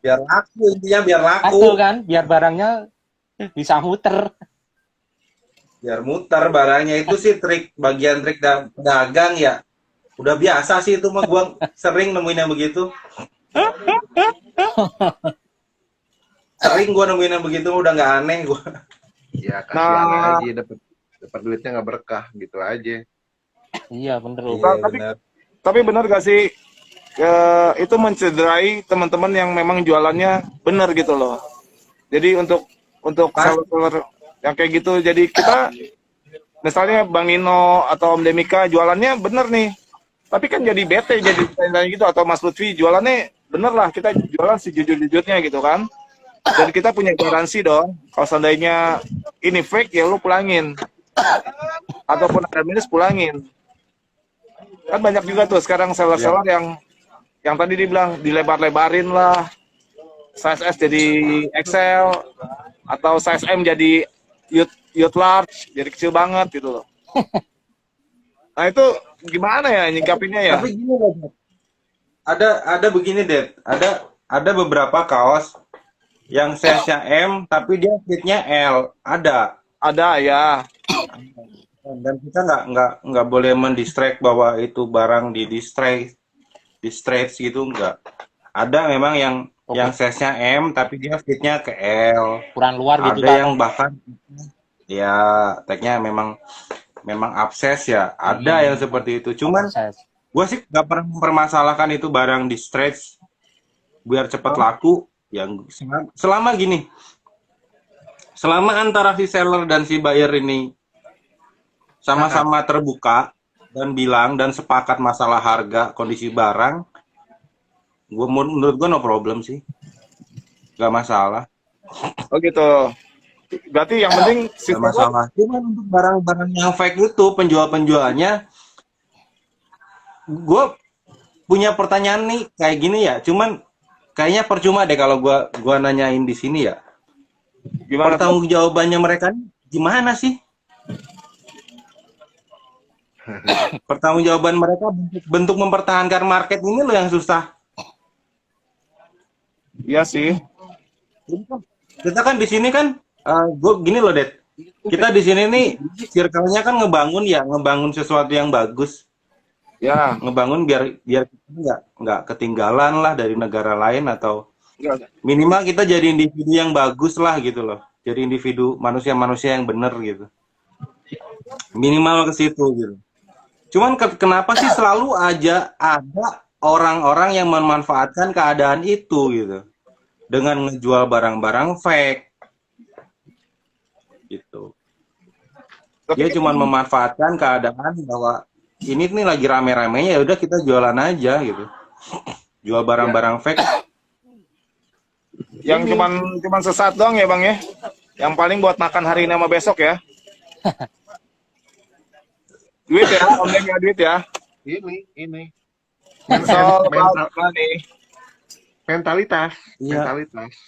Biar laku, intinya biar laku. Aku kan biar barangnya bisa muter. Biar muter barangnya. Itu sih bagian trik dagang ya. Udah biasa sih itu mah, gua sering nemuin yang begitu. Sering gua nemuin yang begitu, udah nggak aneh gua. Ya kasihan Nah. aja dapat duitnya nggak berkah gitu aja. Iya bener. Om. Iya, tapi- benar. Tapi benar gak sih itu mencederai teman-teman yang memang jualannya benar gitu loh. Jadi untuk seller yang kayak gitu, jadi kita misalnya Bang Nino atau Om Demika jualannya bener nih, tapi kan jadi bete jadi kayak gitu, atau Mas Lutfi jualannya bener lah, kita jualan sejujur-jujurnya gitu kan. Dan kita punya garansi dong, kalau seandainya ini fake ya lu pulangin, ataupun ada minus pulangin. Kan banyak juga tuh sekarang seller-seller yang tadi dibilang dilebar-lebarin lah, size S jadi XL atau size M jadi youth large, jadi kecil banget gitu loh. Nah itu gimana ya nyikapinnya ya? Tapi gini loh, Dad. Ada begini, Dad. Ada beberapa kaos yang size-nya M tapi dia fitnya L. Ada ya. Dan kita nggak boleh mendistract bahwa itu barang di stretch gitu, nggak. Ada memang yang size-nya M tapi dia fitnya ke L. Ukuran luar gitu Ada kan. yang bahkan ya tagnya memang abses ya. Ada yang seperti itu. Cuman gue sih nggak pernah mempermasalahkan itu barang di stretch biar cepat laku. Yang selama gini, selama antara si seller dan si buyer ini sama-sama terbuka dan bilang dan sepakat masalah harga, kondisi barang, menurut gue no problem sih, nggak masalah. Oh gitu. Berarti yang penting si Nggak masalah. Cuman untuk barang-barang yang fake itu penjual-penjualnya, gue punya pertanyaan nih kayak gini ya. Cuman kayaknya percuma deh kalau gua nanyain di sini ya. gimana tuh? Pertanggungjawabannya mereka nih gimana sih? Pertanggungjawaban mereka bentuk mempertahankan market ini loh yang susah. Iya sih. Kita kan di sini kan, gue gini loh, Det. Kita di sini nih circle-nya kan ngebangun sesuatu yang bagus. Ya. Ngebangun biar kita nggak ketinggalan lah dari negara lain, atau Enggak. minimal kita jadi individu yang bagus lah gitu loh. Jadi individu manusia-manusia yang bener gitu. Minimal ke situ gitu. Cuman kenapa sih selalu aja ada orang-orang yang memanfaatkan keadaan itu gitu. Dengan ngejual barang-barang fake. Gitu. Dia cuma memanfaatkan keadaan bahwa ini nih lagi rame-ramenya, ya udah kita jualan aja gitu. Jual barang-barang fake. Yang cuman sesaat doang ya Bang ya. Yang paling buat makan hari ini sama besok ya. Duit ya, online duit ya. Ini Mental mental- money. mentalitas. Iya.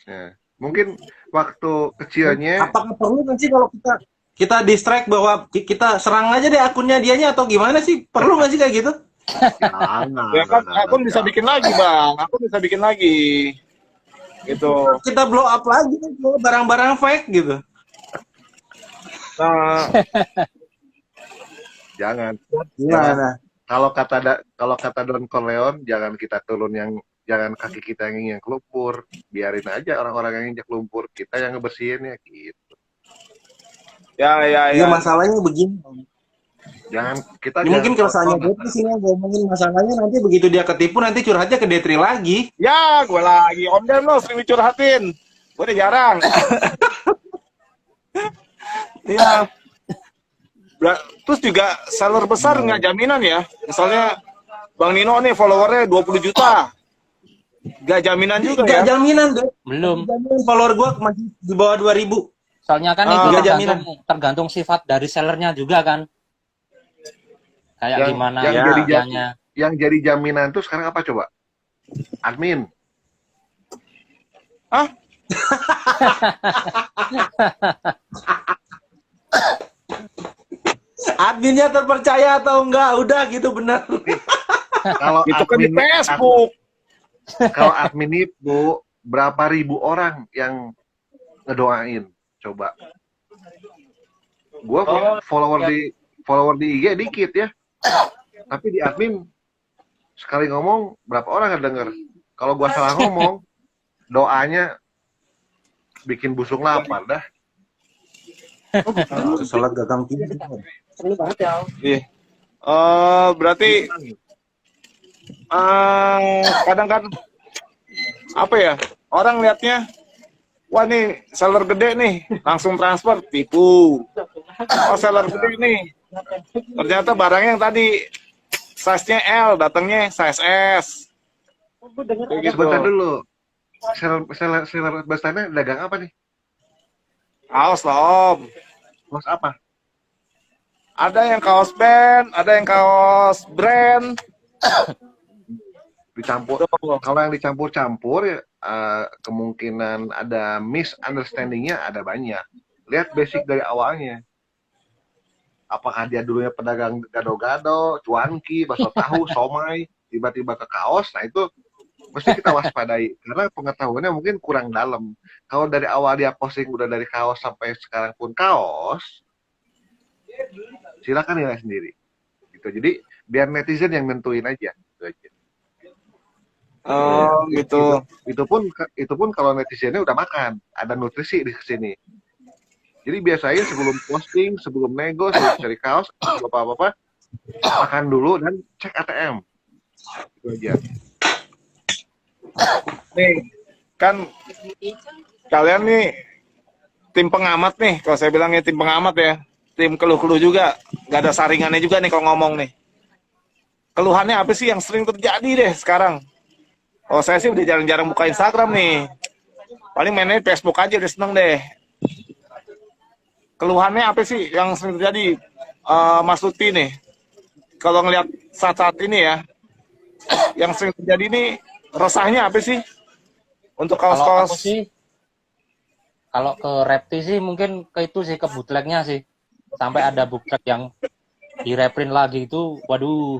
Ya. Mungkin waktu kecilnya Apakah perlu nggak sih kalau kita distract bahwa kita serang aja deh akunnya dianya, atau gimana sih? Perlu nggak sih kayak gitu? jangan, Ya kan jangan, akun bisa jangan. bikin lagi Bang. Akun bisa bikin lagi. Gitu. Kita blow up lagi tuh barang-barang fake gitu. Nah, Jangan. Gimana? kalau kata Don Corleone, jangan kita turun jangan kaki kita yang lumpur, biarin aja orang-orang yang injak lumpur, kita yang ngebersihinnya gitu. Ya, ya, Iya ya. masalahnya begini. Jangan kita Ya, mungkin keresahannya Detri sih yang ngomongin masalahnya, nanti begitu dia ketipu nanti curhatnya ke Detri lagi. Ya, gue lagi. Om Dem lo sering dicurhatin. Gue udah jarang. Iya. Terus juga seller besar nggak jaminan ya. Misalnya Bang Nino nih followernya 20 juta. Nggak jaminan juga Gak ya. jaminan deh. Belum. Jaminan follower gua masih di bawah 2000. Soalnya kan itu nggak jaminan. tergantung sifat dari sellernya juga kan. Kayak yang, gimana yang ya. jadi kerjanya. yang jadi jaminan tuh sekarang apa coba? Admin. Hah? Adminnya terpercaya atau enggak? Udah gitu benar. Kalau Itu kan di Facebook. Kalau admin itu berapa ribu orang yang ngedoain? Coba. Gua follower di IG dikit ya. Tapi di admin sekali ngomong berapa orang yang denger? Kalau gua salah ngomong, doanya bikin busung lapar dah. Sholat gagang tidur. Seru banget ya. Iya. Berarti kadang kan apa ya, orang liatnya wah nih seller gede nih langsung transfer, tipu. Oh seller gede nih, ternyata barangnya yang tadi size-nya L datangnya size S. Kayak gitu. Sebentar dulu. Seller besarnya dagang apa nih? Kaos lah Om, Bos apa? ada yang kaos band, ada yang kaos brand. Dicampur. Kalau yang dicampur-campur ya kemungkinan ada misunderstanding-nya ada banyak. Lihat basic dari awalnya. Apakah dia dulunya pedagang gado-gado, cuanki, bakso tahu, somai, tiba-tiba ke kaos, nah itu mesti kita waspadai. Karena pengetahuannya mungkin kurang dalam. Kalau dari awal dia posting udah dari kaos sampai sekarang pun kaos, silakan nilai sendiri. Gitu. Jadi biar netizen yang nentuin aja. Gitu aja. Oh gitu. Itu pun kalau netizennya udah makan, ada nutrisi di sini. Jadi biasain sebelum posting, sebelum nego, sebelum cari kaos, apa-apa, makan dulu dan cek ATM. Itu aja. Nih kan kalian nih tim pengamat nih, kalau saya bilangnya tim pengamat ya, tim keluh-keluh juga, nggak ada saringannya juga nih kalau ngomong nih. Keluhannya apa sih yang sering terjadi deh sekarang? Oh saya sih udah jarang-jarang buka Instagram nih, paling mainnya Facebook aja udah seneng deh. Keluhannya apa sih yang sering terjadi, Mas Lutfi nih? Kalau ngelihat saat-saat ini ya, yang sering terjadi nih resahnya apa sih untuk Kalau aku kaos-kaos? sih, kalau ke Repti sih mungkin ke itu sih, ke bootlegnya sih. Sampai ada bootleg yang direprint lagi itu, waduh.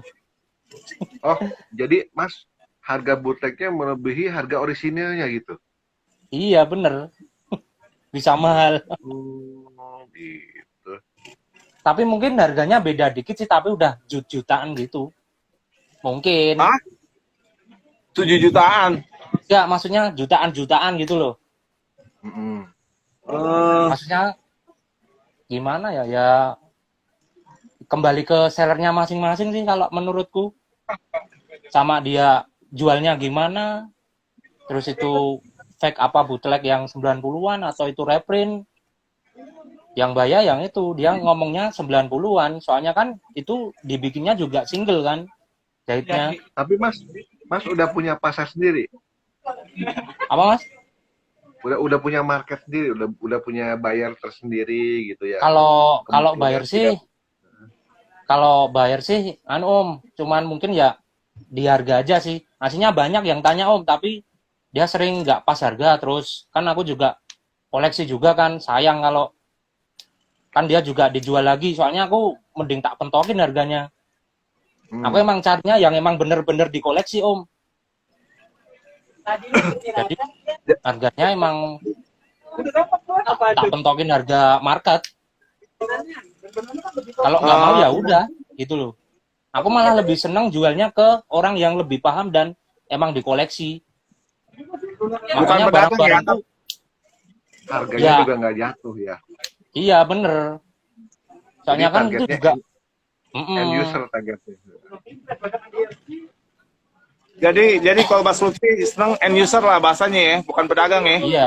Oh, jadi Mas, harga bootlegnya melebihi harga orisinilnya gitu? Iya bener, bisa mahal. Gitu. Tapi mungkin harganya beda dikit sih, tapi udah jutaan gitu. Mungkin. Hah? 7 jutaan. Ya, maksudnya jutaan-jutaan gitu loh. Mm-mm. Maksudnya gimana ya? Ya kembali ke sellernya masing-masing sih kalau menurutku. Sama dia jualnya gimana. Terus itu fake apa bootleg yang 90-an atau itu reprint. Yang bayar yang itu, dia ngomongnya 90-an. Soalnya kan itu dibikinnya juga single kan jahitnya. Tapi Mas udah punya pasar sendiri? Apa Mas? Udah punya market sendiri, udah punya buyer tersendiri gitu ya. Kalau bayar sih Om, cuman mungkin ya di harga aja sih. Aslinya banyak yang tanya Om, tapi dia sering nggak pas harga. Terus kan aku juga koleksi juga kan, sayang kalau kan dia juga dijual lagi. Soalnya aku mending tak pentokin harganya. Aku emang carinya yang emang bener-bener dikoleksi Om. Jadi harganya emang tak pentokin harga market. Kalau nggak mau ya udah gitu loh. Aku malah lebih senang jualnya ke orang yang lebih paham dan emang dikoleksi. Bukan Makanya pedagang ya. barang-barang tuh, Harganya ya, juga nggak jatuh ya. iya bener. Jadi Soalnya kan itu targetnya juga, end user targetnya. Jadi kalau Mas Lutfi seneng end user lah bahasanya ya, bukan pedagang ya. iya.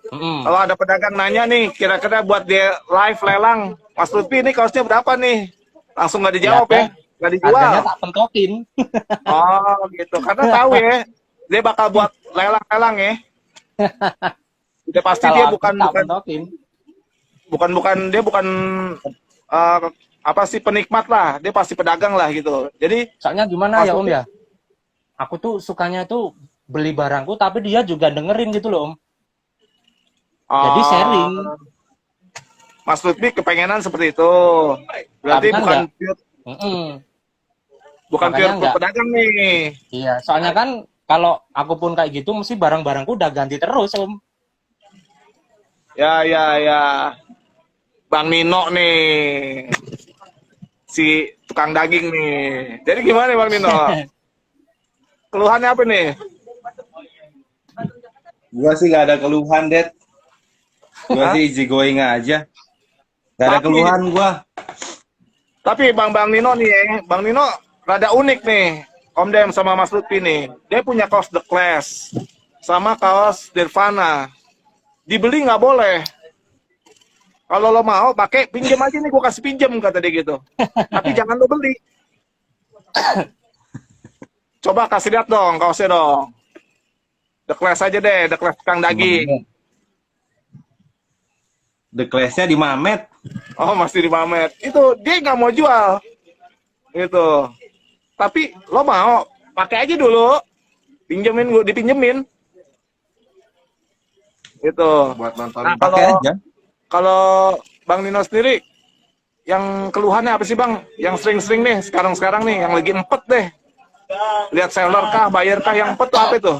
Kalau ada pedagang nanya nih, kira-kira buat dia live lelang, Mas Lutfi ini kaosnya berapa nih? Langsung nggak Ya, dijawab ya, nggak dijual. harganya tak pentokin. Oh gitu, karena tahu ya, dia bakal buat lelang-lelang ya. Udah pasti Kalau dia aku bukan tak bukan pentokin. dia bukan eh, apa sih penikmat lah, dia pasti pedagang lah gitu. Jadi Soalnya gimana ya Om maksudnya ya? Aku tuh sukanya tuh beli barangku tapi dia juga dengerin gitu loh Om. Jadi sharing. Mas Lutfi kepengenan seperti itu. Berarti Tapi kan bukan nggak, pure, mm-mm. bukan Makanya pure nggak, pedagang nih. iya. Soalnya kan kalau aku pun kayak gitu, mesti barang-barangku udah ganti terus Om. Ya. Bang Nino nih, si tukang daging nih. Jadi gimana Bang Nino? Keluhannya apa nih? Gua sih gak ada keluhan, Det. Gua Hah? sih easy going aja. Gak ada Tapi keluhan gua. Bang Nino nih ya, Bang Nino rada unik nih. Om Dem sama Mas Lutfi nih. Dia punya kaos The Clash sama kaos Nirvana. Dibeli nggak boleh. Kalau lo mau pakai pinjam aja nih, gue kasih pinjam kata dia gitu. Tapi jangan lo beli. Coba kasih lihat dong kaosnya dong. The Clash aja deh, The Clash tukang daging. The Clash-nya di Mamet. Oh masih di Mamet. Itu dia nggak mau jual. Gitu. Tapi lo mau pakai aja dulu. Pinjemin, gue dipinjemin. Gitu. Buat nonton. Nah Pakai aja. kalau Bang Nino sendiri, yang keluhannya apa sih Bang? Yang sering-sering nih, sekarang-sekarang nih, yang lagi empet deh. Lihat seller kah, buyer kah, yang empet tuh apa itu?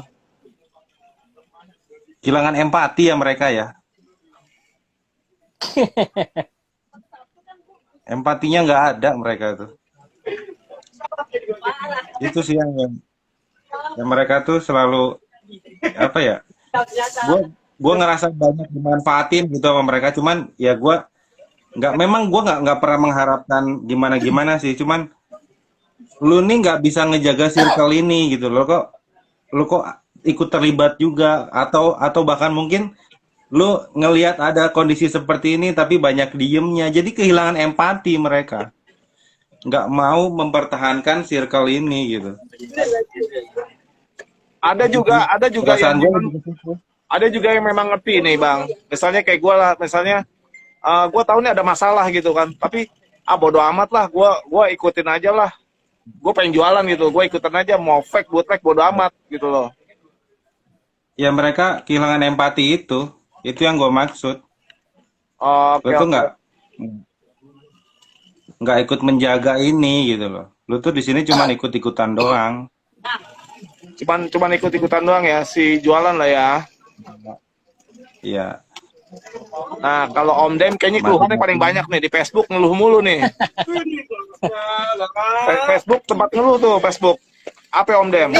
Kehilangan empati ya mereka ya. Empatinya nggak ada mereka tuh. Itu sih yang mereka tuh selalu apa ya? Gue ngerasa banyak dimanfaatin gitu sama mereka. Cuman ya gue nggak pernah mengharapkan gimana sih. Cuman lu nih nggak bisa ngejaga circle ini gitu loh, lu kok ikut terlibat juga atau bahkan mungkin lu ngelihat ada kondisi seperti ini tapi banyak diemnya, jadi kehilangan empati mereka, nggak mau mempertahankan circle ini gitu. Ada juga yang Perasaan gue memang, ada juga yang memang ngerti nih Bang. Misalnya kayak gue lah, misalnya gue tahu nih ada masalah gitu kan, tapi bodo amat lah, gue ikutin aja lah. Gue pengen jualan gitu, gue ikutin aja, mau fake bootleg bodo amat gitu loh. ya mereka kehilangan empati itu yang gue maksud. Oke, Lu tuh oke. nggak ikut menjaga ini gitu loh, lu tuh di sini cuma ikut-ikutan doang. Cuman ikut-ikutan doang ya, si jualan lah ya. Ya Nah, kalau Om Dem kayaknya keluhannya paling banyak nih di Facebook, ngeluh mulu nih. Facebook tempat ngeluh tuh, Facebook. Apa Om Dem?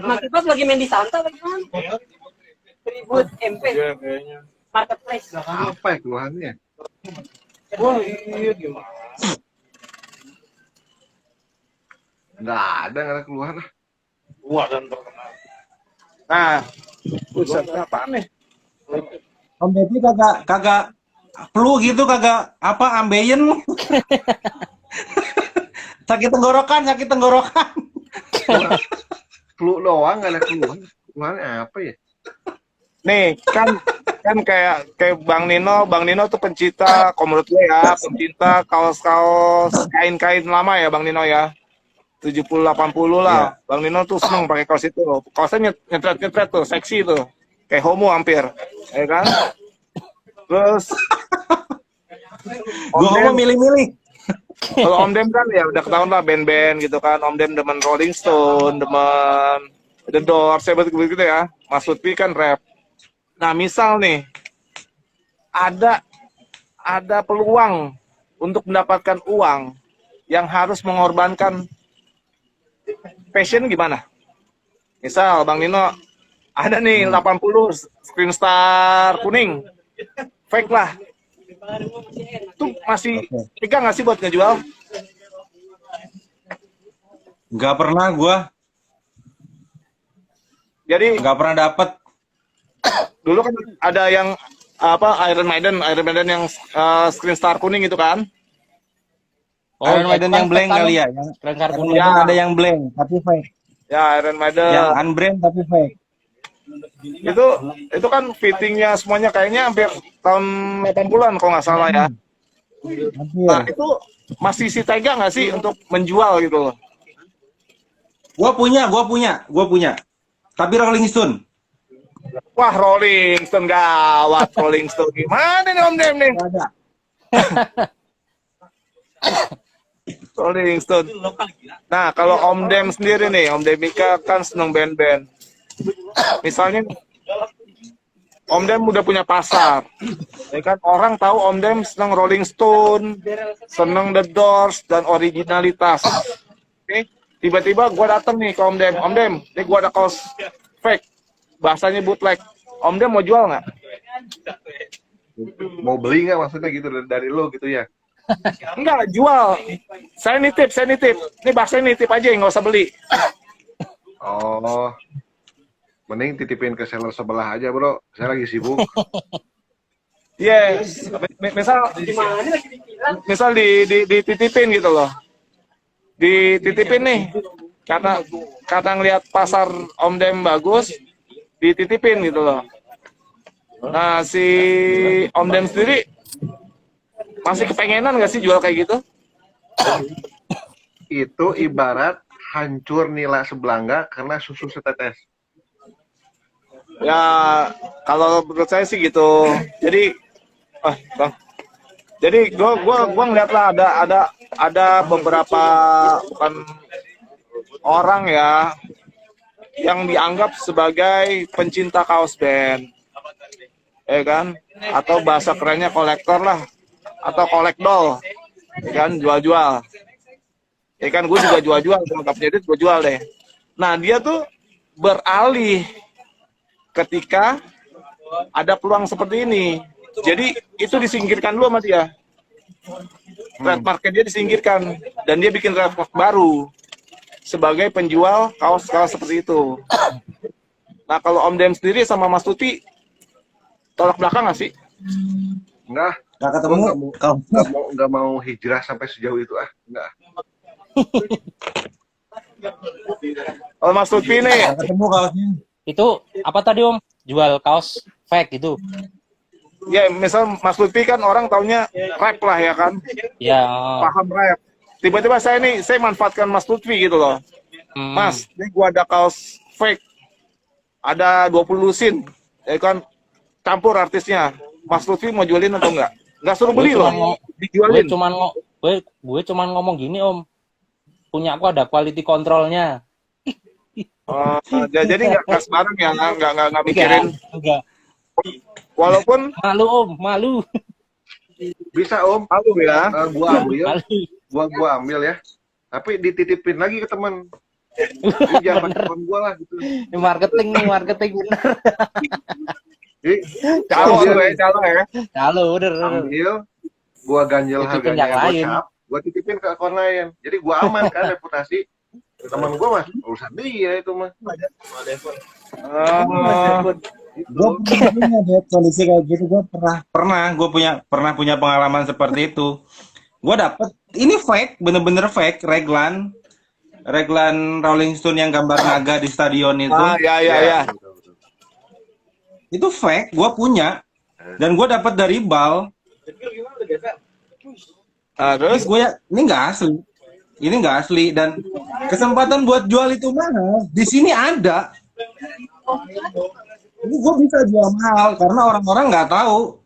Makipot lagi main di Santa bagaimana? Ribut MP Marketplace. Apa ya keluhannya? Wah, iya gimana? Nggak ada keluhan lah. Wah, dan terkenal. Nah, buset, apaan nih? Om Deddy kagak flu gitu, kagak apa ambeien. sakit tenggorokan. Flu doang nggak ada keluhan. Keluhannya apa ya? Nih, kan kayak Bang Nino tuh pencinta, kalau menurut gue ya, pencinta kaos-kaos kain-kain lama ya Bang Nino ya. 70-80 lah. Bang Nino tuh seneng pakai kaos itu. Kaosnya nyetret-nyetret tuh, seksi tuh. Kayak homo hampir. Ya kan? Terus Gue mau milih-milih. kalau Om Dem kan ya udah ketahuan lah band-band gitu kan. Om Dem demen Rolling Stone, demen The Doors, ya begitu ya. Mas Lutfi kan rap. Nah, misal nih ada peluang untuk mendapatkan uang yang harus mengorbankan passion gimana? Misal Bang Nino ada nih 80 screen star kuning, fake lah. Itu masih Oke. pegang nggak sih buat ngejual? Nggak pernah gua, Jadi nggak pernah dapet. dulu kan ada yang apa Iron Maiden yang screen star kuning itu kan? Iron Maiden yang blank kali ya. Yang Lengkar Iron kuning. Maiden Ya. ada yang blank tapi fake. Ya Iron Maiden. Yang unbrand tapi fake. Itu kan fittingnya semuanya kayaknya hampir tahun 80-an kalau nggak salah ya. Hampir. Nah itu masih si tega nggak sih untuk menjual gitu loh? Gua punya. Tapi Rolling Stone. Wah Rolling Stone gawat Rolling Stone gimana nih Om Dem nih? Nggak ada. Rolling Stone. Nah kalau Om Dem sendiri nih, Om Demika kan seneng band-band. Misalnya Om Dem udah punya pasar, ya kan orang tahu Om Dem seneng Rolling Stone, seneng The Doors dan originalitas. Oke, tiba-tiba gua datang nih ke Om Dem, nih gua ada kaos fake, bahasanya bootleg. Om Dem mau jual nggak? Mau beli nggak maksudnya gitu dari lo gitu ya? Enggak, jual. Saya nitip. Ini bahasanya nitip aja, nggak usah beli. Oh, mending titipin ke seller sebelah aja bro. Saya lagi sibuk. Yes, misal dititipin gitu loh. Dititipin nih, karena ngelihat pasar Om Dem bagus, dititipin gitu loh. Nah si Om Dem sendiri masih kepengenan nggak sih jual kayak gitu? Itu ibarat hancur nila sebelanga karena susu setetes. Ya kalau menurut saya sih gitu. Jadi, bang. Jadi gua ngeliat lah ada beberapa bukan orang ya yang dianggap sebagai pencinta kaos band, ya kan? Atau bahasa kerennya kolektor lah, atau kolekdol, ya kan? Jual-jual. Ya kan gue juga jual-jual, kalau nggak punya duit gue jual deh. Nah dia tuh beralih ketika ada peluang seperti ini. Jadi itu disingkirkan dulu sama dia. Trademarknya dia disingkirkan dan dia bikin trademark baru sebagai penjual kaos-kaos seperti itu. Nah kalau Om Dem sendiri sama Mas Tuti tolak belakang nggak sih? Enggak, Nggak ketemu. Kau. nggak mau hijrah sampai sejauh itu enggak. Kalau Mas Tuti nih, Nggak ketemu kaosnya. Itu apa tadi Om? Jual kaos fake itu. ya misal Mas Lutfi kan orang taunya rap lah ya kan, Ya. paham rap. Tiba-tiba saya manfaatkan Mas Lutfi gitu loh. Mas, ini gua ada kaos fake, ada 20 lusin, ya kan, campur artisnya. Mas Lutfi mau jualin atau enggak? Enggak suruh beli loh, dijualin. Gue cuman ngomong gini Om. Punya aku ada quality controlnya. Oh, jadi nggak sembarang ya, nggak mikirin. Enggak. Walaupun Malu Om, malu. Bisa Om, malu ya. gua ambil, Malu. gua ambil ya. Tapi dititipin lagi ke teman. Ini jangan pakai teman gua lah gitu. Ini marketing bener. Jadi, Calo ambil, tuh ya, calo ya. Halo, bener. ambil, gua ganjel Titipin harganya, yang gua lain. cap, gua titipin ke akun lain. Jadi gua aman kan reputasi. Teman gua mah urusan dia itu mah. Gue punya deh kondisi kayak gitu. Gue pernah punya pengalaman seperti itu. Gue dapet ini fake, bener-bener fake reglan Rolling Stone yang gambar naga di stadion itu. Ya. Itu fake, gue punya dan gue dapet dari Bal. Terus Gue ya ini nggak asli dan kesempatan buat jual itu mahal. Di sini ada. Ini gue bisa jual mahal karena orang-orang nggak tahu.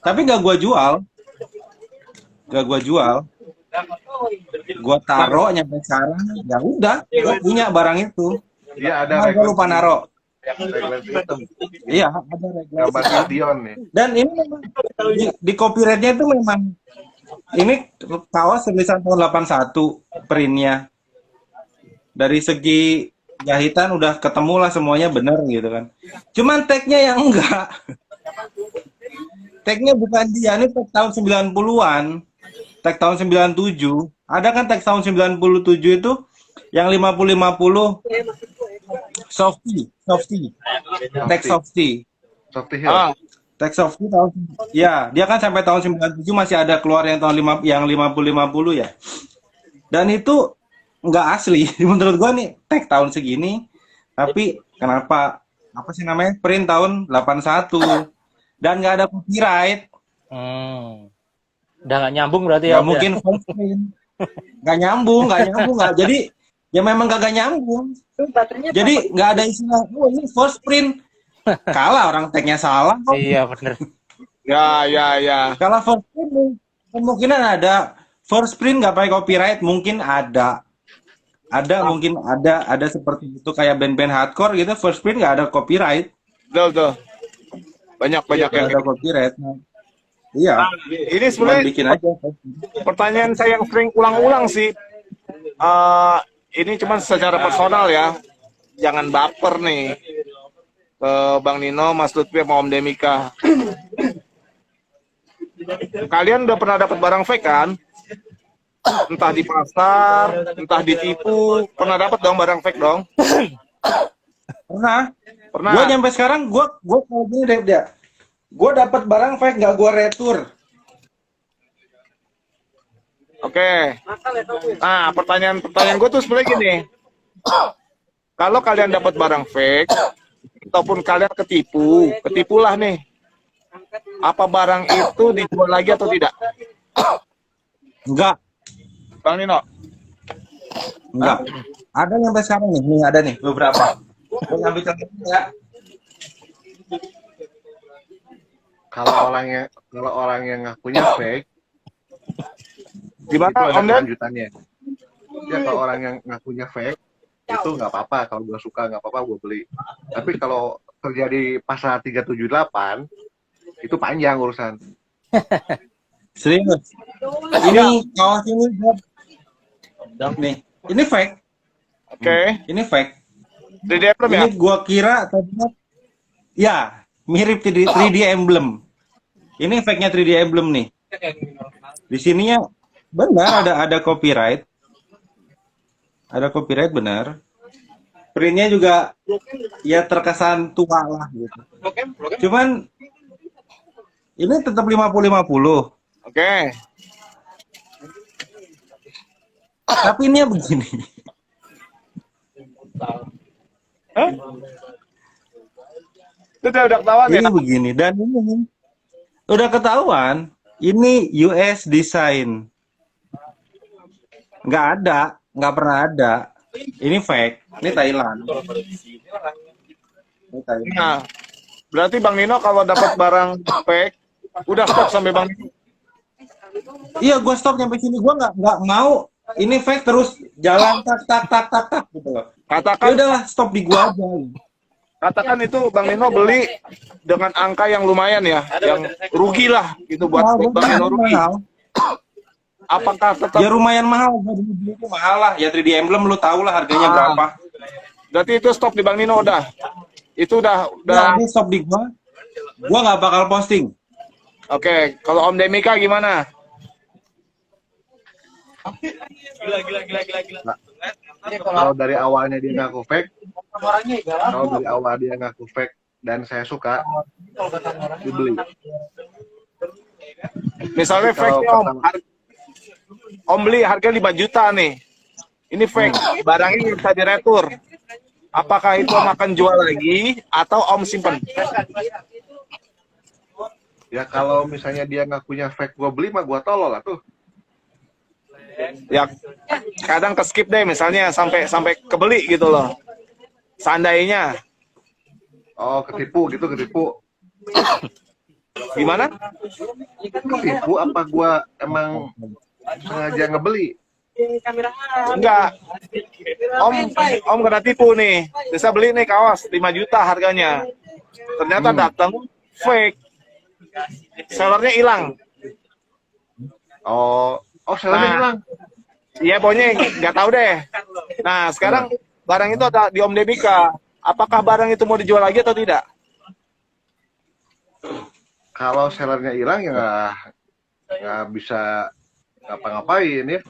Tapi nggak gue jual. Gue taruh nyampe sekarang. Ya udah, gue punya barang itu. Dia ada Gue lupa naro. reglan sistem. Iya, ada reglan. Gambar stadion nih. Dan ini memang di copyrightnya itu memang ini kaos tulisan tahun 81 printnya. Dari segi jahitan udah ketemu lah semuanya bener gitu kan. Cuman tagnya yang enggak. Tagnya bukan dia, ini tag tahun 90-an. Tag tahun 97. Ada kan tag tahun 97 itu yang 50-50 Softy. Tag Softy. Softy Hill. Ah, Tag Softy tahun ya, dia kan sampai tahun 97 masih ada keluar yang tahun 50-50 ya. Dan itu nggak asli menurut gua nih tag tahun segini, tapi kenapa apa sih namanya print tahun 81 dan nggak ada copyright. Udah nggak nyambung berarti ya. Nggak mungkin first print, nggak nyambung nggak, jadi ya memang kagak nyambung. Baterainya Jadi nggak ada istilah oh ini first print, kalah orang tagnya salah kok. Iya bener. ya. Kalau first print kemungkinan ada, first print nggak pakai copyright mungkin ada mungkin ada seperti itu kayak band-band hardcore gitu, first print nggak ada copyright. Betul. Banyak Nggak yang ada copyright. Iya, ini cuman sebenarnya bikin aja. pertanyaan saya yang sering ulang-ulang sih. Ini cuman secara personal ya. Jangan baper nih ke Bang Nino, Mas Lutfi sama Om Demika. Kalian udah pernah dapat barang fake kan? Entah di pasar, entah ditipu, pernah dapat dong barang fake dong? Pernah. Pernah. Gue nyampe sekarang gue kayak gini deh dia. Gue dapat barang fake nggak gue retur. Oke. nakal ya kamu ya. Nah, pertanyaan gue tuh sebenarnya gini. Kalau kalian dapat barang fake ataupun kalian ketipulah nih. Apa barang itu dijual lagi atau tidak? Enggak. Bang Nino. Enggak. Ada yang sampai sekarang nih ada nih beberapa. Gue ngambil contoh ya. Kalau orang yang ngakunya fake, Gimana itu ada Om Den? kelanjutannya. Ya kalau orang yang ngakunya fake itu nggak apa-apa, kalau gue suka nggak apa-apa gue beli. Tapi kalau terjadi pasal 378 itu panjang urusan. Serius. Ini kaos ini buat nih. Ini fake. Oke. Ini fake. 3D emblem ya? Ini gua kira tadinya ya mirip 3D emblem. Ini fake-nya 3D emblem nih. Di sininya benar ada copyright. Ada copyright benar. Printnya juga ya terkesan tua lah gitu. Cuman ini tetap 50-50. Oke. Tapi ini begini. Hah? Itu udah ketahuan ya? Ini begini dan ini udah ketahuan. Ini US design. Nggak pernah ada. Ini fake. Ini Thailand. Ini Thailand. Nah, berarti Bang Nino kalau dapat barang fake, udah stop sampai Bang Nino. Iya, gue stop sampai sini. Gue nggak mau ini fake terus jalan tak gitu loh. Ya Katakan, udahlah stop di gua aja. katakan itu Bang Nino beli dengan angka yang lumayan ya, yang rugi lah gitu buat Bang Nino rugi. Mahal. Apakah tetap? Ya lumayan mahal. Gua beli itu mahal lah. Ya 3D emblem lu tau lah harganya berapa. Berarti itu stop di Bang Nino udah. Itu udah. Nah, ini stop di gua. Gua nggak bakal posting. Oke, kalau Om Demika gimana? Kalau dari awalnya dia ngaku fake, Orangnya galak. kalau dari awal dia ngaku fake dan saya suka, dibeli. Misalnya Kalau fake nih Om, pertama- Om beli harga 5 juta nih. Ini fake, barangnya bisa diretur. Apakah itu Om akan jual lagi atau Om simpen? Ya kalau misalnya dia ngakunya fake, gue beli mah gue tolol lah tuh. Ya kadang ke skip deh misalnya sampai kebeli gitu loh. Seandainya Oh ketipu gitu, ketipu. gimana? Ketipu apa gue emang sengaja ngebeli? Kamera Enggak. Om kena tipu nih. Bisa beli nih kaos 5 juta harganya. Ternyata datang fake. Sellernya hilang. sellernya Nah. hilang. Iya, pokoknya nggak tahu deh. Nah, sekarang barang itu ada di Om Demika. Apakah barang itu mau dijual lagi atau tidak? Kalau sellernya hilang ya nggak bisa ngapa-ngapain ya.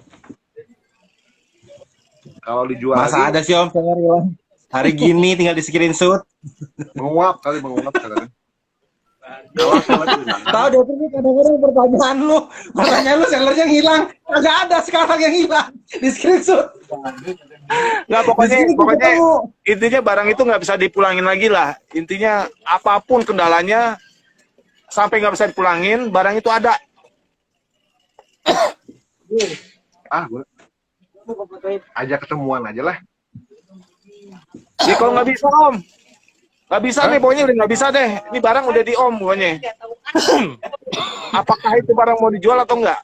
Kalau dijual Masa ada lagi sih Om seller hilang? Hari gini tinggal di screenshot. menguap sellernya. Kalau seller hilang, Tahu deh tuh kadang-kadang pertanyaan lu sellernya hilang. Nggak ada sekarang yang hilang di screenshot. Nggak, Di sini gua pokoknya ketemu. intinya barang itu nggak bisa dipulangin lagi lah. Intinya apapun kendalanya sampai nggak bisa dipulangin, barang itu ada. gue ajak ketemuan aja lah. Ya kalau nggak bisa Om, nggak bisa nih, pokoknya udah nggak bisa deh. Ini barang udah di Om pokoknya. Apakah itu barang mau dijual atau enggak?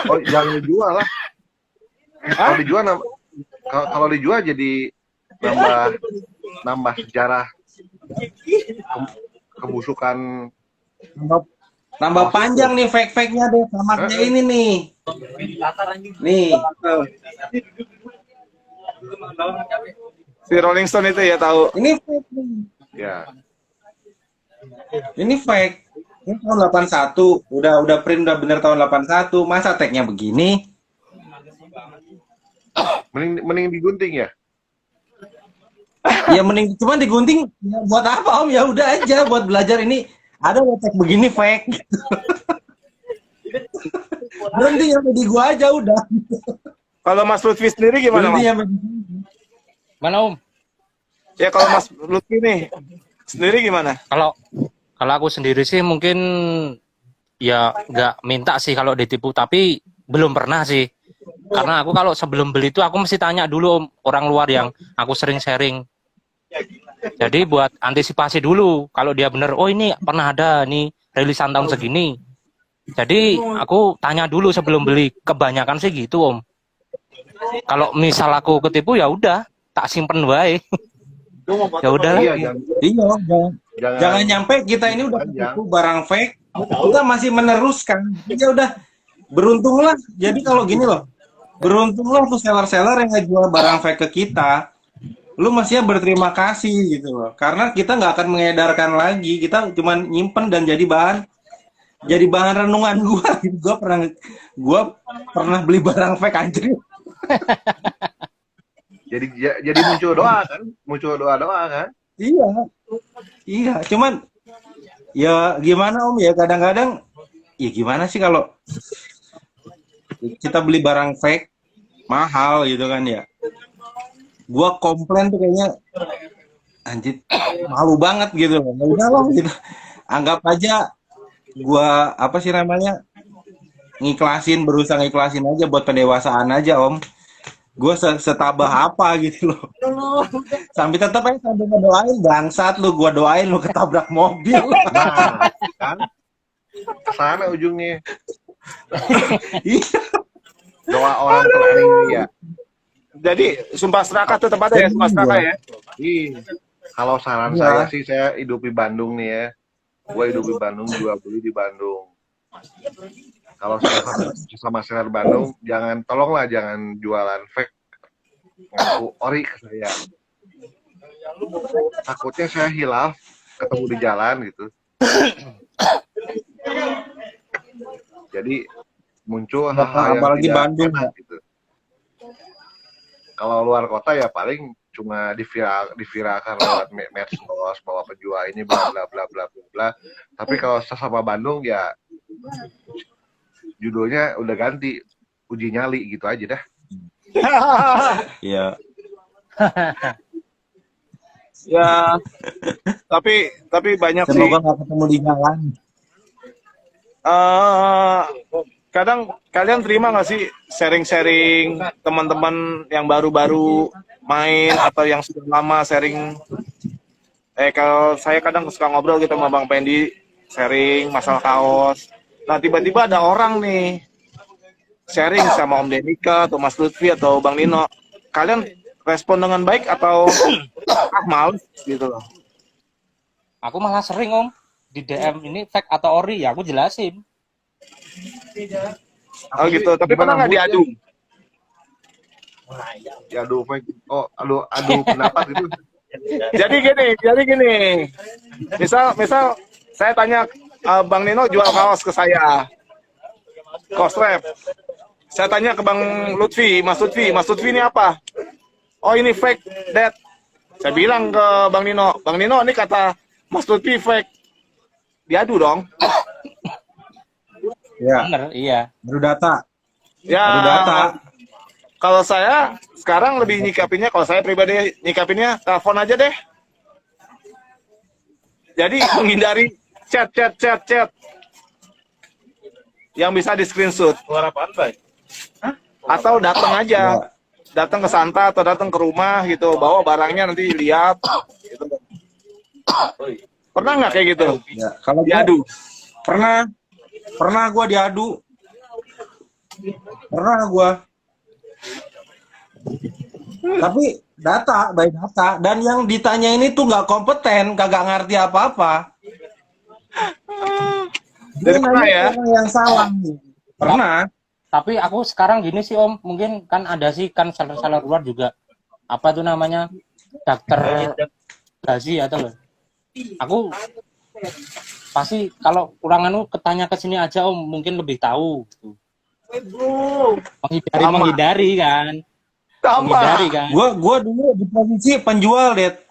Oh, jangan dijual lah. Kalau dijual, kalau dijual jadi nambah sejarah kebusukan. Nambah panjang nih fake-fake-nya deh sama kayak ini nih. Nih, Si Rolling Stone itu ya tahu. ini fake nih. Ya, Ini fake. Ini tahun 81, udah print udah bener tahun 81. Masa tag-nya begini? mending digunting ya. Ya mending cuma digunting ya, buat apa Om? Ya udah aja buat belajar ini ada tag begini fake gitu. Berhenti sampai di gua aja udah. Kalau Mas Lutfi sendiri gimana Berhenti Mas? sampai di sini. Mana Om? Ya kalau Mas Lutfi nih sendiri gimana? Kalau kalau aku sendiri sih mungkin ya nggak minta sih kalau ditipu, tapi belum pernah sih. Karena aku kalau sebelum beli itu aku mesti tanya dulu Om, orang luar yang aku sering sharing. Jadi buat antisipasi dulu kalau dia bener, oh ini pernah ada nih rilisan tahun segini. Jadi aku tanya dulu sebelum beli. Kebanyakan sih gitu Om. Kalau misal aku ketipu ya udah tak simpen wae. Ya udahlah. Iya, Iya, jangan nyampe kita ini udah panjang. ketipu barang fake, kita masih meneruskan. Ya udah, beruntunglah. Jadi kalau gini loh, beruntunglah tuh seller-seller yang ngejual barang fake ke kita. Lu mestinya berterima kasih gitu loh. Karena kita nggak akan mengedarkan lagi. Kita cuma nyimpen dan jadi bahan renungan gua. Gua pernah beli barang fake anjir. Jadi muncul doa kan. Iya. Iya, cuman ya gimana Om ya kadang-kadang ya gimana sih kalau kita beli barang fake mahal gitu kan ya. Gua komplain tuh kayaknya anjir malu banget gitu loh. Ya udah lah gitu. Anggap aja gua apa sih namanya? Berusaha ngiklasin aja buat pendewasaan aja Om. Gue setabah apa gitu loh. Sampai tetap aja sambil ngedoain bangsat lu, gua doain lu ketabrak mobil. Nah, kan kesana ujungnya. Iya. Doa orang paling ya. Jadi sumpah serakah tuh tempatnya ya, sumpah serakah ya. Kalau saran Iya. saya sih, saya hidup di Bandung nih ya. Gue hidup di Bandung, jual beli di Bandung. Kalau sama seller Bandung, tolonglah jangan jualan fake ngaku ori ke saya. Takutnya saya hilaf, ketemu di jalan gitu. Jadi muncul hal-hal yang Apalagi tidak Bandung, enak gitu. Kalau luar kota ya paling cuma diviralkan lewat medsos bahwa penjual ini bla bla bla bla bla. Tapi kalau sesama Bandung ya judulnya udah ganti, uji nyali gitu aja dah. Iya. Ya, tapi banyak sih. Semoga nggak ketemu di jalan. Kadang kalian terima nggak sih sharing-sharing teman-teman yang baru-baru main atau yang sudah lama sharing? Kalau saya kadang suka ngobrol gitu sama Bang Pendi, sharing masalah kaos. Nah tiba-tiba ada orang nih sharing sama Om Demika atau Mas Lutfi atau Bang Nino. Kalian respon dengan baik atau males gitu loh? Aku malah sering Om di DM ini fake atau ori ya aku jelasin. Oh gitu. Tapi pernah nggak diadu? Diadu fake. Oh, adu pendapat gitu. Jadi gini. Misal saya tanya Bang Nino jual kaos ke saya. Kaos rap. Saya tanya ke Bang Lutfi, Mas Lutfi ini apa? Oh ini fake, Dad. Saya bilang ke Bang Nino ini kata Mas Lutfi fake. Diadu dong. Ya, Bener, iya. baru data. Ya, Baru data. kalau saya sekarang lebih nyikapinnya, kalau saya pribadi nyikapinnya telepon aja deh. Jadi menghindari chat yang bisa di screenshot. Suara apaan, Bay? Atau datang aja. Ya. Datang ke Santa atau datang ke rumah gitu, bawa barangnya nanti lihat gitu. Pernah nggak kayak gitu? Ya, kalau Diadu. pernah gua diadu. Pernah gua. Tapi by data, dan yang ditanya ini tuh nggak kompeten, kagak ngerti apa-apa. Jadi Dia pernah nanya ya? orang yang salah. Pernah. Tapi aku sekarang gini sih Om, mungkin kan ada sih kan seller luar juga apa tuh namanya dokter gaji atau loh. Aku pasti kalau kurang anu ketanya ke sini aja Om, mungkin lebih tahu. Gitu. Sama. Menghindari kan. Sama. Menghindari kan. Gua dulu di posisi penjual, Det.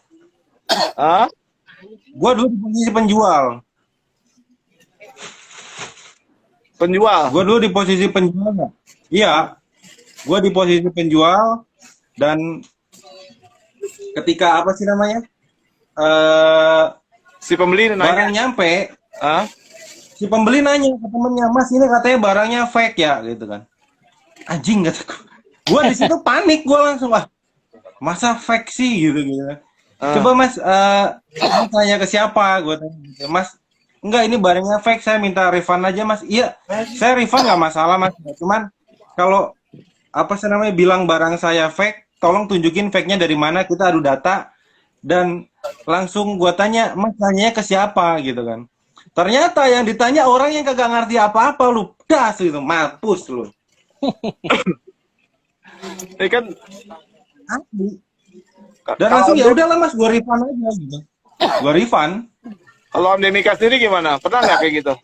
Hah? Gua dulu di posisi penjual. Penjual. Gue dulu di posisi penjual. Iya, gue di posisi penjual dan ketika apa sih namanya Si pembeli barang nanya. nyampe, Hah? si pembeli nanya ke temennya, Mas ini katanya barangnya fake ya, gitu kan. Anjing kata gue. Gue di situ panik, gue langsung masa fake sih gitu. Coba Mas, Mas tanya ke siapa? Gue tanya, Mas. Enggak, ini barangnya fake, saya minta refund aja Mas. Iya, saya refund nggak masalah Mas. Cuman kalau apa sih namanya bilang barang saya fake, tolong tunjukin fake-nya dari mana, kita adu data. Dan langsung gua tanya, Mas tanyanya ke siapa gitu kan. Ternyata yang ditanya orang yang kagak ngerti apa-apa, lu das gitu, mampus lu. Ini kan Asli. Dan langsung ya udahlah Mas, gua refund aja gitu. Gua refund. kalau Om Demika sendiri gimana? Pernah nggak kayak gitu?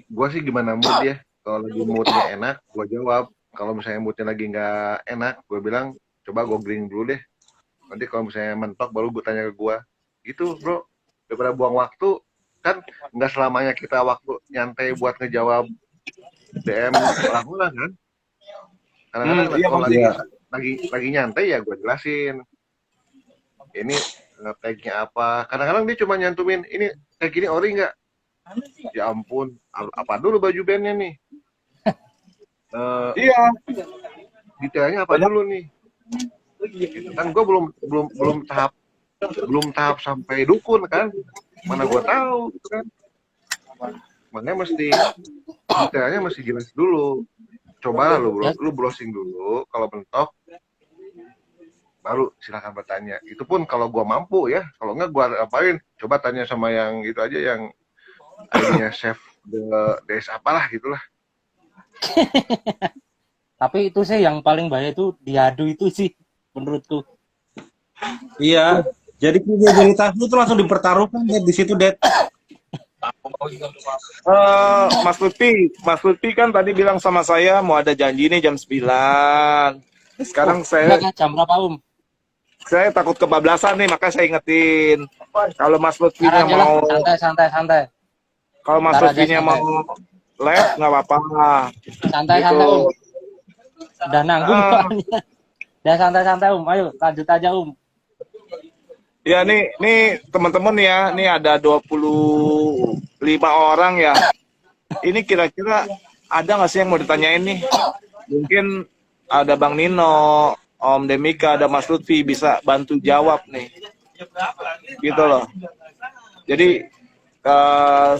Gue sih gimana mood ya. Kalau lagi moodnya enak, gue jawab. Kalau misalnya moodnya lagi nggak enak, gue bilang coba googling dulu deh. Nanti kalau misalnya mentok, baru gue tanya ke gue. Gitu bro, daripada buang waktu, kan nggak selamanya kita waktu nyantai buat ngejawab DM orang-orang kan. Kadang-kadang Iya, kalau iya. lagi nyantai ya gue jelasin. Ini tag-nya apa. Kadang-kadang dia cuma nyantumin, ini kayak gini ori nggak? Ya ampun, apa dulu baju bandnya nih? Iya. Detailnya apa dulu nih? Gitu. Kan gue belum tahap sampai dukun kan? Mana gue tahu gitu kan? Makanya mesti detailnya mesti jelas dulu. Coba lu browsing dulu, kalau mentok baru silakan bertanya. Itu pun kalau gua mampu ya. Kalau enggak gua apain? Coba tanya sama yang itu aja yang ID-nya Chef the DS apalah gitulah. Tapi itu sih yang paling bahaya itu diadu itu sih menurutku. Iya. Jadi kredibilitas lu tuh langsung dipertaruhkan di situ, Det. Mas Lutfi kan tadi bilang sama saya mau ada janji nih jam 9. Sekarang Jam berapa saya takut kebablasan nih, makanya saya ingetin. Kalau Mas Lutfinya Aja lah, mau santai. Kalau Mas Ntar aja Lutfinya santai. mau live nggak apa-apa. Santai Gitu. Udah nanggung soalnya. Udah santai Ayo lanjut aja Ya nih teman-teman ya, nih ada 25 orang ya. Ini kira-kira ada nggak sih yang mau ditanyain nih? Mungkin ada Bang Nino, Om Demika, ada Mas Lutfi bisa bantu jawab nih. Gitu loh. Jadi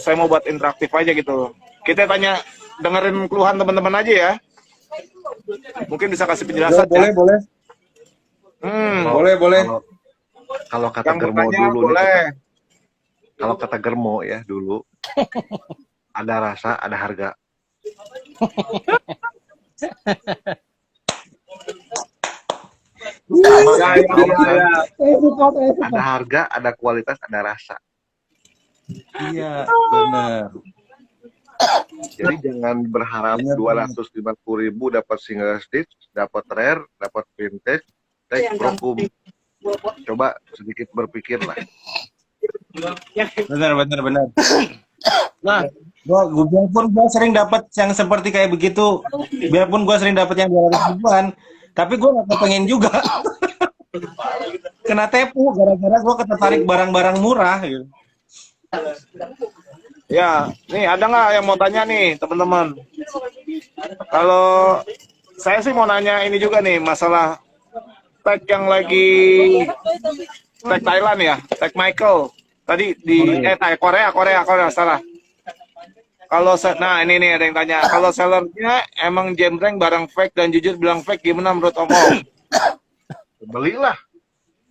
saya mau buat interaktif aja gitu. Kita tanya, dengerin keluhan teman-teman aja ya. Mungkin bisa kasih penjelasan. Boleh. Boleh. Kalau kata Yang Germo bertanya dulu boleh. nih, kalau kata Germo ya dulu, Ada rasa, ada harga. Ada harga, ada kualitas, ada rasa. Iya, benar. Jadi jangan berharap 250.000 dapat single stitch, dapat rare, dapat vintage, tag prokum. Coba sedikit berpikir lah. Benar. Nah, biarpun gua sering dapat yang seperti kayak begitu, biarpun gua sering dapat yang 200 ribuan, tapi gua nggak kepengen juga. Kena tepu gara-gara gua tertarik barang-barang murah gitu. Ya, nih ada nggak yang mau tanya nih teman-teman? Kalau saya sih mau nanya ini juga nih masalah tag yang lagi tag Thailand ya, tag Michael tadi di tag Korea salah. Kalau nah ini nih ada yang tanya, kalau sellernya emang jembreng barang fake dan jujur bilang fake gimana menurut Om? Belilah.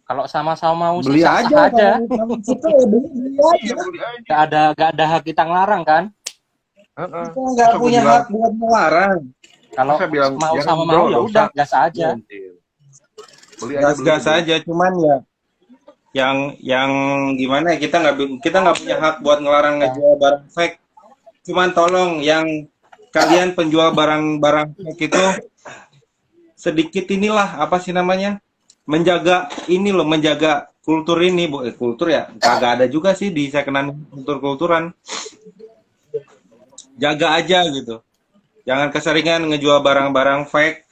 Kalau sama-sama mau Beli sih aja. aja. Beli aja. Gak ada hak kita ngelarang kan? Heeh. Kita nggak punya hak buat melarang. Kalau Masa bilang, mau yang sama bro, mau ya nggak udah usah. gas aja. Beli aja, beli Gas-gas aja, cuman ya yang gimana ya, kita nggak punya hak buat ngelarang ngejual barang fake. Cuman tolong yang kalian penjual barang-barang fake itu sedikit inilah apa sih namanya? Menjaga kultur ini, kultur ya kagak ada juga sih di sekenan kulturan. Jaga aja gitu. Jangan keseringan ngejual barang-barang fake.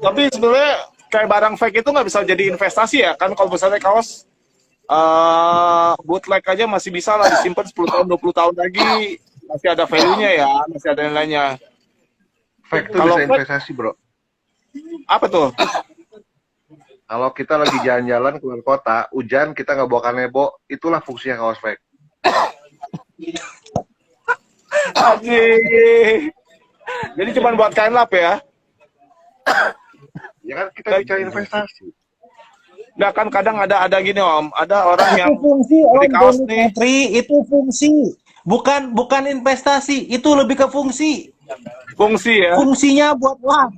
Tapi sebenarnya kayak barang fake itu nggak bisa jadi investasi ya kan? Kalau misalnya kaos bootleg aja masih bisa lah disimpan 10 tahun 20 tahun lagi, masih ada value-nya ya, masih ada nilainya. Fake tuh Kalau bisa fake- investasi, bro. Apa tuh? Kalau kita lagi jalan-jalan keluar kota, hujan, kita nggak bawa kanebo, itulah fungsinya kaos fake. Anjing. Jadi cuma buat kain lap ya? Ya kan kita bicara investasi. Nggak kan kadang ada gini Om, ada orang yang Itu fungsi beli kaos nih. itu fungsi. Bukan investasi, itu lebih ke fungsi. Fungsi ya. Fungsinya buat uang.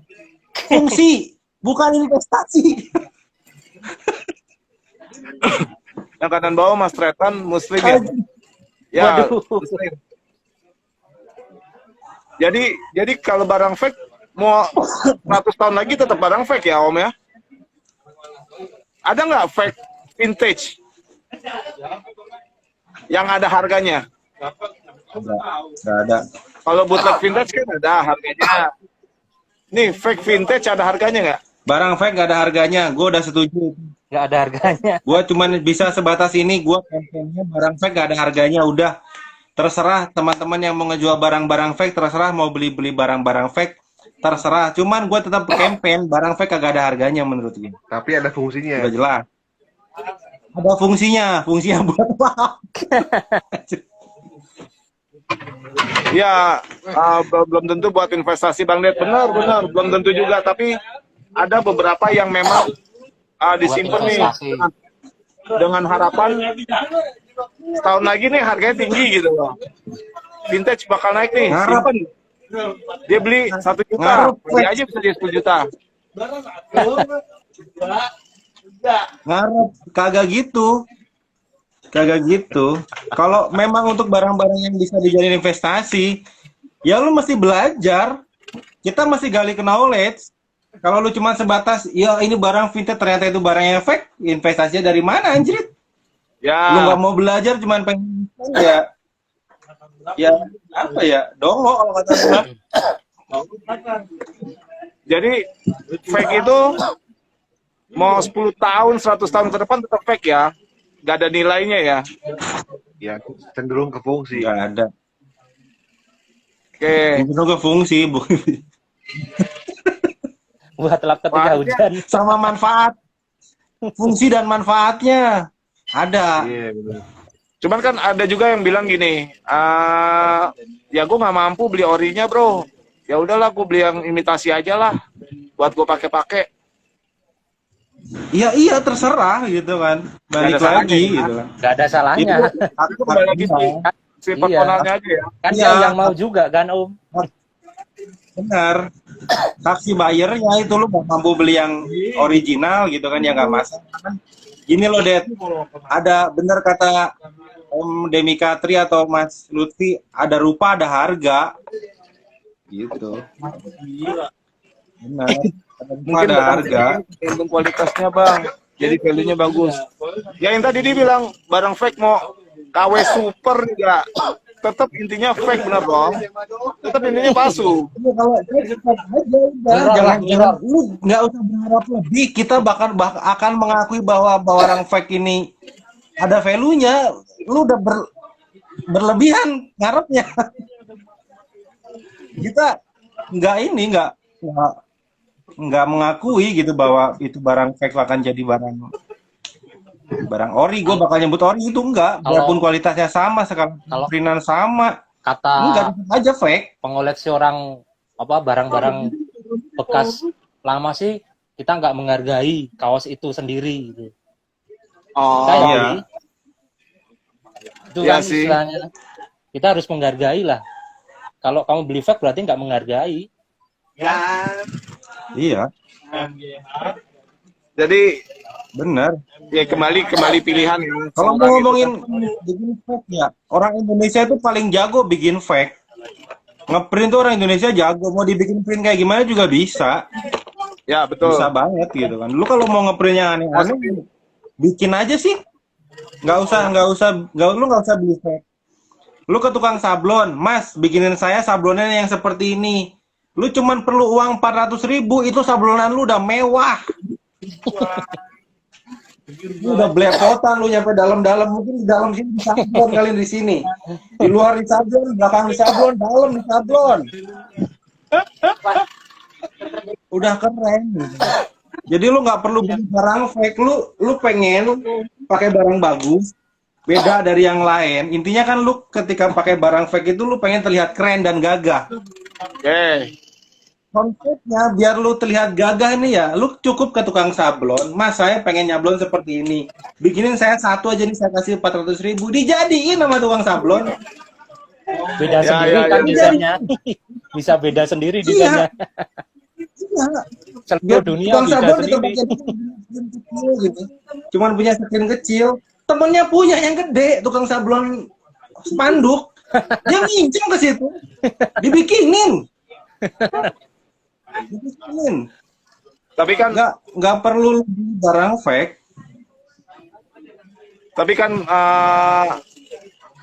Fungsi, bukan investasi. Yang kanan bawah Mas Tretan Muslim ya? Ya, Waduh. Muslim. Jadi kalau barang fake mau 100 tahun lagi tetap barang fake ya Om ya? Ada nggak fake vintage yang ada harganya? Nggak ada. Kalau bootleg vintage kan ada harganya. Nih fake vintage ada harganya nggak? Barang fake nggak ada harganya. Gue udah setuju. Nggak ada harganya. Gue cuman bisa sebatas ini. Gue campaignnya barang fake nggak ada harganya. Udah terserah teman-teman yang mau ngejual barang-barang fake. Terserah mau beli barang-barang fake. Terserah. Cuman gue tetap campaign barang fake kagak ada harganya menurut gue. Tapi ada fungsinya. Udah jelas. Ada fungsinya. Fungsinya buat apa? Ya, belum tentu buat investasi Bang Ded. Benar, belum tentu juga. Tapi ada beberapa yang memang disimpan nih investasi. dengan harapan setahun lagi nih harganya tinggi gitu loh. Vintage bakal naik nih. Ngarep. Simpen. Dia beli 1 juta, Ngarep. beli aja bisa jadi 10 juta. Ngarep. Kagak gitu. Kalau memang untuk barang-barang yang bisa dijadiin investasi, ya lu mesti belajar. Kita masih gali ke knowledge. Kalau lu cuma sebatas, ya ini barang vintage ternyata itu barang yang fake, investasinya dari mana anjir? Ya. Lu nggak mau belajar, cuman pengen ya apa ya? Dongo kalau kata gua. Jadi fake itu mau 10 tahun, 100 tahun ke depan tetap fake ya. Gak ada nilainya ya. Ya cenderung ke fungsi. Nggak ada. Oke. Itu ke fungsi, Bu. Buat lap ketika Soalnya- hujan. Sama manfaat. Fungsi dan manfaatnya ada. Iya benar. Cuman kan ada juga yang bilang gini, ya gue nggak mampu beli orinya bro. Ya udahlah gue beli yang imitasi aja lah, buat gue pakai-pakai. Iya terserah gitu kan. Balik Nggak ada salahnya, lagi ya. gitu kan. Nggak ada salahnya. Itu Itu kembali lagi sih. si Iya. personalnya aja ya. Kan Iya. dia yang mau juga kan Om. Benar. Saksi bayarnya itu lu mau mampu beli yang original gitu kan ya nggak masalah. Gini loh Det, ada bener kata Om Demika Tri atau Mas Lutfi, ada rupa ada harga gitu. Benar. Ada rupa Mungkin ada harga. tergantung kualitasnya bang. Jadi value-nya bagus. Ya yang tadi dia bilang barang fake mau KW super juga. Tetap intinya fake benar dong. Tetap intinya palsu. Iya, kalau aja udah, jangan lu nggak usah berharap lebih. Kita akan mengakui bahwa barang fake ini ada value-nya. Lu udah berlebihan ngarepnya. Kita nggak mengakui gitu bahwa itu barang fake akan jadi barang ori. Gue bakal nyebut ori itu enggak, walaupun kualitasnya sama, sekarang printan sama, enggak, Kata aja fake. pengoleksi orang barang-barang bekas lama sih, kita nggak menghargai kaos itu sendiri gitu. Oh, Saya iya. beli. Itu Iya kan sih. istilahnya. Kita harus menghargai lah. Kalau kamu beli fake berarti nggak menghargai. Iya, jadi bener. ya kembali pilihan ini. Kalau mau ngomongin bikin fake ya, orang Indonesia itu paling jago bikin fake. Ngeprint tuh orang Indonesia jago, mau dibikin print kayak gimana juga bisa. Ya betul. Bisa banget gitu kan. Lu kalau mau ngeprint yang aneh-aneh, bikin aja sih. Lu nggak usah beli fake. Lu ke tukang sablon, Mas, bikinin saya sablonnya yang seperti ini. Lu cuman perlu uang 400.000, itu sablonan lu udah mewah. Lu udah belepotan, lu nyampe dalam-dalam, mungkin di dalam sini di sablon kali di sini. Di luar di sablon, belakang di sablon, dalam di sablon. Udah keren. Jadi lu nggak perlu beli barang fake, lu pengen pakai barang bagus, beda dari yang lain. Intinya kan lu ketika pakai barang fake itu lu pengen terlihat keren dan gagah. Oke. Konsepnya biar lu terlihat gagah nih ya, lu cukup ke tukang sablon, Mas saya pengen nyablon seperti ini, bikinin saya satu aja nih, saya kasih 400.000, dijadiin sama tukang sablon. Beda Ya, sendiri ya, kan ya. desainnya. Bisa beda sendiri desainnya. Iya. Seluruh Biar dunia tukang bisa sablon tetap sendiri. pakai screen kecil gitu, cuman punya screen kecil, temennya punya yang gede, tukang sablon spanduk, dia minjem ke situ, dibikinin. Tapi kan nggak perlu barang fake. Tapi kan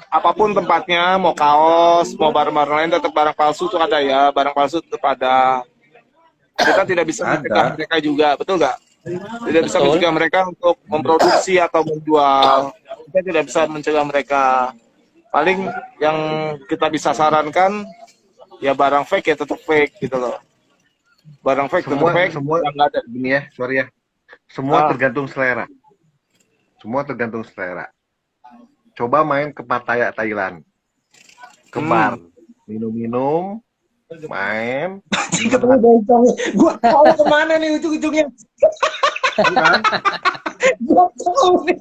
apapun tempatnya, mau kaos, mau barang-barang lain, tetap barang palsu tuh ada ya. Barang palsu tetap ada. Kita tidak bisa mencegah mereka juga, betul nggak? Tidak bisa Betul. mencegah mereka untuk memproduksi atau menjual. Kita tidak bisa mencegah mereka. Paling yang kita bisa sarankan, ya barang fake ya tetap fake gitu loh. Barang fake tetap fake, semua yang nggak ada. gini ya, sorry ya. Semua Ah. tergantung selera. Semua tergantung selera. Coba main ke Pattaya Thailand. Ke bar, minum-minum, main. Ketemu bencong, gua tahu kemana nih ujung-ujungnya. Gua tahu nih.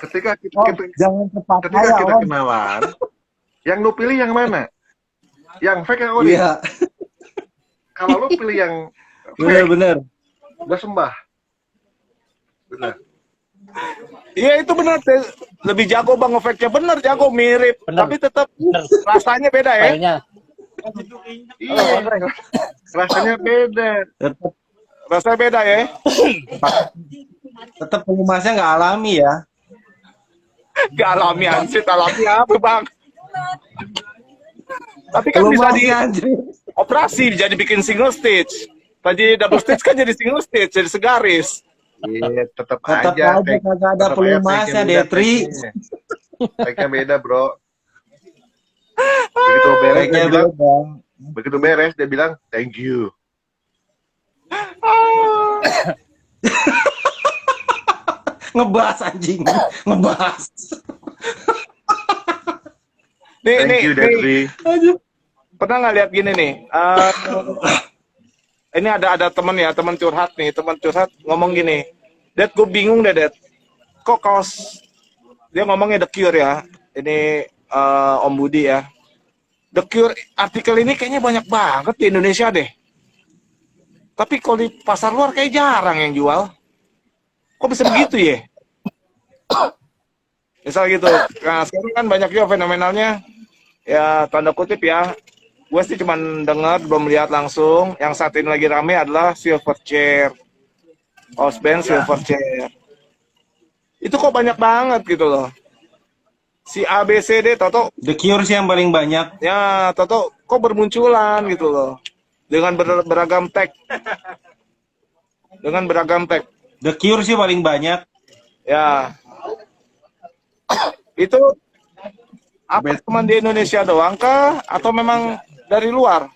Ketika kita, Jangan cepat ketika kaya, kita Om. kenalan, yang lu pilih yang mana? Yang fake yang ori? Iya, Kalau lu pilih yang fake, benar-benar. gua sembah. Benar. Iya itu benar, lebih jago bang efeknya, bener jago mirip, Bener. tapi tetap Bener. rasanya beda ya. Kayaknya Iya, rasanya beda. Tetap Rasanya beda ya. tetap pengemasnya nggak alami ya. Gak alami anjir, alami apa bang? Tapi kan bisa Pengemasnya anjir. dioperasi jadi bikin single stitch. Tadi double stitch kan jadi single stitch, jadi segaris. Iya, tetap Tetap aja. aja kagak ada pelumasnya, Detri. Fake-nya beda, bro. Begitu beres, dia Kayaknya bilang, beda. begitu beres dia bilang, thank you. Ngebahas anjing, ngebahas. Thank you, Detri. Pernah nggak lihat gini nih? Ini ada teman ya, teman curhat nih, teman curhat ngomong gini, "Det, gue bingung deh, Det. kok kaos dia ngomongnya The Cure ya. Ini Om Budi ya. The Cure artikel ini kayaknya banyak banget di Indonesia deh. Tapi kalau di pasar luar kayak jarang yang jual. Kok bisa begitu ya? Misal gitu. Nah, sekarang kan banyak juga fenomenalnya. Ya, tanda kutip ya. Gue sih cuma dengar, belum lihat langsung. Yang saat ini lagi rame adalah Silverchair. House band Silverchair. Itu kok banyak banget gitu loh. Si ABCD, Toto, The Cure sih yang paling banyak. ya Toto, kok bermunculan gitu loh. Dengan beragam tag. Dengan beragam tag. The Cure sih paling banyak. Ya. Itu apa cuma di Indonesia doang kah? Atau memang dari luar?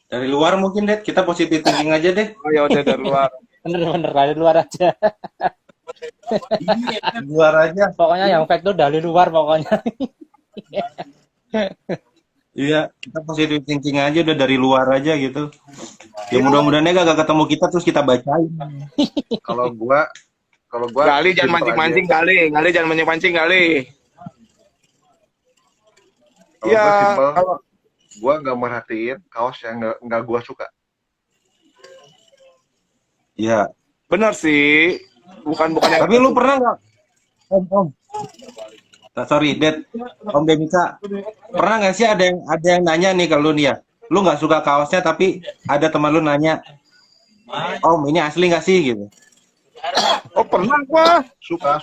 Dari luar mungkin, Det. Kita positive thinking aja deh. Oh ya udah dari luar. Bener-bener dari luar aja. Di luar aja. Pokoknya yang fake tuh dari luar pokoknya. Iya, kita positive thinking aja udah dari luar aja gitu. Ya mudah-mudahannya gak ketemu kita terus kita bacain. Kalau gua Gali jangan simple mancing-mancing aja. Gali jangan mancing-mancing Gali. Kalau Iya, gua simple, kalau gua nggak merhatiin kaos yang nggak gua suka. Iya. benar sih. Bukan yang Tapi lu pernah nggak, Om? Sorry, Det, Om Demika, pernah nggak sih ada yang nanya nih kalau lu nih ya, lu nggak suka kaosnya tapi ada teman lu nanya, Om ini asli nggak sih gitu? Oh pernah gua. Suka.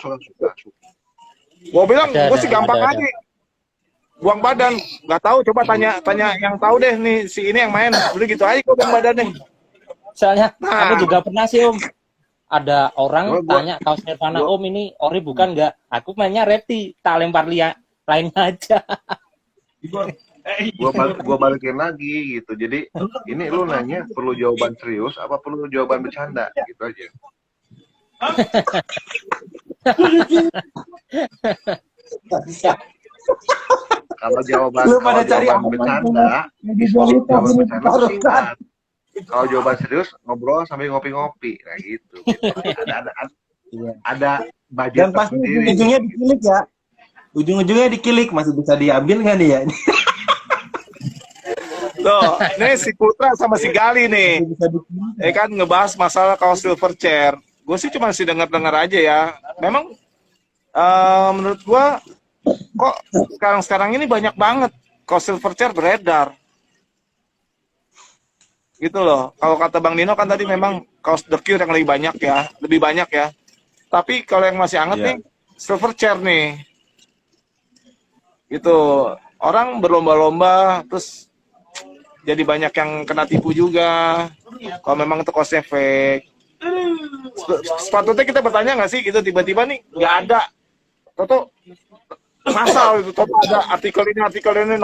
Gua bilang Ada, gua sih gampang ada. aja. Buang badan. Nggak tahu, coba tanya yang tahu deh nih si ini yang main. Udah gitu aja gua buang badannya. Soalnya Nah. aku juga pernah sih Om. Ada orang Gua- tanya kaos Nirvana, gua- Om ini ori bukan nggak? Aku mainnya Repti, tak lempar lain aja. Gua balikin lagi gitu. Jadi ini lu nanya perlu jawaban serius apa perlu jawaban bercanda gitu aja. Kalau jawaban Lu pada cari jawaban aman, bercanda, jawaban bercanda tuh singkat. Kalau jawaban serius ngobrol sambil ngopi-ngopi, nah gitu. Ada budget Dan pasti tersendiri. ujung-ujungnya dikilik ya. Ujung-ujungnya dikilik, masih bisa diambil nggak nih ya? Tuh, nih si Putra sama si Gali nih. Masih bisa dikilik. Ya kan ngebahas masalah kaos Silverchair. Gue sih cuma sih dengar-dengar aja ya. Memang menurut gua kok sekarang ini banyak banget kaos Silverchair beredar. Gitu loh. Kalau kata Bang Dino kan tadi memang kaos The Cure yang lebih banyak ya. Tapi kalau yang masih hangat Iya. nih Silverchair nih. Gitu. Orang berlomba-lomba terus jadi banyak yang kena tipu juga. Kalau memang itu kaosnya fake. Sepatutnya kita bertanya nggak sih gitu tiba-tiba nih nggak ada. Toto masal itu, Toto ada artikel ini